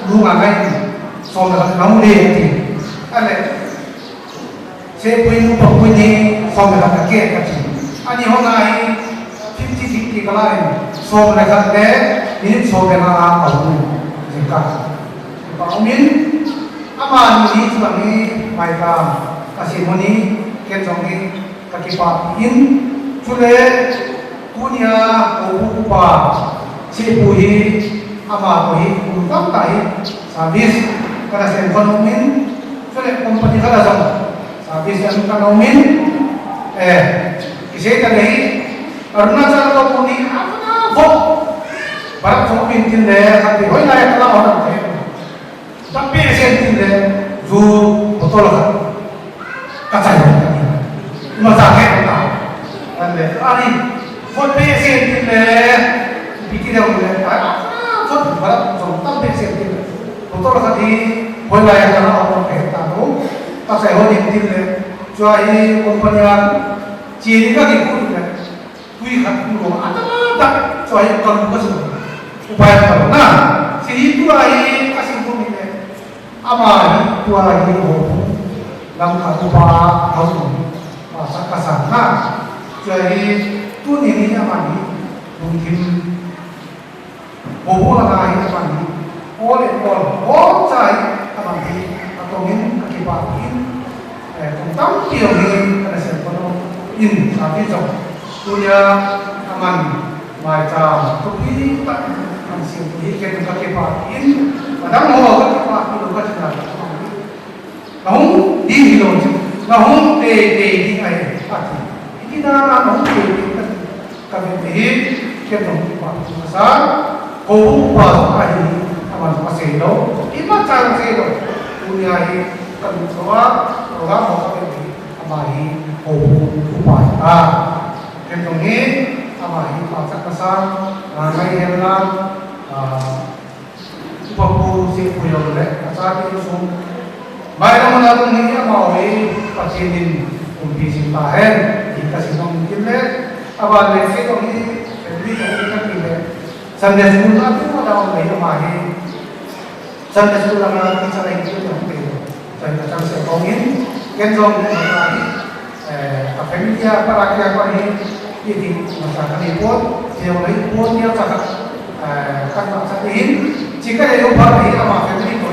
รู้อะไรสอนกับน้ำเลี้ยงที่ไอ้เนี่ยเชฟปุยนุปปุยนี่สอนกับเกศกับที่อันนี้ห้องไหน50-50ก็ได้สอนกับเด็กนี่สอนกับอาเอาถึงกันเอามินอามานี่ส่วนนี้ไม่ตามกสิมนี้เกี่ยนตรงนี้กับกีฬาอินชุดเล็กผู้เนี่ยโอ้ผู้ป่าเชฟปุยอามาปุยคุณตั้งใจสาวิสก็ได้เซ็นคอนมินชุดเล็กคอมพานีก็ได้ส่งสาวิสyang kan min kisah tadi Arunachal ko puni apna ho barat ko pintin de kati hoi na kala orang de tapi sen tin de ju botol ka kacai ani phốt pe sen tin le bị kia đâu le phốt phải dùng tâm pe sen tinผมต้องรักที่คนไทยจะเอาคนเห็นตาโน้ถ้าใส่หัวดินดินเลยช่วยคนปัญญาจีนก็ที่พูดเลยคุยขัดคุยกันอันนั้นแต่ช่วยคนก็สนุกอุปถัมภ์นะสิ่งที่ตัวไอ้ก็สิ่งพวกนี้เลยอามาตัวไอ้โอ้ลำขาอุปาเขาสนุกมาสักกษัตริย์นะช่วยตัวนี้อามานี่ลงทุนโอ้โหละนายอามานี่all in all side among the atongin akibatin kung tam tiyohin kada sa kono in sabi so tunya aman mai cha tupi ta ang siyempre ken akibatin padang ho akibatin ko sa nahong di hilon nahong te di ay ati ikina nahong te kami di ken akibatin sa ko pa ay aman paselo ima cara selo punyai keluarga orang mau kami amahi upaya kentongi amahi pasak kesan ngai helan upapu si puyo le asal itu sum baik namun dalam ini amahi pasinin umpi simpahen kita sinong mungkin le abang le selo ini jadi kita pilih Sunday school itu ada orang yang amahi Sunday school ang kita na ito yung pero sa isang sekongin kenjong na pamilya para kaya pa ni hindi masyadong ipon siya wala ipon niya sa kanma sa tihin jika yung bahay ang mga family ko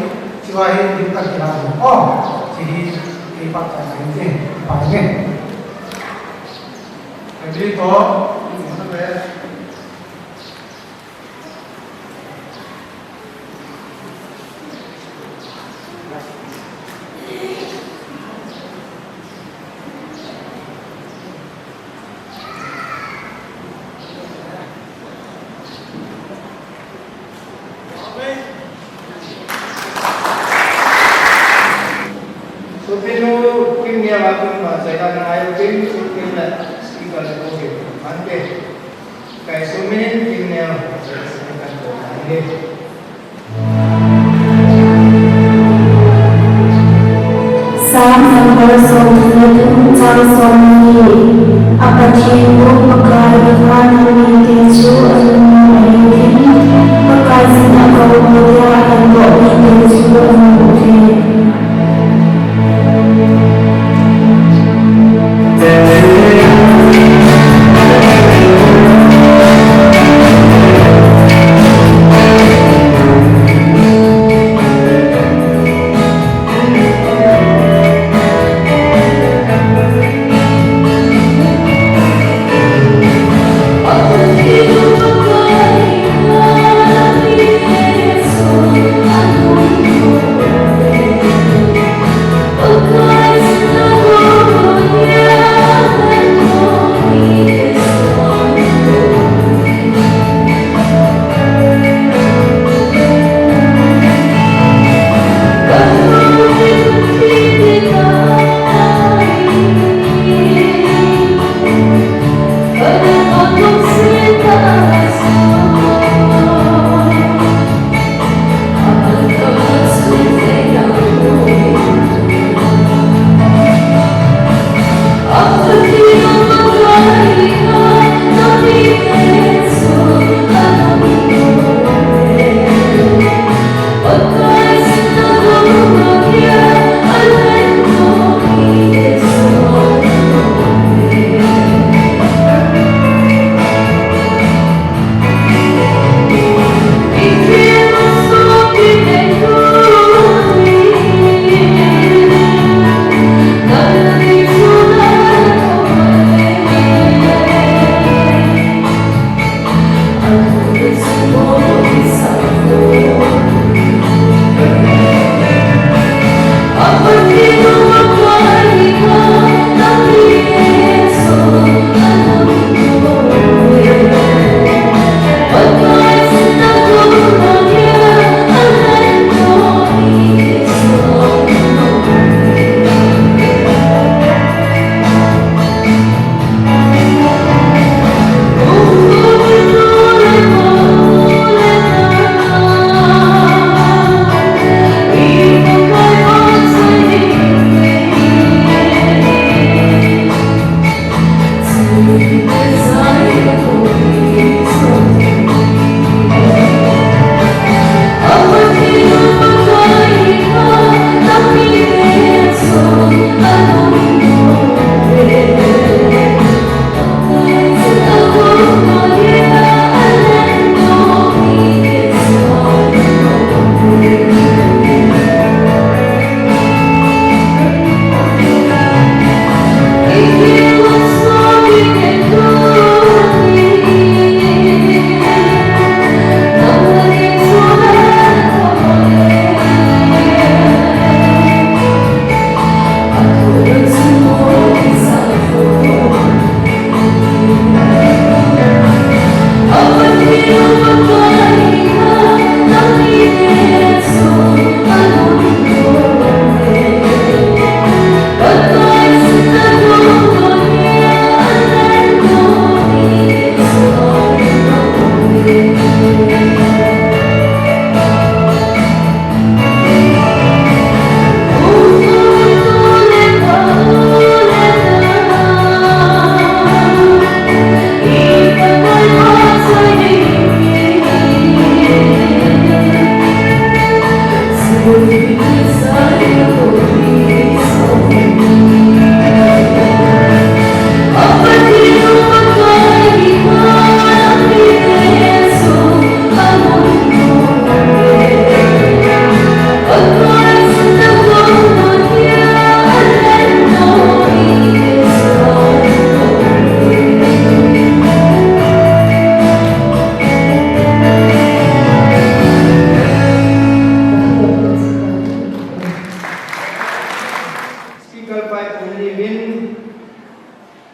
siya hindi kailangan sige ipat sa hindi pangin family ko ano ba saya nak ayo tim lah speaker okey mante kai sumin timnya okey Sama bersama sama apa cipu pakai dengan tesu ini pakai sinar kau mulia dan kau tesu ini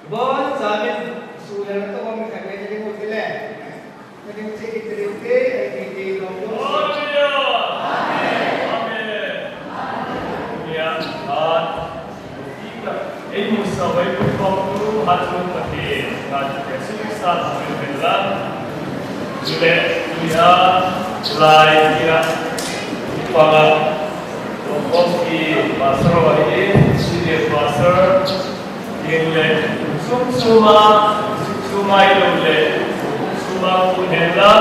bon zamin sudah tu kami kami jadi mukile jadi mesti diterima di lombok ini musawai berkumpul hati hati hati kesulitan berbelan sudah dia mulai kira pada kopi pasar ini sudah pasar yang le suma itu le suma punela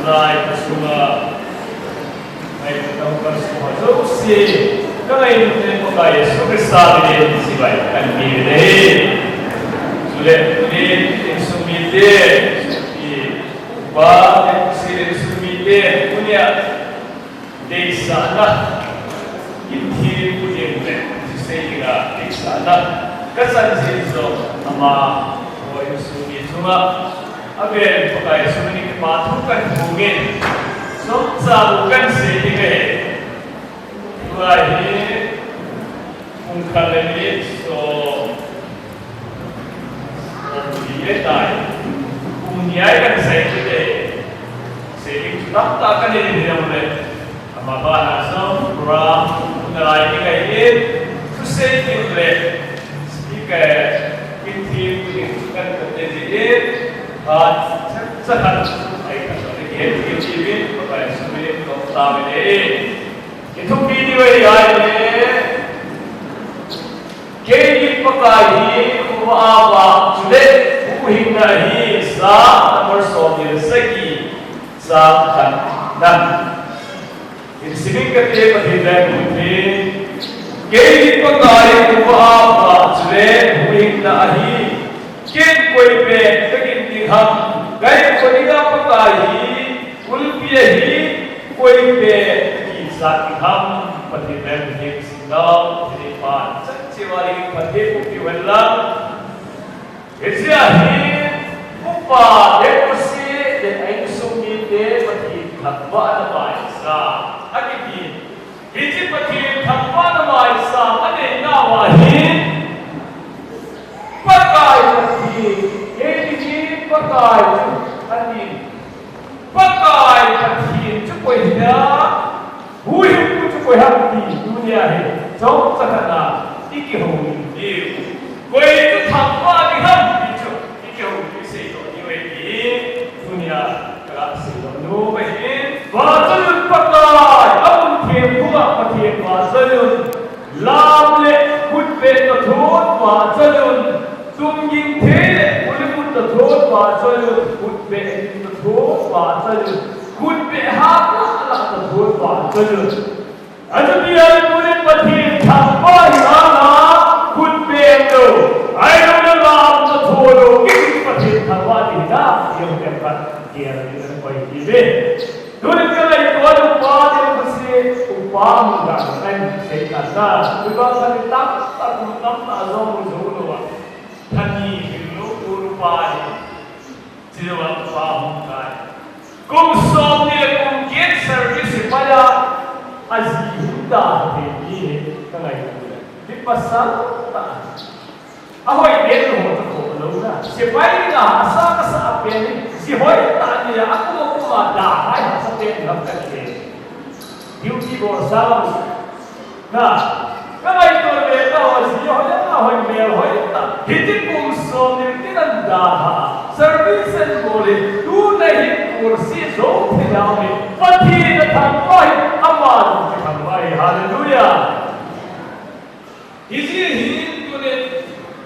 mulai suma ayo kita semua terus Kalau ini bukan sebagai sahaja siapa kan ini, sudah ini insumite, bah insumite punya desa lah, ini punya sehingga desa lah, kesan sesuatu ama oh insumite cuma, agar bukan insumite patukan mungkin, so bukan sehingga Wahai mungkin so dia tay punya kan saya kita sering tak akan jadi dia mulai apa bahasa program mulai ini kayak susah kita jika kita kan terjadi sekarang saya kata kita pakai sebelum kita ini itu video ini kini pakai apa sudah buhinahi sah nomor soal segi sahkan dan ini sini ketika kita mungkin kini pakai apa sudah buhinahi kini koi pe kini diham gaya koi dah pakai ulpiahi koi pe saat ham petimen him sindal jadi pan seciwali petipu piwala esiahi upa dekosi de aingsungi de peti thakwa namai sa akiti hiji peti thakwa namai sa ane nawahi pakai peti hiji pakai ani pakai peti cukuinya Huyu kutu koi hati dunia he, jauh sakana iki hong ni. Koi itu tanpa diham iki hong ni sejo ni dunia kelas sejo no behin. Bajalun pakai, abun tempuga pakai bajalun. Lamle kutbe tathod bajalun. Tungging tele uliput tathod bajalun. Kutbe tathod bajalun. Kutbe hapa tathod bajalun. Aduh tulen pati tanpa hina kutbe tu. Ayo dalam tathod kini pati tanpa hina yang tempat dia dengan baik ini. Tulen kalau itu ada upah yang mesti upah mudah kan saya kata. Bukan kali tak azam mudah. Tadi hidup upah tidak upah mudah. Kung somni kung get service pada azihuda ini kangai di pasar tak ahoy belo mo to na si pai na asa ka sa apen si hoy ta niya ako mo da hay sa pen ng kake duty for salary na kangai to belo si hoy na hoy belo hoy ta hindi kung somni tinanda ha service and bole tu nahi kursi zo thiyame pati na thampai amal thampai hallelujah isi hin tune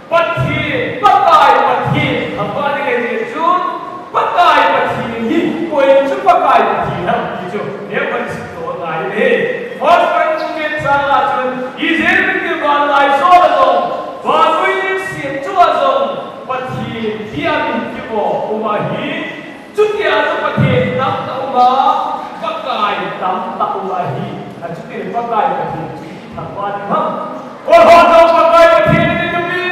pati pakai pati thampai ke jun pakai pati hi koi chu pakai pati na jo ne pan to nai ne hot pan ke sala chun ise ke ban lai so lo ba koi ni si chu zo pati dia min ki bo umahi Cuti ada pakai tam tauma pakai tam taumahi. Cuti pakai pakai tanpa diham. Oh hono pakai pakai ni kami.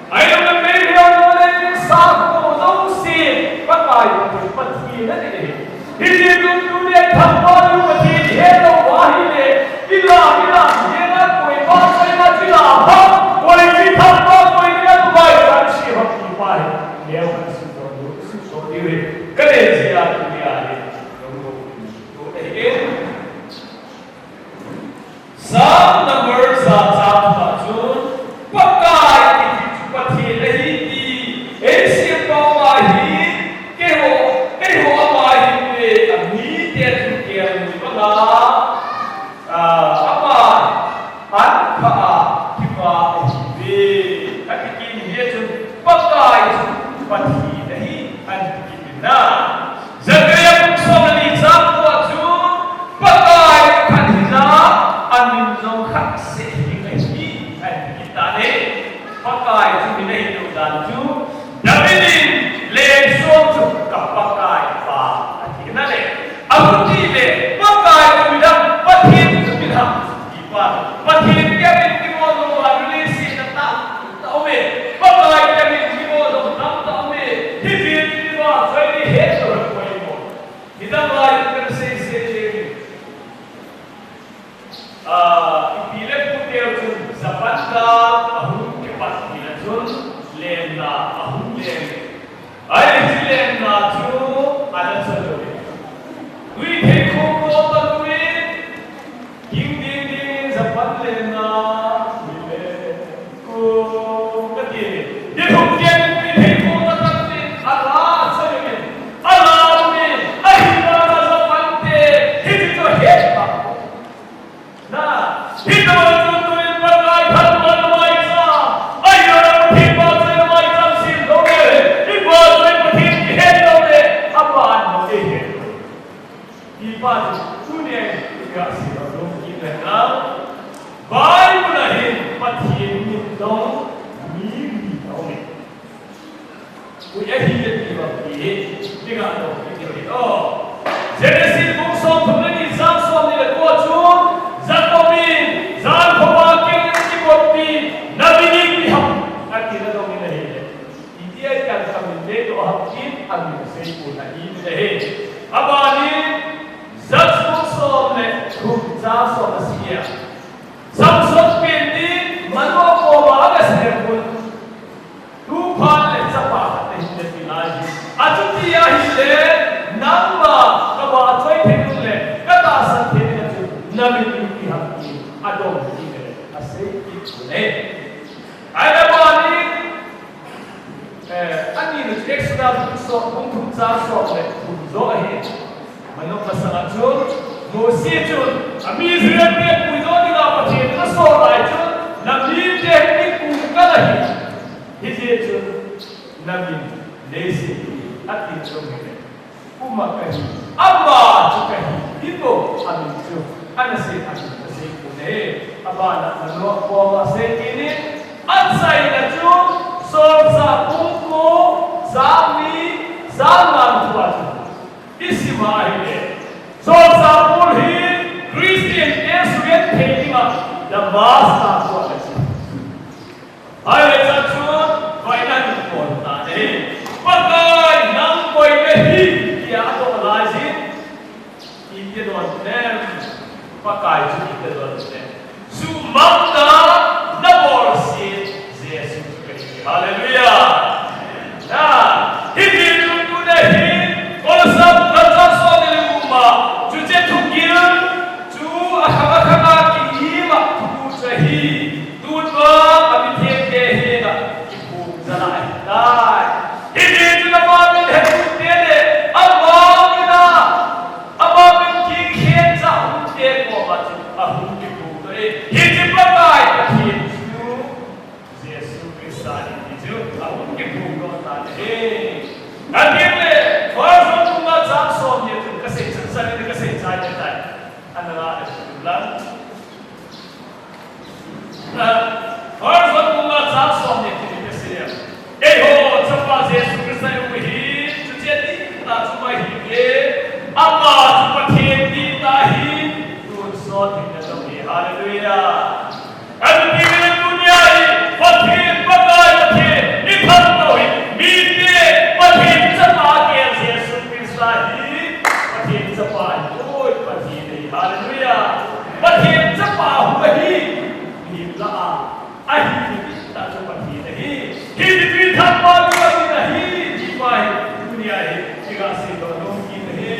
Ayo kami yang boleh sahko dongsi pakai pakai ni. Ini dunia tanpa pakai hello wahine. Ila ye na koi bahasa na jila. Koi tanpa koi pakai tu mina hidup dan tu Davidin le sotu ka pakai pa kena le aku ti le pakai tu mina patin tu mina ipa patin dia ni mo no aluli si ta me pakai dia ni mo no ta me hivi ni wa sai ni he so ko mo hidan wa kan se ipile putel tu zapanga ahun ke pas milajun lenda ahun len ai lenda tu ada sejauh we take home over to it king ding zapan lenda mile ko kati ye hukian we take home over to it Allah sejauh Allah me ahina zapan te hito heta na hito tu in pakai than mai sa ayo thi pa se mai sam sim lo le i pa se pathi he lo le apan no e he i pa tu ne ya si lo ki le na bai mu na he pathi ni do mi do me ku ye hi ye ti ba ki ni ga do ki ri oh Genesis book song tu ni sam som ni le ko chu Zakomin, Zan Komakin, Sikopi, Nabini Biham, Akira Dominahe. India kan kami le to hakin kami seipu na ini abani Zatsuk som le kumza som asia. Samsung pendi mano ko baga serpun. Tuhan le sapa tehne pilaji. Ajuti ya hile namba kaba choi thele kata san thele Nabini adom ini asal itu le. Ada bani, ani nu ekstra so untuk so le untuk ahe. Mana pasal jun, mosi jun, ami Israel ni pujo di dalam cerita so rajun, nabi teknik bukan lagi. Hiji jun, nabi nasi ati jun ini. Umat kahi, amma juga itu ami jun, anasi ami. Abana menolak bahwa ini ansai naju sorsa kumko sami zaman tuaju isi mahine sorsa pulhi Christian Eswet Thema the basta tuaju ayo cakun mainan kota pakai nang koi lehi dia atau lazim ini doang pakai juga doang Sumanda nabor si Yesus Kristus. Haleluya. Nah, ini dulu dah. Kalau sabda soal rumah, cuci tukil, cu akak kiri waktu sahi, tuba kami tiada nak ibu zanai. Dah, ini dulu kami dah tiada. Abang kiri jauh tiada macam aku. Hidup pakai hidup Yesus Kristus hidup aku kebuka tadi. Akhirnya orang semua jatuh ni tu kesehatan tadi. Adalah bulan. Orang semua jatuh ni tu kesehatan. Ho cepat Yesus Kristus yang hidup jadi tak cuma hidup. Apa cepat hidup tahi tu so tidak. Haleluya. Adu di dunia ini, patin pakai patin, ikan tahu, mite patin sepakai Yesus Kristus ini, patin sepakai, patin ini. Haleluya. Patin sepakai ini, bila akhir kita cuma ini, hidup kita baru ini, jiwai dunia ini, jika sedang ini,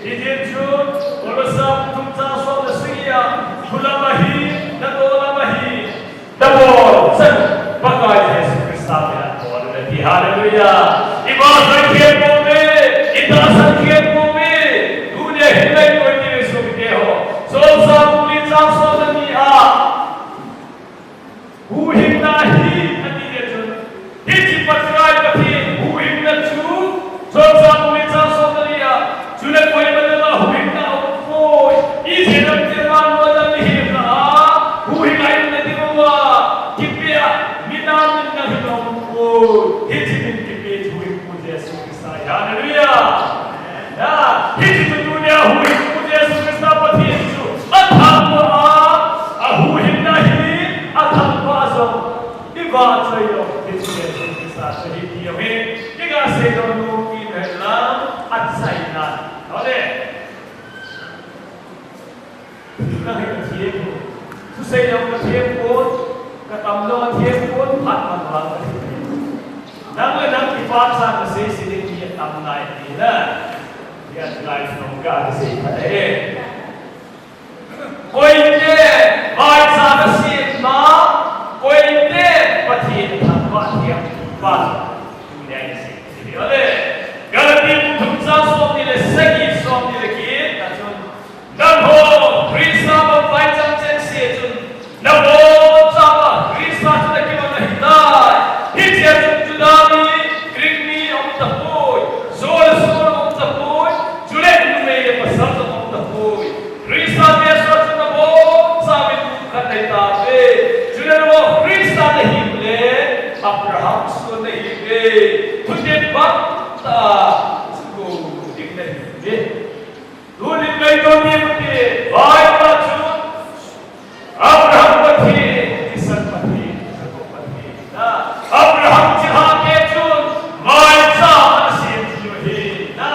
hidup kalau sabtu tasawuf seria. Ulamahi, ulamahi, dabor, sen, pakai Yesus Kristus ya, Tuhan lagi, haleluya. Ibadah kian kami, itasan kian kami, dunia hidup kau ini suci ho. Sosa muli jasa dunia, huhim nahi, nanti dia tu, hiji patrai pati, huhim nahu, sosa muli jasa dunia, sudah kau yang mendengar huhim nahu, isi dalam firman Tuhan. Huhim ayat nanti bawa kipia minam lo Israel ki sa sahi ki he ki ga se do nu ki bhela at sai na ole na he ki ko su sai lo ka thiam ko ka tam lo thiam ko phat man wa ka nang le nang ki pa sa ka se si ni ki tam nai ni na ya life from God se pa de koi te mai sa ka si ma koi te pathi tha pa thiam pa ni ai se ni ole galati thum sa so ni le sagi so ni le ki ta chun nam ho krishna ba pai chang chen se chun nam ho cha ba krishna ta ki ma hi ta hi che chun judani krigni om ta poi sol sol om ta poi jule nu me ye pasal om ta poi krishna te so chun bo sa bi tu khan dai ta be jule bo krishna ne hi le abraham so ne hi be tu de ba ta ko dik ne be lu ni kai to ni mti vai pa chu abraham pathi isan pathi sako pathi na abraham jiha ke chun mai sa asim ji hi na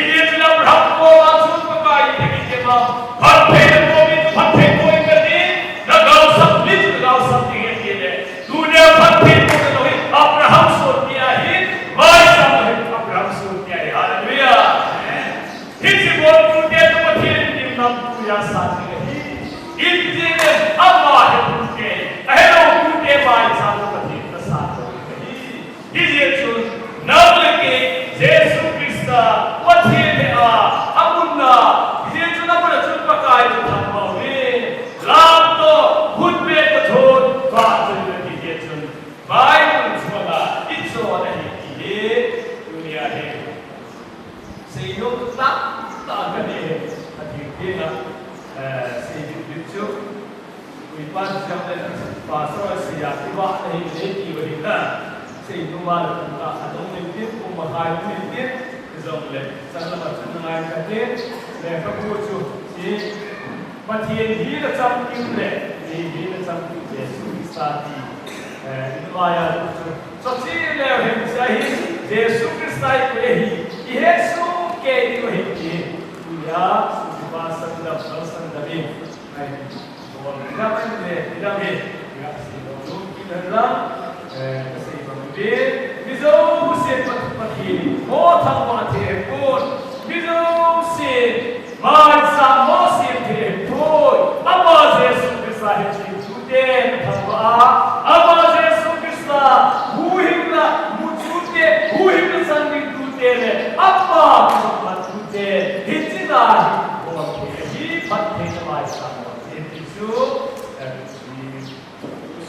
ini chun abraham ko ma chun pakai ni ke ma har phe ko bi phat phe ko ke ni na gau sab ni gau sab ni ke ni dunia phat phe ko no hi abraham so kiya hi mai sa abraham so kiya hi hallelujah हिची बोल टूटे तो पथिर की नाम पूजा साथी रही इतने में अम्मा है टूटे अहेलो टूटे बाई सालो पथिर का साथ रही हिची चुन नाम लगे यीशु क्रिस्ता पथिर में अमुन्ना हिची चुन अपना चुन पकाए तो थमावे लाम तो खुद में कठोर बात लगी हिची चुन बाई मुझमें इच्छो नहीं की दुनिया है Sehingga tak kena hati nak sehingga itu ipan jangan pasal siapa tiba ini lagi berita sehingga malam kita ada mungkin pemakai mungkin zongle sana macam mana kata mereka kucu si macam ini macam ini macam Yesus tadi itu ayat kucu so si lewat saya Yesus Kristus ini Yesus के जो है कि या सुपासन द प्रसन दबे आई वो विदामन ने विदामे या सिनो की नला से बंदे बिजो से पथी हो था माथे कोन बिजो से मासा मोसे थे कोई आवाज सुकृसा है छूटे थवा आवाज सुकृसा हुहिला मुचूटे हुहिला संगीत टूटे ने अप्पा हिचना और ही पत्ते जमाए सामने ये दिशो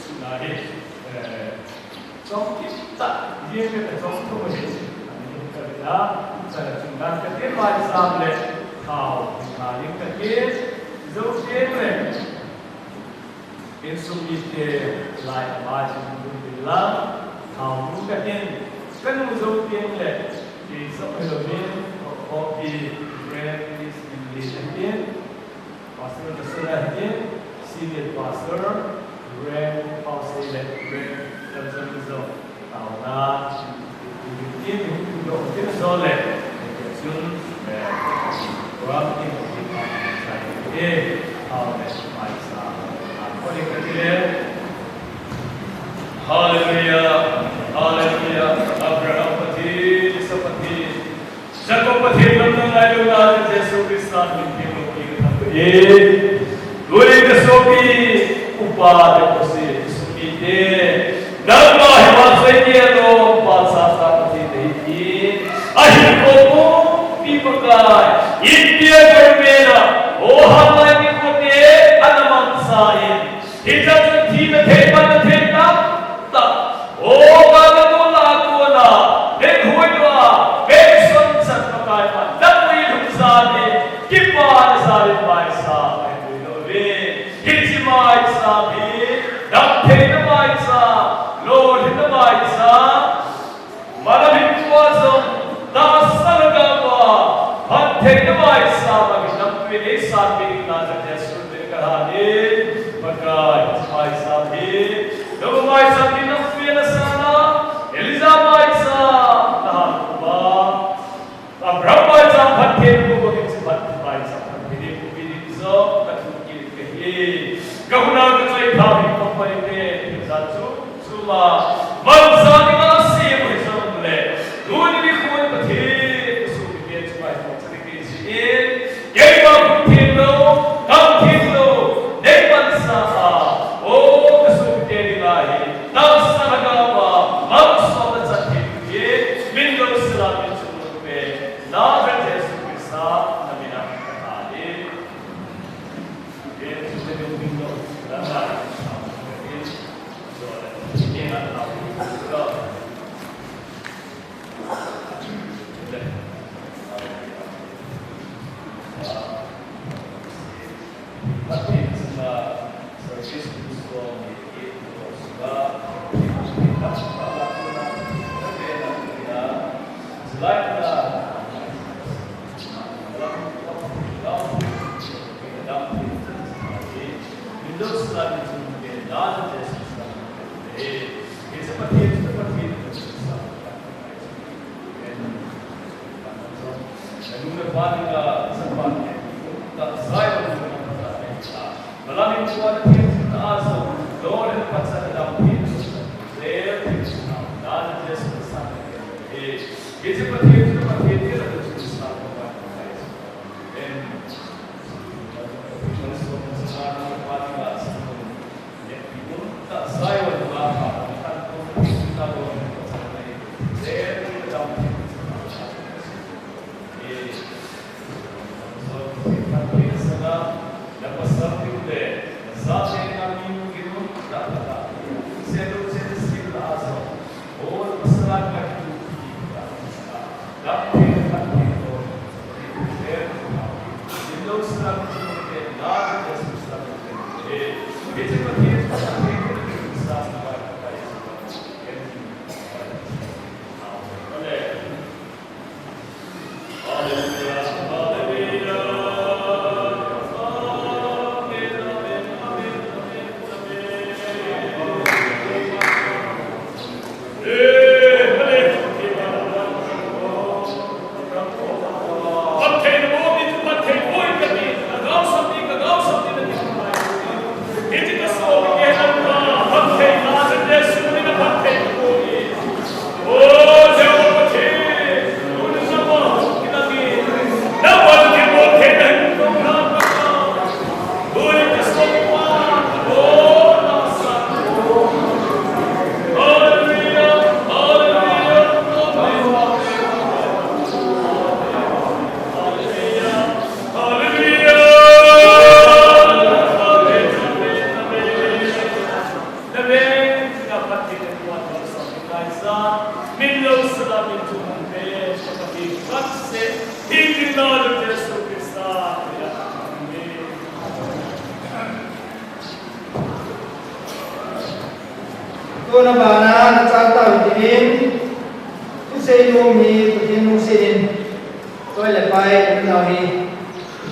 सुनारे चौकीता ये में चौको है ये कविता सारा चुनाव के दिन वाले सामने खाओ खाने करके जो के में इन सुमिते लाइ आवाज मुंडिला खाओ का दिन कनु जो के में ये सब लोग of the grand is in again, Pastor Nasrullah again, senior pastor, grand pastor, grand evangelism, Tauna, in the Sole, soon, corrupting of the how my son. Hallelujah, hallelujah, Abraham Pati, Sapati. Jacob pati lamang ayuda Yesu Kristus minti mo kini duri kesopi upad kosi sumite dharma himasaiye lo pasasa pati dehi ahir ko pipakai India karmena ohamani kote anamang sain hijab thina thepan theta ta o gagano lakona ek huwa Pakai, Pai Sabi, Dhamma Pai Sabi, Nafsi Nasa. ตัวนับานาจากตาวิจินทุเซโยมีตุจินมุสินตัวเล็บไปเราฮี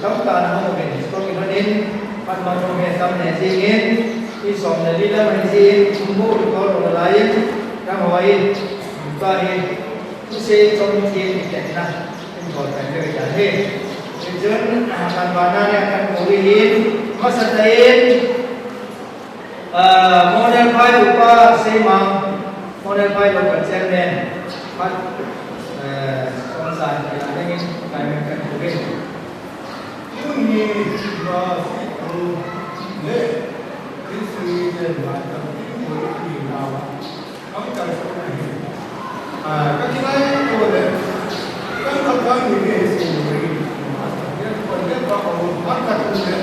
ต้องการห้องเป็นตัวกินนินปัจจุบันเราเป็นตำแหน่งสิ่งนี้ที่สองในลีลามันสิ่งสมบูรณ์ตัวเราหลายยังหอยตัวฮีทุเซจงที่แก่นะเป็นคนแต่เรื่องอย่างนี้จนการบานาเนี่ยการมูลินมาสเตนmodel 5 lupa semang model 5 local chairman pat sponsor yang ingin kami akan beri ini bahagian le ini dan macam ini boleh nawa kami tak semua ini kita ini boleh kan kalau ini sendiri dia boleh bahawa mata kita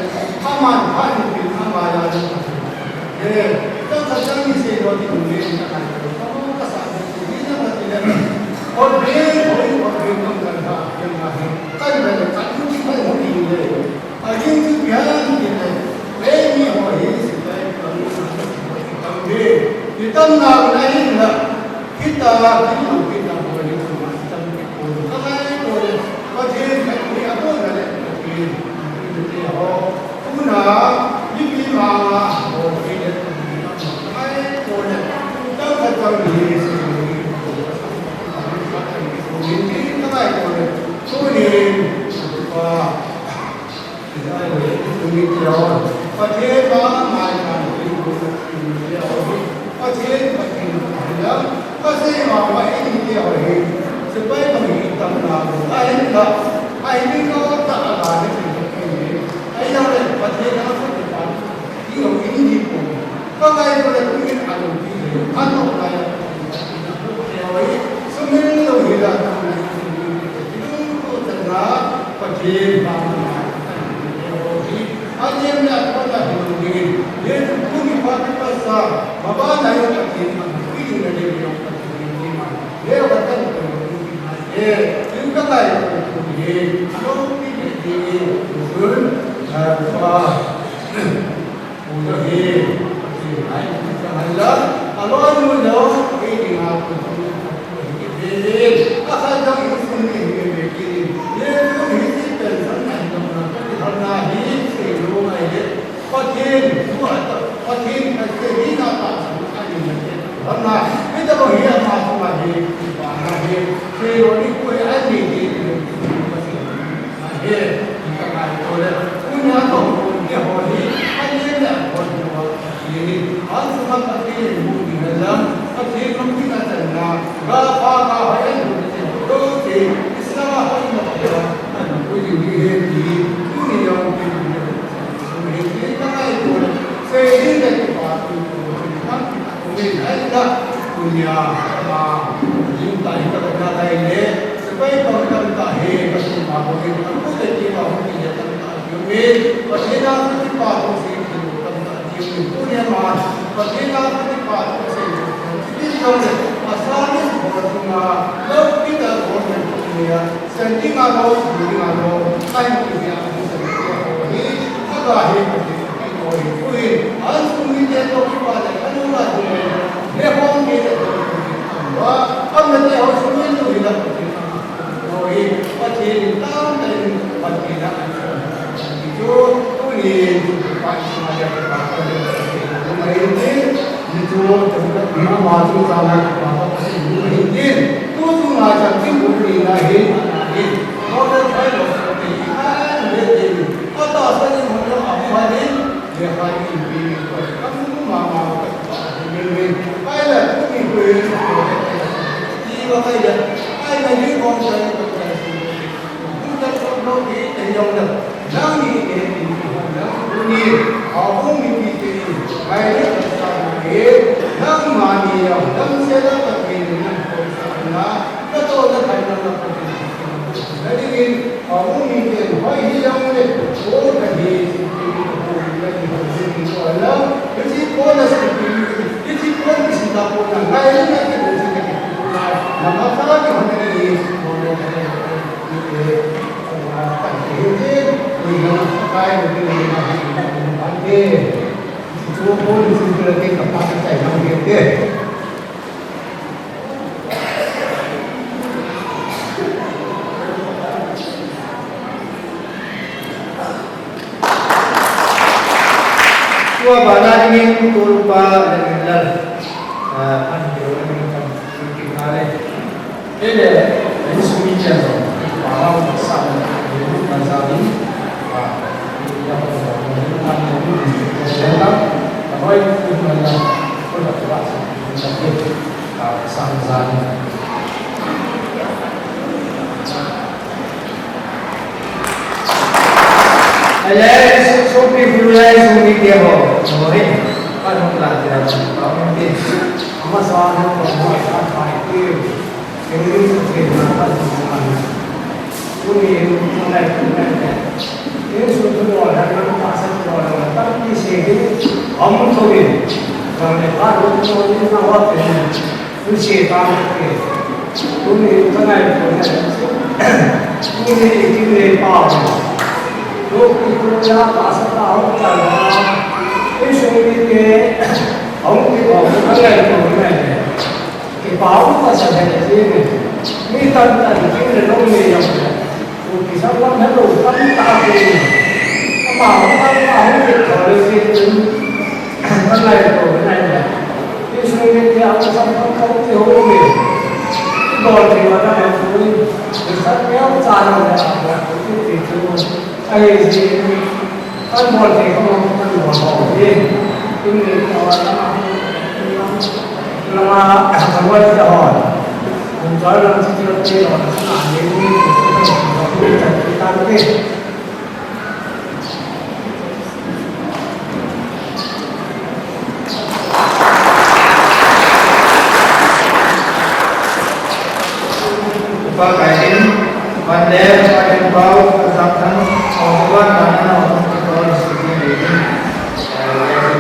aman paling aman adaต้องทำอย่างนี้สิเราที่ดูเรื่องการเงินต้องภาษาอังกฤษนี่จะมาที่ไหนคนเรียนต้องการหาอย่างไรตั้งแต่การที่ไม่หมดดีเลยอาจจะที่เพียงที่ไหนเรื่องนี้หัวหินสิ่งใดก็รู้สึกทำดีที่ตั้งนานในนี้นะคิดตาที่เราคิดตาหัวหินสมัยจำเป็นคนทำไมตัวเองก็เชื่อแบบนี้อ่ะตัวนั้นแหละคือที่เขาคุณหายิ่งมีมาโอ้ยไม่ตัวเนี่ยต้องทำตัวดีสิตัวนี้ทำไมตัวเนี่ยตัวนี้ว่าได้เลยตัวนี้เดียวประเทศบ้านมาการที่ตัวเดียวประเทศประเทศแล้วก็ใช่ว่าไอ้นี่เดียวเองสบายต้องมีตำนานไอ้นี่ก็ไอ้นี่ก็จะอะไรเนี่ยไอ้เราเนี่ยประเทศเราก็เป็นการที่เราอินดีผมก็ไงก็เลยคุยกันอารมณ์ดีท่านต้องไปเอาไว้สมัยเราเห็นแล้วที่เราจะรักประเทศบางอันนี้เนี่ยก็จะเป็นดีเรื่องผู้มีความเป็นภาษาบ้านไหนก็เป็นมันที่อยู่ในเรื่องประเทศนี้มันเรื่องการตั้งตัวถึงก็ได้ตัวเองอารมณ์ดีดีขึ้นว่าผู้จะเห็นที่ไหนจะหันหลังอารมณ์มันเนาะไม่ดีงามคุณผู้ชมเห็นอาศัยจังหวะสิ่งนี้เป็นแบบนี้เรื่องที่มีเป็นสัญญาณกำลังที่ทำงานนี้สิ่งรู้ไหมเนี่ยพอเทียนว่าพอเทียนไอ้เรื่องนี้น่าตาสำคัญอยู่เนี่ยทำงานไม่ต้องเรียนมาทำงานเองว่าเรียนเรื่องนี้คุยอะไรดีๆ dunia ma jin ta hi ka na dai le se pai pa ka ta he ka su ma ko ke ka ko te ki ma ho ki ya ta yu me pa se na ti pa ko se ki ka ta yu ko ne ma pa se na ti pa ko se ki ka ne asani ko tu ma lo ki ta ko ne ki ya sen ti ma lo ni ma lo kai ki ya ko se ko hi ka ga he ko ti ko hi ko hi an su mi te to ki pa da ka no la du ne ho mi te to wa am ne te ho su mi tu hi la ko ti ko hi pa ti ta ne pa ti na itu ni pa ma ya pa ko ne ko mai ni itu tempat dia maju sama apa sih ini tu tu macam tu bukti lahir lahir modal saya seperti kan dia atau saya modal apa ni dia hari ini kamu mama ini ada tu ni jiwa saya ada ni orang saya bukan kalau dia yang dah nanti ini aku mimpi saya nang mani ya nang seda ka pin nang ko na ka to na thai na ko jadi ni amu ni ke hoi hi yang ne ko ka hi ko ni ko ala ji ko na se ji ko ni si ta ko na ngai na ke ko ji ke na na ma sa ke ho ne ni ko ne ni ke ta ke ni na kai ni ni na ha ke वो बोल इसी तरह के कपड़ा चाहिए हम कहते हैं tua bana ingin kurba dengan anjur dengan kekare ele ini suminya so bahwa sama ini mazhabi yang dalam Rồi thì mình có được các bạn đặc biệt sang gian Ayah số pi fulai số ni dia ho rồi kan không làm gì đâu có những cái mà sao nó còn phải phải tiêu cái này cái là phải làm cái này không này nếu số thứ rồi là nó phát sinh rồi là tất nhiên sẽ ông thôi rồi để phát lúc cho những nó hoạt động cứ sẽ tăng cái cái này cái này cái này bao lúc cái nó phát sinh ra ông trả là cái số cái ông cái bảo cái này cái bảo nó sẽ là gì này mấy tận cái này nó nhiều thì sao lắm hết rồi tâm ta thì nó bảo nó việc rồi thì cái này rồi cái này này cái suy nghĩ thì ông xong không thì hô về rồi thì nó ra được rồi thì sắp kéo dài rồi là cái thì thôi ai gì ăn buồn thì không bỏ đi cái này nó mà không quay trở hỏi mình nói là chỉ là cái đó là những Pagkain, pandai, pakai bau, kesaktan, obat, karena orang kita harus begini.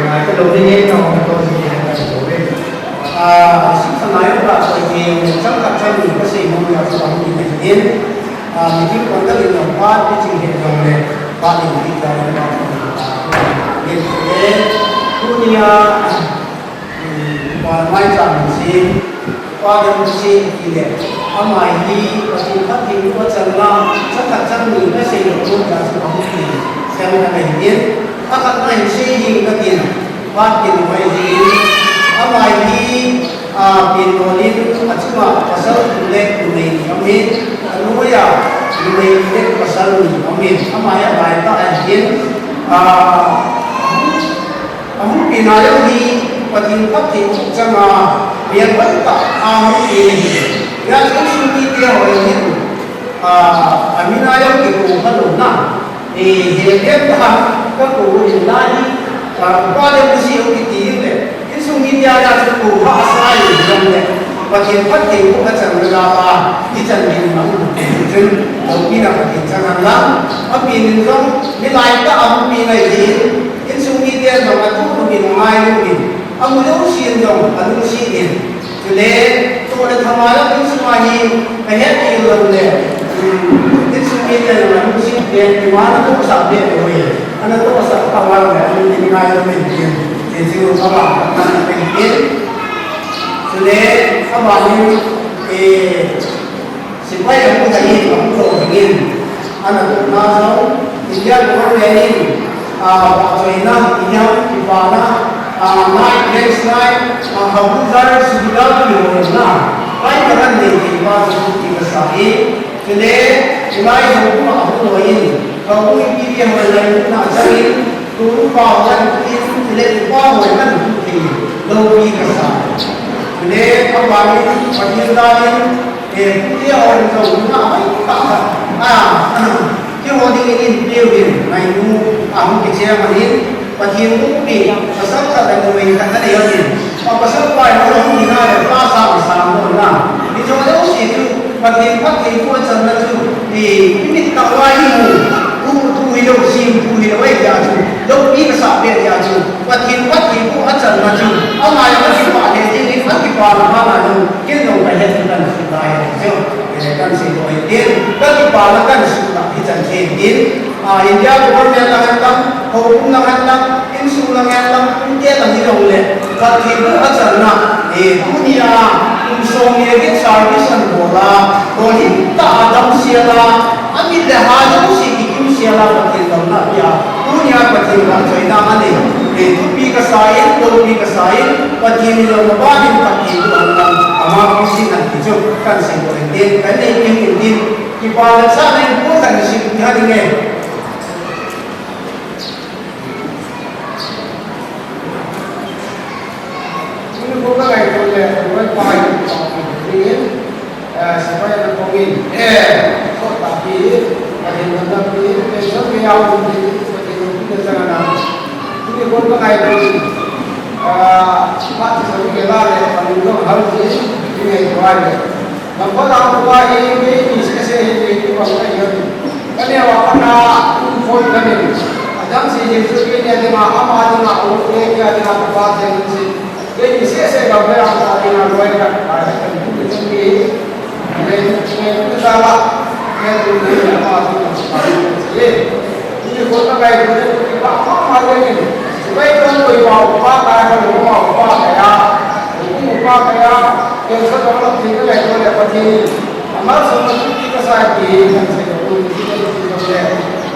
Yang kedua ini orang kita harus begini. Sức thân ái và thời kỳ trong các tranh mình có gì mong là sự đồng ý bình yên mình thích còn các lực lượng qua cái trình hiện đồng này và mình thích là hiện thế cũng như và mai chẳng gì qua đêm gì thì để âm ai đi và thì phát thì có chẳng là chắc các tranh mình có gì được luôn là sự đồng ý xem là bình yên các này gì thì các tiền phát tiền phải gì âm ai đi biển hồ liên ở chỗ mà pasal lên từ này ông miền núi à từ này đến pasal ông miền ông ai ở bài đó là hiến ông biển nào đi và tìm cách thì chẳng là biển vẫn cả ông biển ra cái suy nghĩ kia hỏi hiến mình ai ông thì cũng không đủ nè thì hiện tại các cụ hiện nay qua đây cái gì ông thì tiền này สุมิยาญาสุกูพระสายจงเนี่ยปฏิพัทธิผู้ขจันเวลาที่จะมีมันถึงเราปีนักปฏิจังหันหลังอปีนึงก็มีหลายก็อปีในที่อิสุมิยาจงมาทุกปีนง่ายลูกปีอามุลอุชีนจงอนุชีนจุเลตัวเด็กทำมาแล้วอิสุมาฮีไปเฮ็ดอีหลังเลยอิสุมิยาจงอนุชีนเดียนว่านั้นต้องสับเดียนด้วยอันนั้นต้องสับตะวันเลยอันนี้ง่ายลูกปีที่สิ่งที่เราทำมันเป็นเองsudah apa ni supaya kamu jadi kamu ingin anak nasau dia bukan ini China India Ivana night next night kamu jar sudah diorangnya baik kan ni kita kita sahi sudah mulai kamu lain kamu ini yang lain nak cari turun bawah ini sudah bawah kan tu lebih kesal Jadi apa ini perjalanan dia orang tahu nak tak dia orang ini dia mainu amu kecil manin perjalanan ini pasal ada yang kata dia ini pasal apa orang ini ada pasal bersama orang di jauh situ perjalanan itu macam tu ini tak wajib tu hidup sim tu hidup aja tu lebih besar dia tu perjalanan itu macam macam apa yang kita ada ini kita mana tu kita orang yang sudah sudah kan situ ini kita kan sudah kita ini India bukan yang langgam, hukum langgam, insu langgam, India langgam oleh kalau macam na dunia unsongnya kita servisan bola, kalau tak ada siapa, ambil dah ada musik siapa betul tak ya dunia betul tak China ani itu pika sain betul ni orang bahin tak itu orang amal musik nanti jo kan sehingga ini kan ini kita sana yang bukan musik hari ni ini bukan lagi boleh bukan bahin ini supaya berkomin kok tapi tapi besok dia akan jadi jangan ini bukan kayak pak sesuatu kita kalau harus ini kuat kalau orang tua ini sesuatu itu apa yang kan ya wakana phone kan ini adam sih jadi ini ada apa ada orang ini ada apa yang ini sesuatu yang berbeda dengan orang yang ada kan ini salah ini kota kayak gitu, apa ini? Supaya kan kau apa kayak yang sekarang kita lagi dapat ini. Amal semua kita sakit,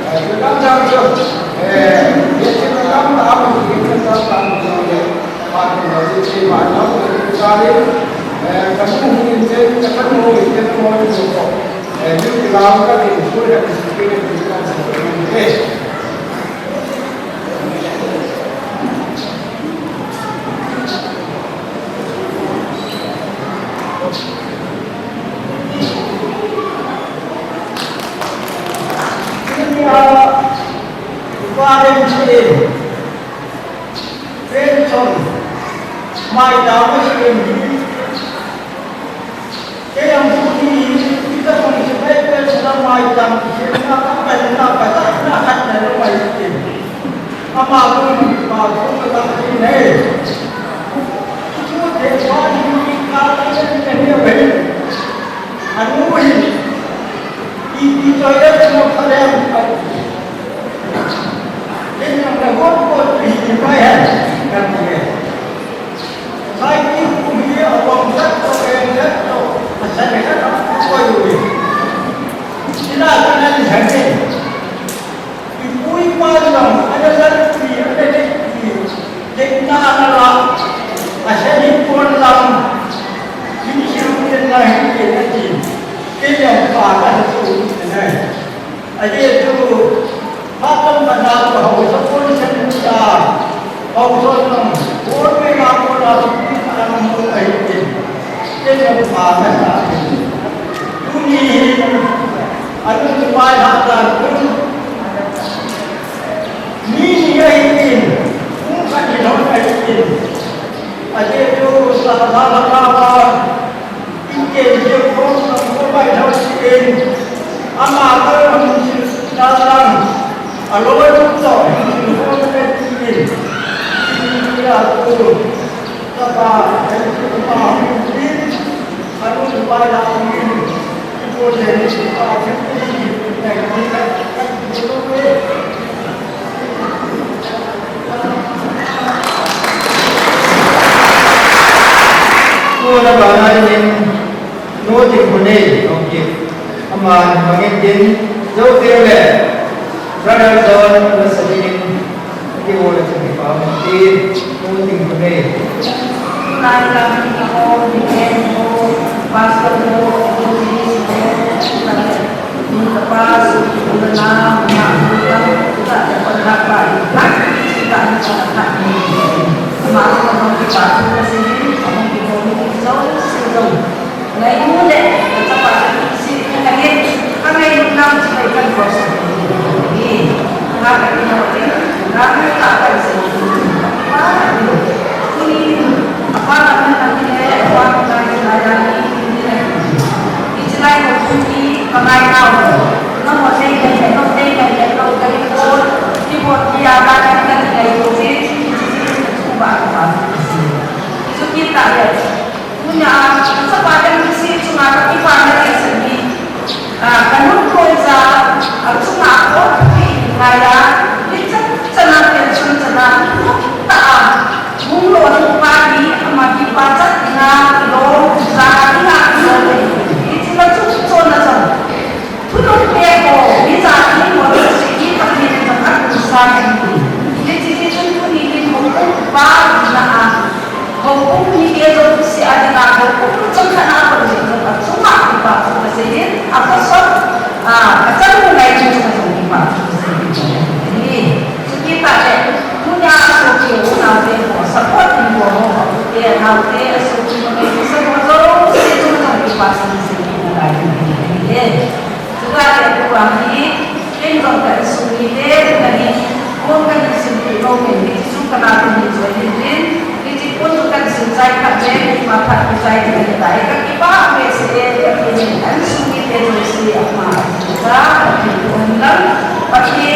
kita jangan jauh. Kita kan apa kita kan mai đào mới truyền cái ông phụ nữ kita còn phải cái sự mai đào thì chúng ta phải cắt này nó phải gì ama cũng mà cũng phải làm gì này chúng ta để cho những cái cái này về anh nuôi đi chơi đấy một thời gian nên là một thì phải hết làm gì sai cái cũng như ở vòng đất có cái đất đâu mà sai cái đất nó quay rồi chỉ là cái này thì thành gì thì cuối qua lòng anh dân thì ở đây thì chúng ta là sẽ đi con lòng những chiều trên này cái gì cái dòng phà là chủ này ở đây tôi phát tâm bản đạo của hội giáo quân dân ta hầu dân lòng bốn mươi năm con là năm mươi bảy cái dòng phà là cũng như anh tôi bài hát là cũng như vậy cũng phải nói phải là cái điều không phải theo chuyện mà tôi đã làm ở lối trong rồi không có cái gì là tôi các bạn hãy cùng vào biết hãy cùng bay lại cô để vào cái gì này các Cô đã bảo là mình nô tình của này ông kịp mà nghe tin dấu tiêu lệ brother John là sẽ đi cái vô là sẽ bị bảo tin nô tình của này Lai làm cô đi em cô pastor cô đi di lepas berenang kita dapat dapat kita dapat kemarin kalau kita ke sini kamu kita jauh sejauh ngai muda kita pasal si kami nak sebaikan proses ini apa kita boleh nak apa ini apa namanya orang lain layani Israel mesti kemai tahu, nama saya kalau dari pun dibuat dia akan kita tidak itu ubah itu kita ya punya kesempatan misi cuma kita dari segi kanun kuasa cuma aku kaya itu senang senang tak mulai pagi mati baca dengan lo zakat itu Tulung teko, bisa ini modal segi tapi dengan usaha ini. Jadi itu ini hukum baru na, hukum ini dia si ada hukum jangan apa begitu. Cuma kita masih apa sok, macam mulai itu cuma kita. Ini kita punya soki nanti support ini dia nanti soki ini semua itu nanti pasti sini lagi. Juga kami tengok dari sini dari mungkin sini mungkin itu karena ini jadi itu pun bukan selesai kerja mata kerja dengan baik kita mesti ini kan sini terus apa kita undang pakai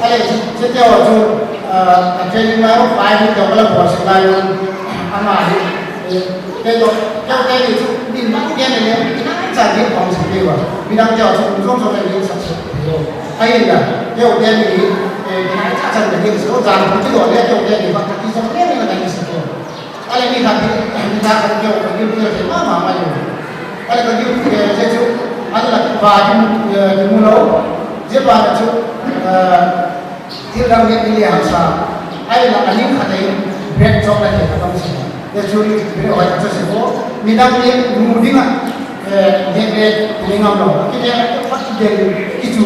Hãy subscribe cho kênh Ghiền Mì Gõ để không bỏ lỡ những video hấp dẫn. ai là cái đầu tiên thì cái chắc chắn là những số rằng cái đồ này cái đầu tiên thì bạn cái số này là cái gì đó ai là đi thằng đi ra cái kiểu cái thì mà mày ai là cái cái chú ai là vài cái mua lấu giết vài cái chú thiếu đang biết đi hàng xa ai là anh những cái này bread cho này cái东西để chú ý cái hỏi cho sẽ có mình đang đi mua đi mà để mình ngon rồi cái này cái phát triển cái chú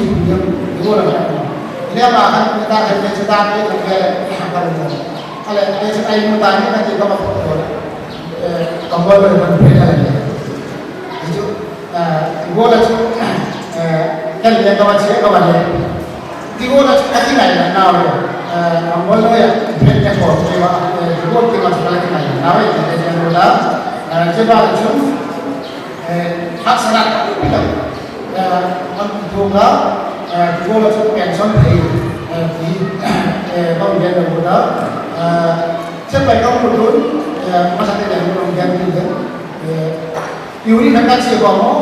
nhiều là ini apa akan kita hanya cerita ini juga akan ada ini cerita ini tadi kan juga tombol berbeda itu ibu lah tu kan dia kawan saya kawan dia ibu lah kaki lain nawa tombol tu ya beda kok ibu kita masuk lagi lain nawa itu dia mula coba tu hak sangat kita juga ibu lah tu pension thì có một gia đình đó chắc phải có một đối mà sao đây là một gia đình đấy yêu đi các chị bảo nó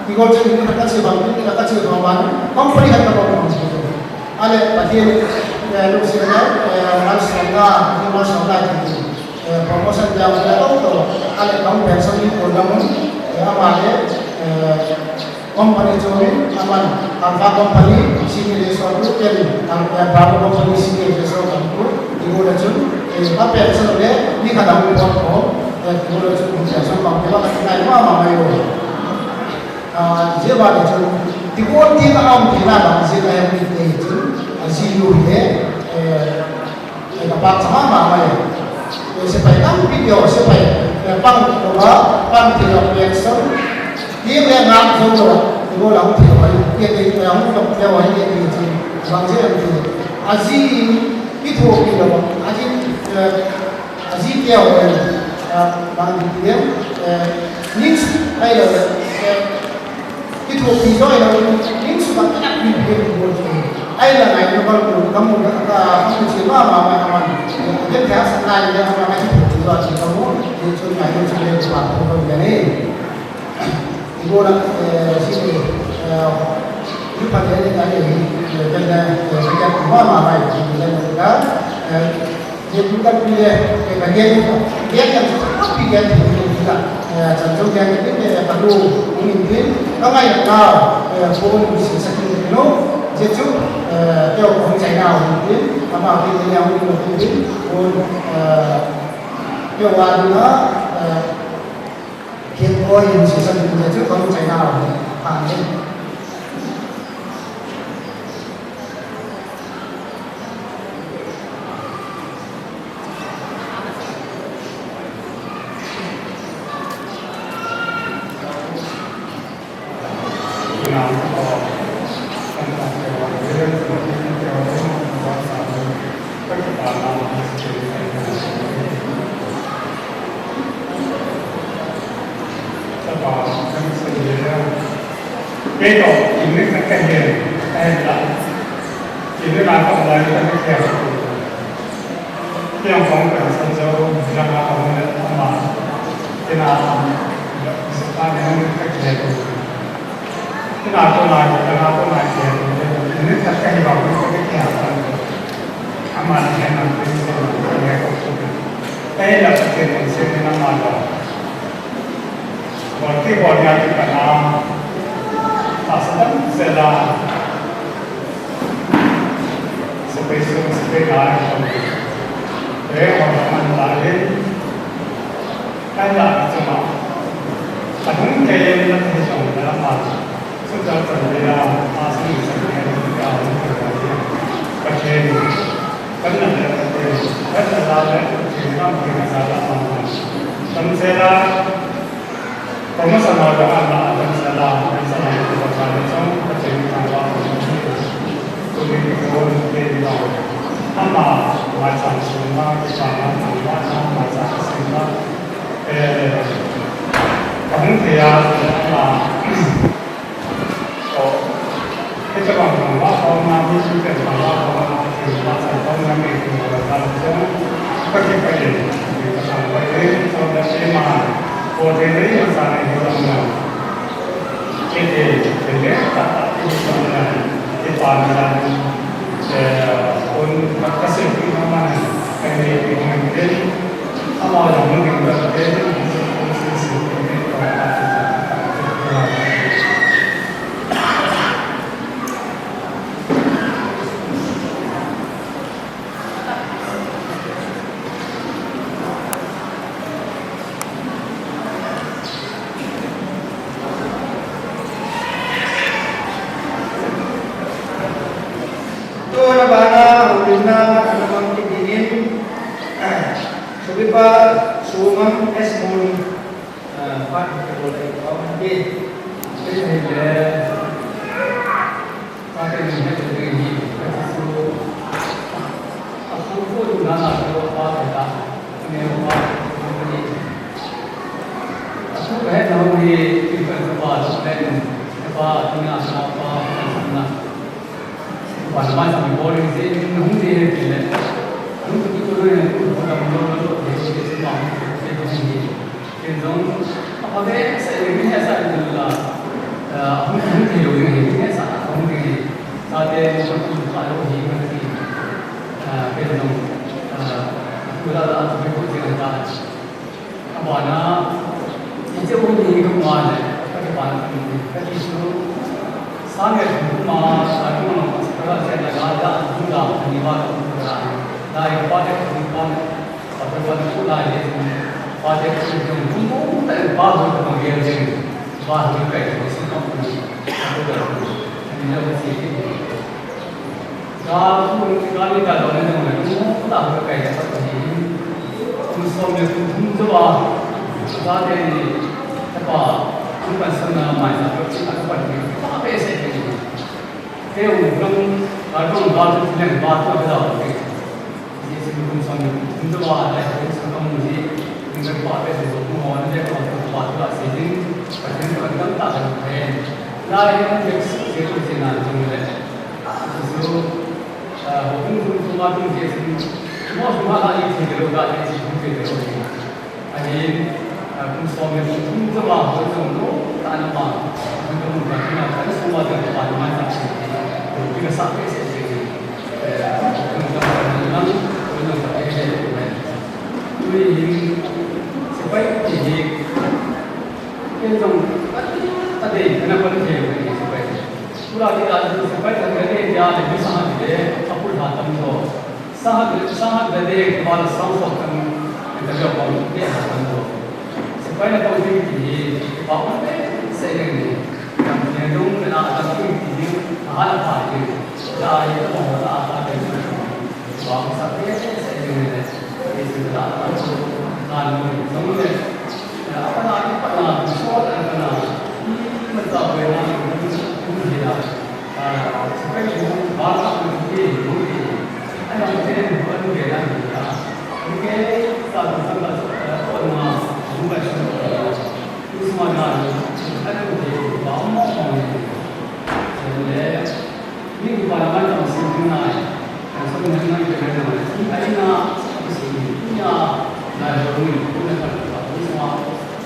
thì có chuyện các chị bảo như là các chị bảo bán không phải là các bạn anh ấy bây giờ lúc xưa đó làm sáng ra thì promotion jauh là tốt rồi anh ấy đóng pension đi của năm mà đấy company join aman alpha company sini desor tu jadi bravo company sini desor kamu ibu lajun apa yang sebenarnya ni kadang buat kok ibu lajun pensiun kamu kalau kita ini mama mayu je bawa lajun ibu tiga orang kita bang je kaya kita itu silu ini dapat sama mama mayu supaya kamu video supaya pang coba pang tidak pensiun dia yang ngam semua, ibu lalu dia balik, dia yang untuk dia wahai dia itu, bangsa itu, azi itu kita, azi dia orang, bang dia, nis, ayo, itu kita yang nis sebab tak dia buat, ayo lah ayo kalau kamu siapa mama, dia biasa naik dia orang itu kita kamu, dia cuma itu buat apa ni. Ibu nak sini lupa dia tadi kerana sejak mama mai dia juga dia bukan pilih bagian dia yang tapi dia juga contoh yang ini perlu mungkin kalau yang tahu pun bisa sekali no jadi dia orang China mungkin apa dia yang mungkin pun dia warna hiện có những sự sân từ trước không chạy nào phản lên kế tục những nước các cái gì hay là những nước làm không lấy các cái kèo cái ông phóng cảnh sân dâu làm không lấy không mà cái nào sự ta nên các cái gì cái nào tôi làm cái nào tôi làm cái những nước các cái vào cái kèo mà cái nào cái gì cái này không đây là cái chuyện sẽ nên làm rồi còn cái bọn nhà thì cả nào asal selah sepeda orang lain ada cuma kadang kaya nak hidup dalam sudah terbiasa asal sebenarnya kecil kerana ada cerita masalah dan saya kamu sama dengan dan salah itu berkali sama cerita apa jadi kalau kita sama macam semua kita macam semua kamu dia kita bangga kalau nanti kita bangga kalau nanti kita bangga kalau kita kita sampai sampai tema ordinary masalah itu semua. Jadi tak itu semua. Jadi पान उन कसर की हमारे कहने की हम डेली हमारे हम लोग daily Bana Ulina Anamang Kidinin Subipa Sumang Esmul Pak Boleh Komandi ini dia pakai ni ada ini kasi aku pun nak apa kita ini apa ini aku dah tahu ni kita apa dan apa tinggal apa nak pada masa boleh sih nunggu dia kira nunggu itu orang itu orang orang itu dia semua dia sendiri kemudian apa deh saya ini saya itu lah mungkin dia orang ini saya mungkin saya mungkin kalau dia mungkin kemudian aku dah aku berpikir tentang apa nak itu pun dia kemana bagaimana itu sangat rumah aku kalau saya nak ada juga niat untuk dari pada kehidupan atau pada ini pada kehidupan umum dan bahagian bahagian bahagian kayak semua aku dah ini dah sedikit kalau kali kalau orang umum tak kayak seperti ini musuhnya pun coba ada apa bukan senang main tapi aku pada apa sih Kau belum kalau baru sedang baru ada lagi. Ini sebelum sampai untuk ada sebelum ini dengan baru sebelum ada kalau baru ada sedang pada kadang tak ada. Lain yang sesuatu jenis jumlah. So, hukum semua tu jenis semua lagi tinggal ada di sini tinggal. Ini hukum semua hukum semua hukum tak nama hukum macam semua tempat mana kita sampai sini, kemudian untuk ini supaya ini kita tadi kenapa ni supaya pula kita supaya kita dia lebih sangat dia apa hatam tu sangat dia kepada samsung kan kita jawab dia hatam tu supaya kalau ini apa saya ni yang dong nak ada ini hal apa ini dah itu mau ada bang sampai saya ini sudah ada kan semuanya apa nak soal apa ini macam mana ini dia supaya kita bahasa ini ada mungkin bukan dia mungkin satu orang bukan itu semua ada mungkin bahawa ini pada macam sebenarnya sebenarnya kita ada punya dari ini semua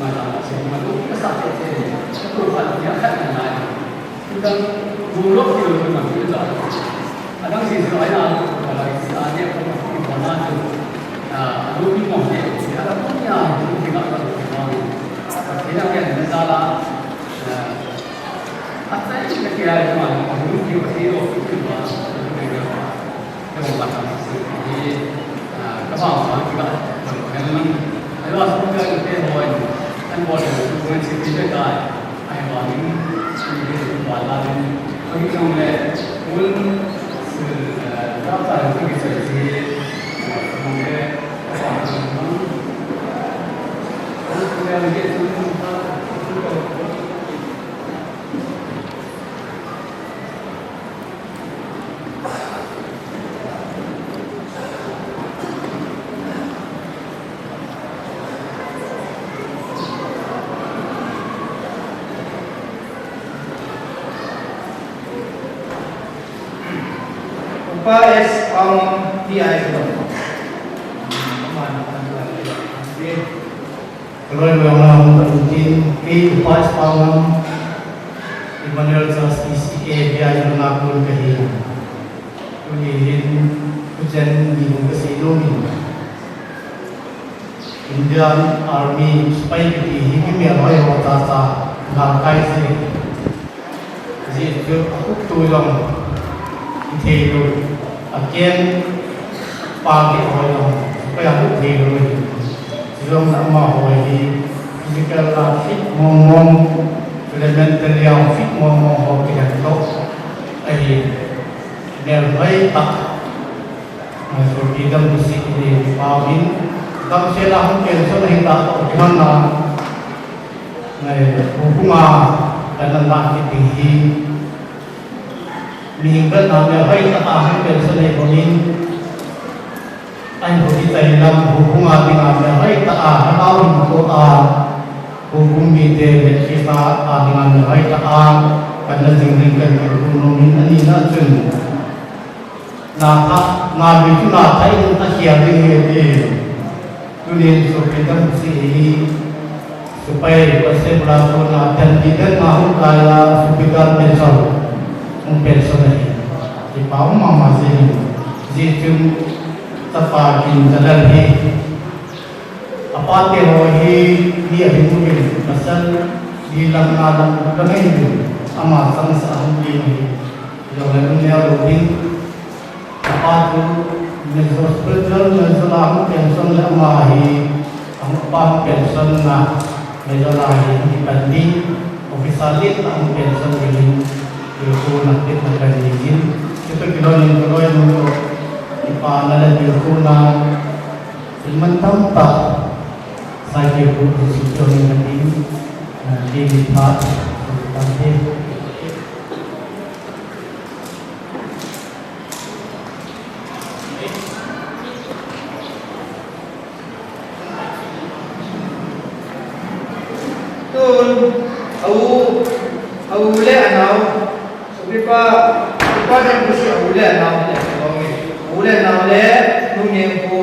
macam semua itu kesat itu dia kan lain kita buruk itu memang kita ada sisi lain kalau istilahnya kalau itu lebih mungkin ada punya juga kalau tidak ada masalah Asal kita kira cuma dulu kita itu macam ini kapal juga yang ada semua kita boleh kan boleh bukan cerita dah ayam ini ini balas ini bagi kamu pun dapat itu bisa jadi mungkin apa kita lihat semua Paes Amon Tiago. Kalau orang terbukin, Paes Amon Emmanuel Justice dia yang melakukan kehidupan. jen ni ke silo ni Indian Army spy di himi aloi hota sa langkai se ji ke aku tu yang ithelu again pa ke hoi long pa aku thelu silong nama hoi di physical fit mong elemental yang fit mong ho ke dak ai nel hai tak so idam musik ni pawin tam sela hum ke so nahi ta kan na nai bunga dan na ki hi minggan na me hai ta hum ke so nahi bonin ai ho di tai lam bunga dinga me hai ta ha ko a hukum mi de le ki ta dinga me hai ta kan na jing jing kan ko no min ani na chun na tha na bi tu na thai ta khia ding he de tu ni so pe dam si supaya pase bra so na tan di dan na hu ka la subigar pensal un pensal ni di pau mama se ji chun ta pa kin dalal he apa te ho hi ni abi mu ni pasal di lam na lam ka ngai ni ama sang sa hum ni yo le ne ro ding apa tu Mezo spiritual mezo lahu pension le amahi ang pa pension na mezo lahi di banding ofisalit ang pension ini ko na kit na kanigin ito kilon mo ipaalala ko na ilmantam ta sa ko sityo ng natin di lipat tante au le anau subipa dan kusi au le anau le bongi au le anau le nu nyeng ko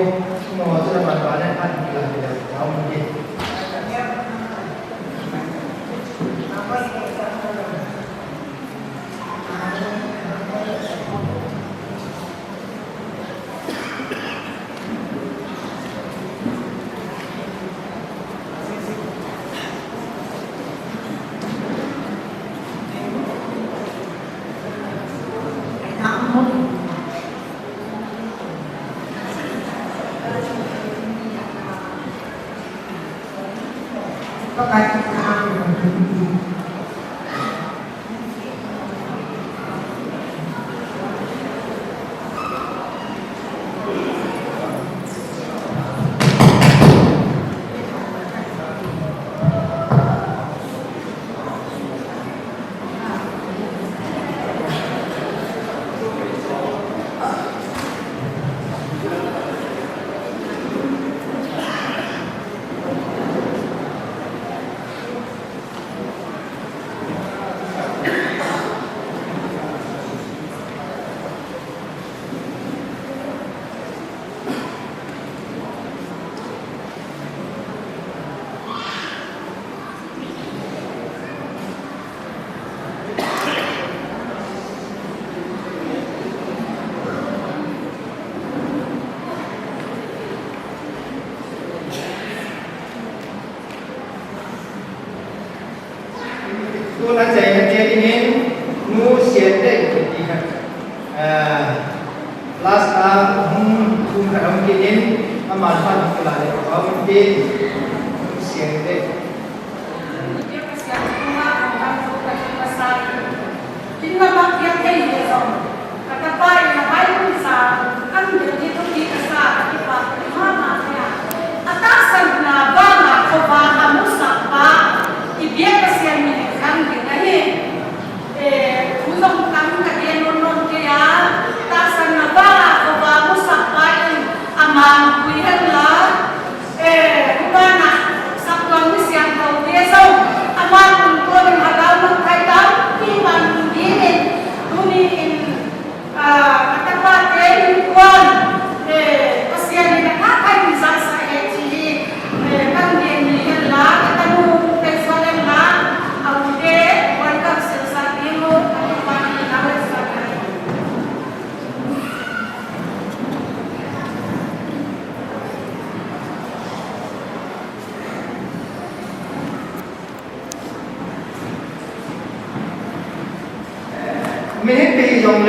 mo sa ma ba ne an ki la de au ni tu nan sai kan dia ini nu sian de di kan last hum ka hum ke in amal fa ke la de ba hum ke sian de dia kasihan semua orang tua pasal tinggal bagian ini so kata pai na pai bisa kan jadi tu di kasar di pak mama ya atasan na bana ko ba musapa ibia kasihan ni kan dia usong kami kaya non kaya tasan na bala ko ba musapa amang kuihan la kubana sakwan ni siyang tau dia so amang ko ng hagaw ng kaita iman din duni in katapate kuan kasihan ni nakakay sa HE kan dia ni la katanu personal la aude welcome sa dino at pani nawes sa dòng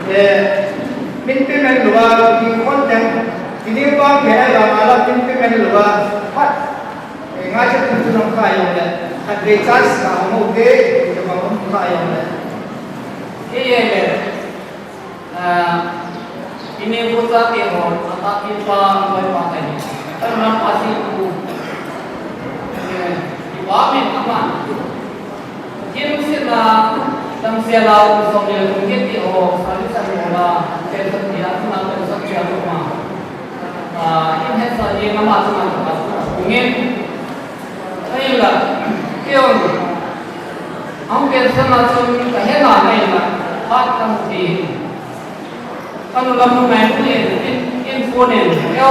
lệ min pe men lua ki kon tang ini ba ke ai ba ala min pe men lua pat ngai cha tu nong khai yong le at re chas ka mo de to ma mo khai yong le ke ye le ini buta ke ho ata ki pa ngoi pa tai ta na pa si ku di ba min ama kim se na dam se la so me ku ke ti ho sa ri sa mo la ke ta ti a na ta sa chi a ma in he sa ye na ma sa ma ta ngin ai la ke on ang ke sa na so ka he na nei na pat tam ti kan lam ngai ni in phone yo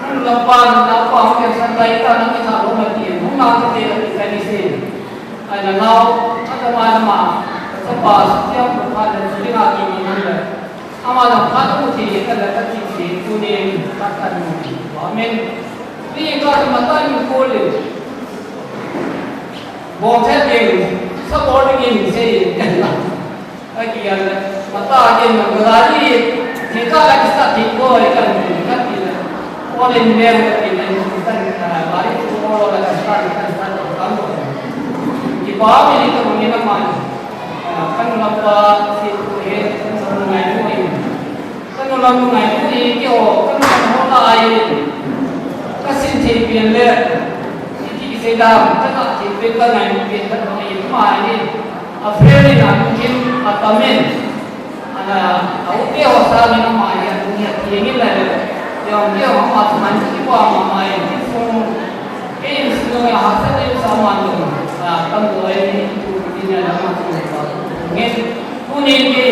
kan lam pa na pa ang ke sa dai ta na ki sa lo ma ti hong na ta ti ka ni se ai na nau ta ma na ma sa pa sia pa pa le su ga ki ni na le ama na pa tu ti ka la ka ti ti tu ni ta ka ni wa men ni ka ma ta ni ko le bo the de sa bo ni ni se la ai ki ya mata ke na ga ri ke ka la ki sa ti ko ai ka ni ka ti la ko le ni ne ka ti ni ta ni ta ba ri ko lo la ka sa ka ka mo ki ba mi ni ka ni na ma kan la pa si ku he sa ngai mu ai kan la mu ngai mu ni ki o kan ho la ai ka sin ti pi le ki se da ka ka ti pe ka ngai mu pi ka ni ma ni a frele na kim atamen ana au ke ho sa ni ma ya ni ti ni la le yo ke ho ma ta man ki pa ma ma ya ti fu ke ni su ya ha sa ni sa ma ni tam do ai ni tu ni na ma tu pa nge ku ni ke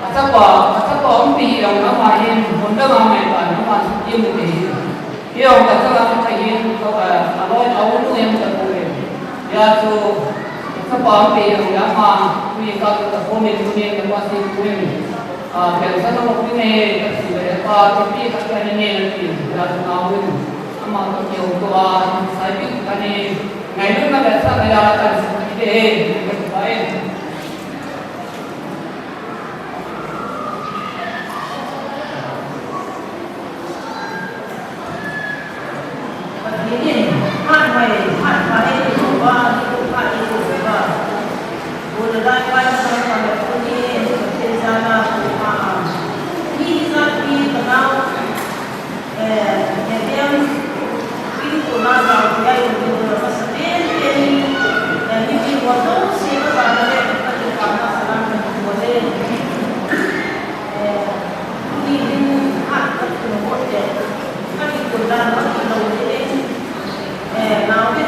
ata pa om pi yo na ma yin hon da ma mai pa na ma ti mu ke yo ka sa la ka yin ko a lo au nu em ka ku ya tu sa pa pe ang ya ma ni ka ka ko ni ni ka pa si ku ni pe sa no ku ni ka si le pa ti pi ka ka ni ni ti ya tu na hu ama ka ki o to a sa pi ka ni ngai lu na sa na ya ka si de ka pa e Now,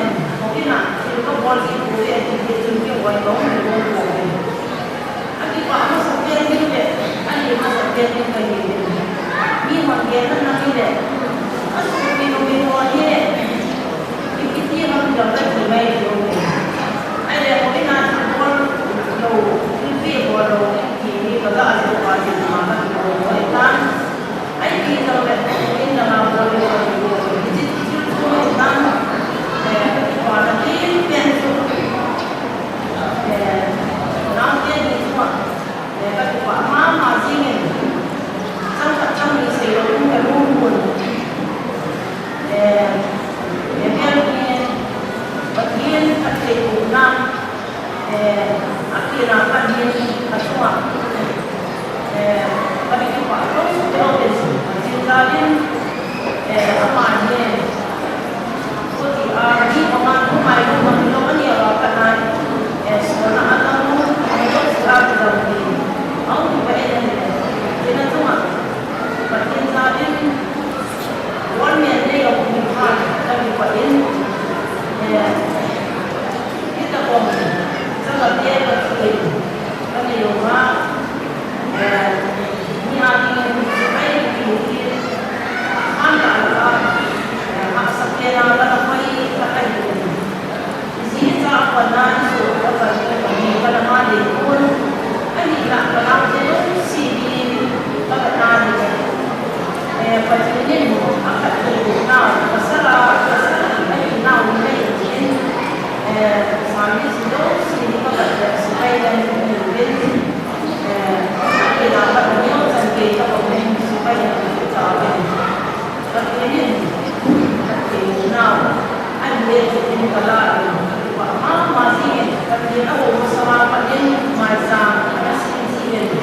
Pati ako sama patin masa sinsiyen.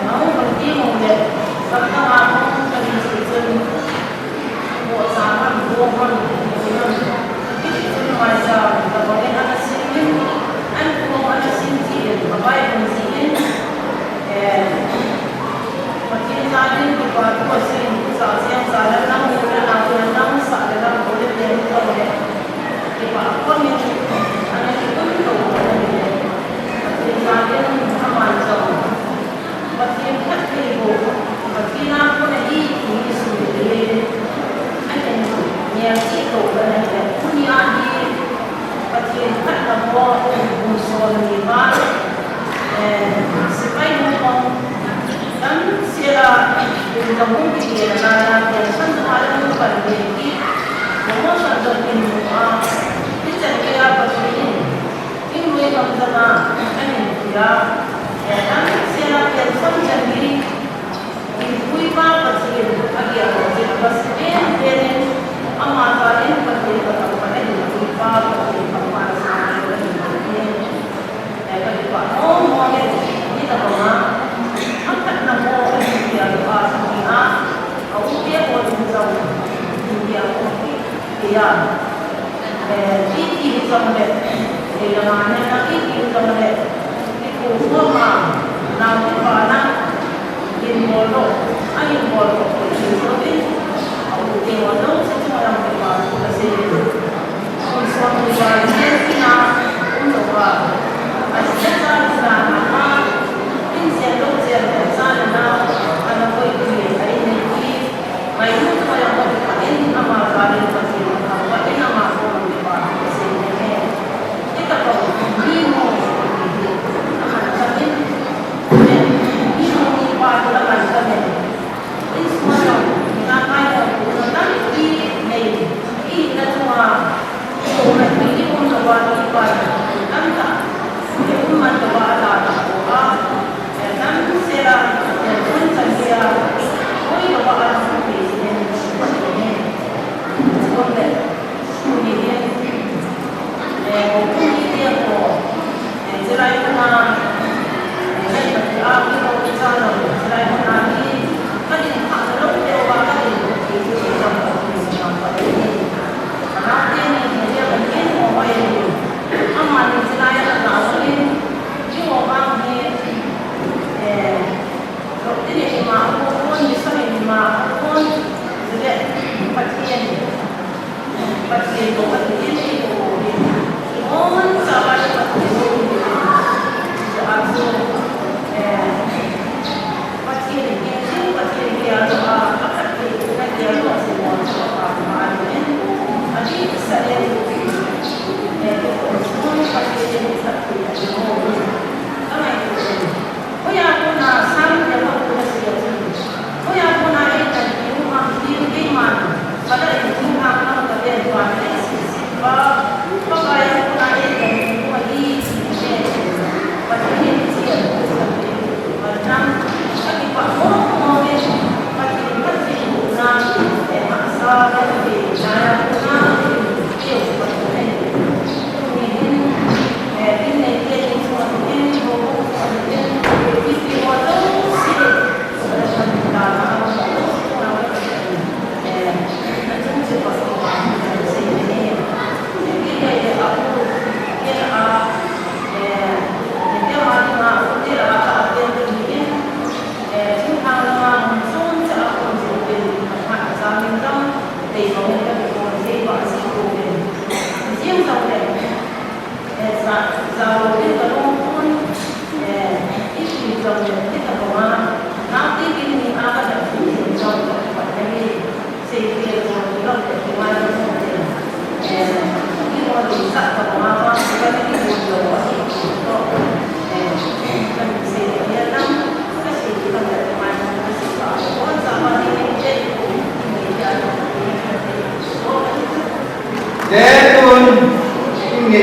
Ako pati mo le pagka ako kalisin mo sama buwan masa kapag sinsiyen an kung sinsiyen babay sinsiyen pati natin di ba ko sa siyang sala lang mula lang sa lang ulit din ko di ba ako nito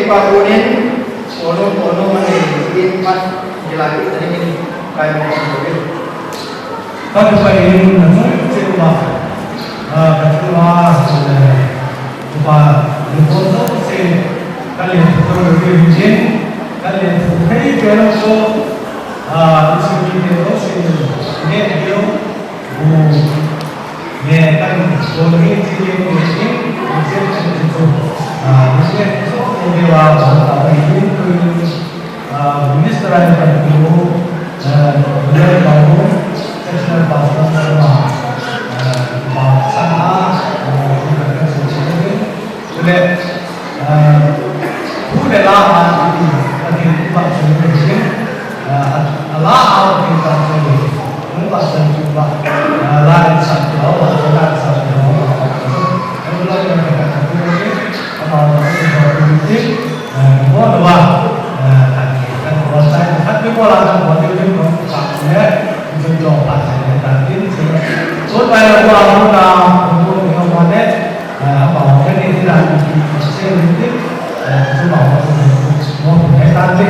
Pakunin ono mani impat jelaki tadi ini kayak mau sambil. Kalau pakai namun coba, coba, lupa, lupa tu saya kali itu kalau lebih kan boleh jadi mungkin mungkin itu mungkin dewa bahasa ini minister yang itu beliau bangun national bahasa sama bahasa kita sesuatu boleh udah lama ini bahasa ini Allah Allah kita ini bahasa juga lain satu bahasa lain satu kalau yang kita ini kalau itu boleh kan bahasa tapi kalau bahasa itu maksudnya itu jauh bahasa tadi supaya untuk yang mana apa ini tidak sedikit cuma mau tadi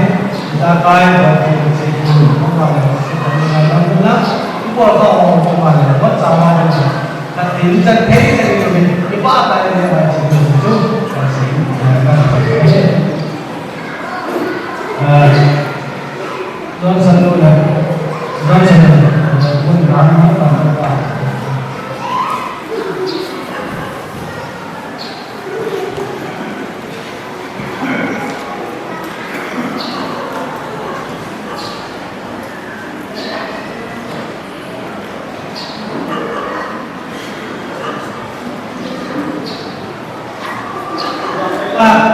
kita kaya waktu itu orang buat orang cuma buat sama aja tapi insan ini itu apa yang macam itu masih don satu pun ramai apa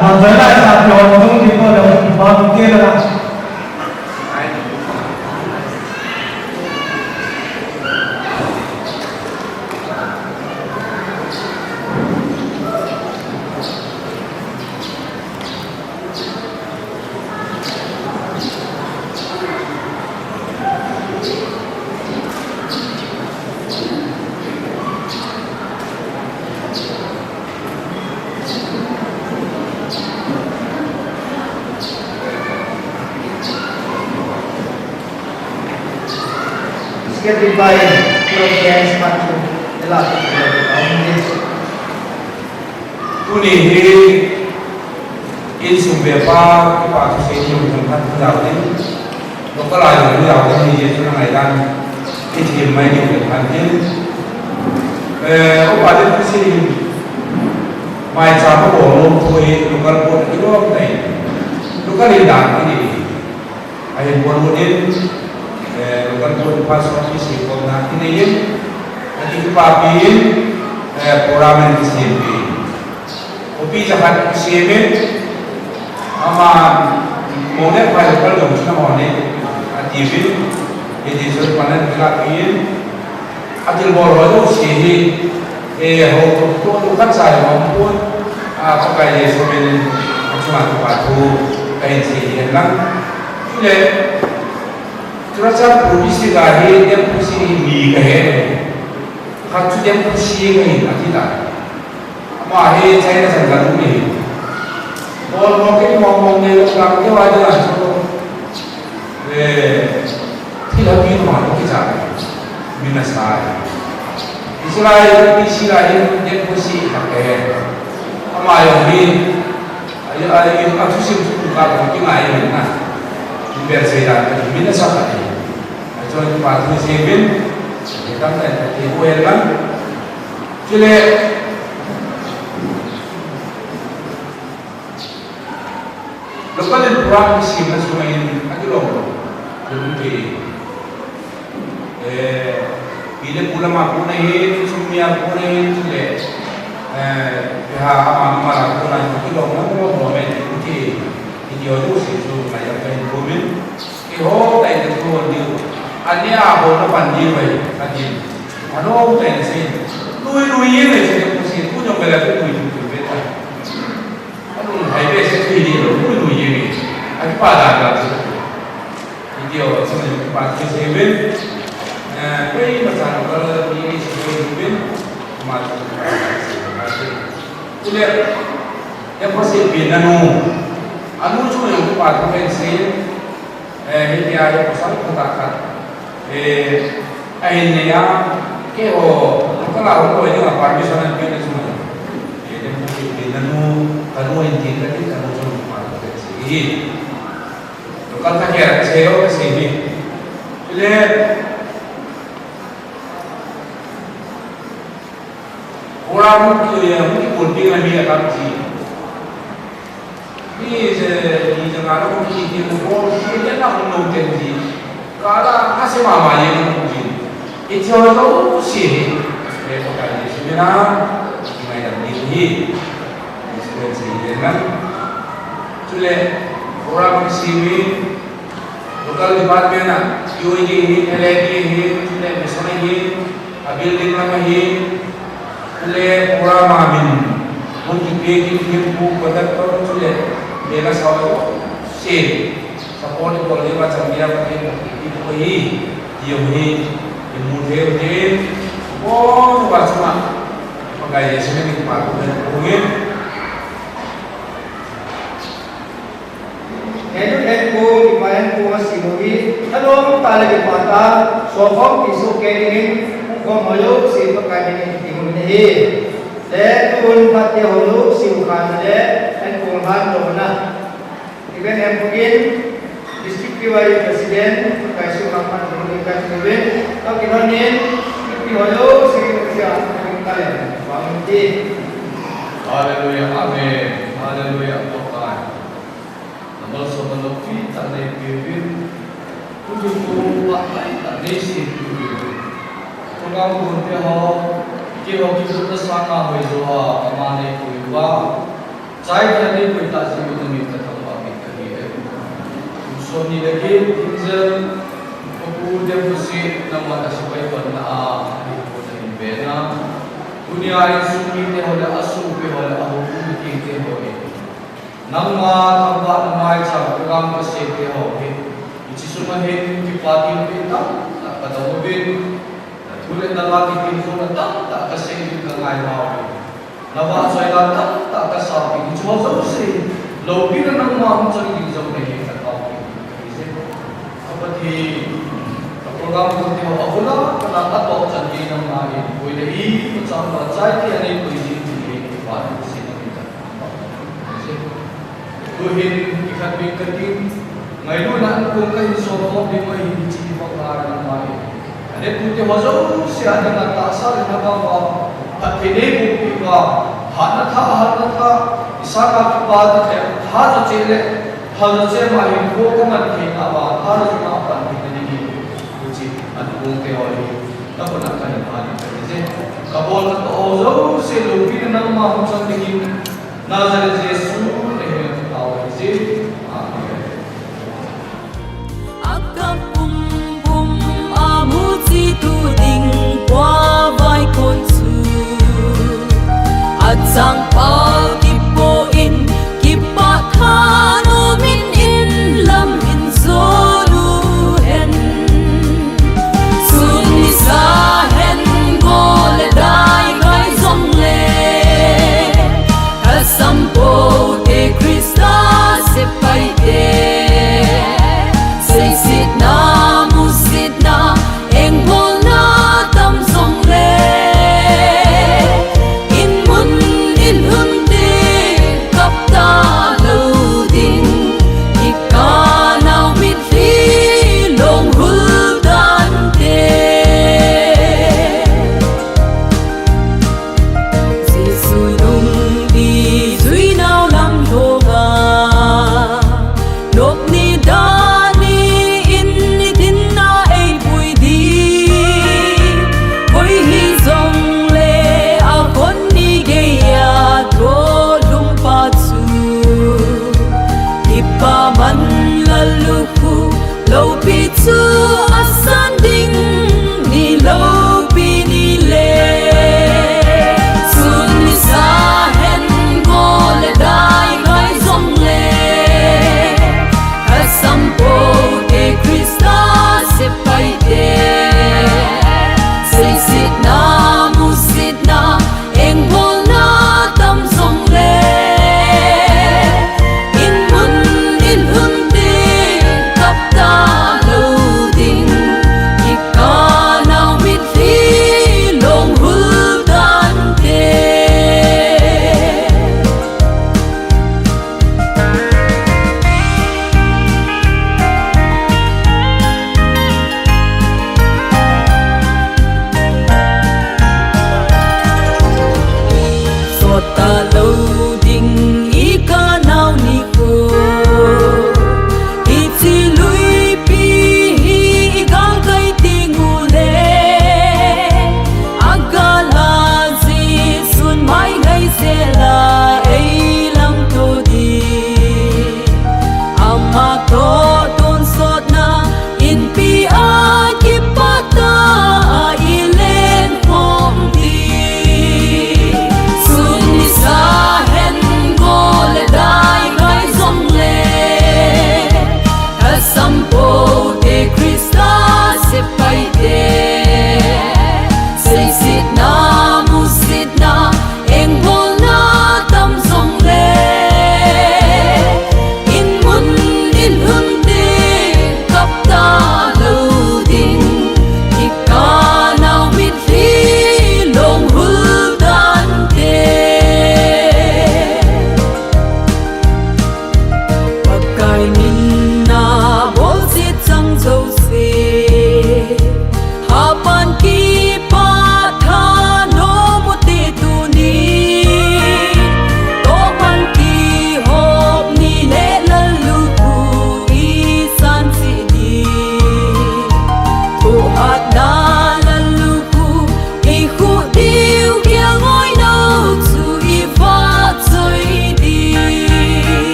masalah satu orang itu dapat bangkit lah. Secretary by Province Matu telah Tuni hi in sumbepa pa se ni mun kan ta din lo ka lai ni ya ni ye tu ngai dan ti ti mai ni kan din o pa de si mai cha ko lo thoi lo ka ko ni lo nei lo ka ri dan ni ai bon mo din bukan pun pas ofisi kona ini yang nanti papin programmen CMP opi jahat CMP ama monet file kalau dong sama monet adibin jadi surat panen kelapin adil borodo sini ho to kan saya maupun pakai semen cuma batu kain sini lang ile Terasa produksi gahe dia produksi mi gahe, kacau dia produksi gahe nanti tak. Mahe China sangat rumit. Kalau mungkin ngomong ni orang dia wajib lah so, tidak biar mana kita minus saya. Israel dia produksi gahe. Amai ni, ayam aku sih bukan mungkin ayam na. Bersihkan, minta siapa ni? Jadi patu sebin, kita kan ibuel kan. Jadi, lepas itu perang sih masuk main, ada loh, jadi, bila pulang aku naik, semua aku naik, jadi, pihak amal aku naik, itu loh, mau main, jadi. Dia tu situ macam improvement. Iho tak itu dia. Ania apa nak dia baik tadi. Anu tak sih. Lui ni saya pusing. Pun yang berlaku lui tu beta. Anu highway saya dia lui ni. Aku pada ada. Dia sebenarnya pakai seven. Kau macam kalau ini seven macam. Jadi yang pasti binanu. Anu cuma yang empat provinsi, ini ada pasal katakan, ini ya, keo, kalau orang itu apa misalnya kita semua, jadi mungkin kanu inti tadi kanu cuma empat provinsi. Kalau tak kira saya kesini, jadi orang mungkin mungkin lagi akan sih. Ini di tengah mungkin di rumah dia nak mungkin sih. Kalau kasih mama yang mungkin itu orang sih. Pakai sebenarnya macam ini. Sebenarnya kan, cule orang sini local department na UAG ini, LAG ini, cule misalnya ini, building nama ini, cule orang mamin, mungkin bikin buat apa cule, mereka selalu share, support kalau dia macam dia pakai itu dia mudah oh macam pakai sebenarnya itu mungkin Edu ipayan ko sinugi anong talaga mata sofong piso keringin kung holo si pagkainin tingon nihi le tuon pati holo si ukan le and kung hando na even empugin district piwari president kaisi urapan komunikas ngibin tau kinonin pi holo si ang kalen pangti Haleluya, amin. Haleluya, Tuhan. Namun sebelum kita lebih tujuh pakai tadi sih program bunyi kita kita sama hujan amane kuiwa saya tadi kita sih itu kita pakai kerja so ni lagi kita udah bersih nama supaya pernah di bena dunia ini sungguh oleh asuh oleh ahu kita oleh nama tempat nama yang program bersih oleh itu semua ini kita kita pada mobil tulen dalam info tak kasih kita ngai mau nawa saya tak kasih itu cuma solusi lebih dari nama mencari di zaman ini tak tahu seperti program itu awalnya kenapa tak jadi nama ini boleh ini macam macam ini boleh jadi buat sini kita tuhin ikat bingkatin ngayon na kung kayo sobrang di mo hindi sini pagkaran nama ini Ada putih wajah siapa yang tak asal yang apa at ini bukti hana tha isaka pada hana cile mahin ko kaman kita apa hana cuma apa ini uji at bukti oli tak pernah kaya hana jadi kabul na wajah si lupi na mahusang tingin nazar Yesus yang tahu jadi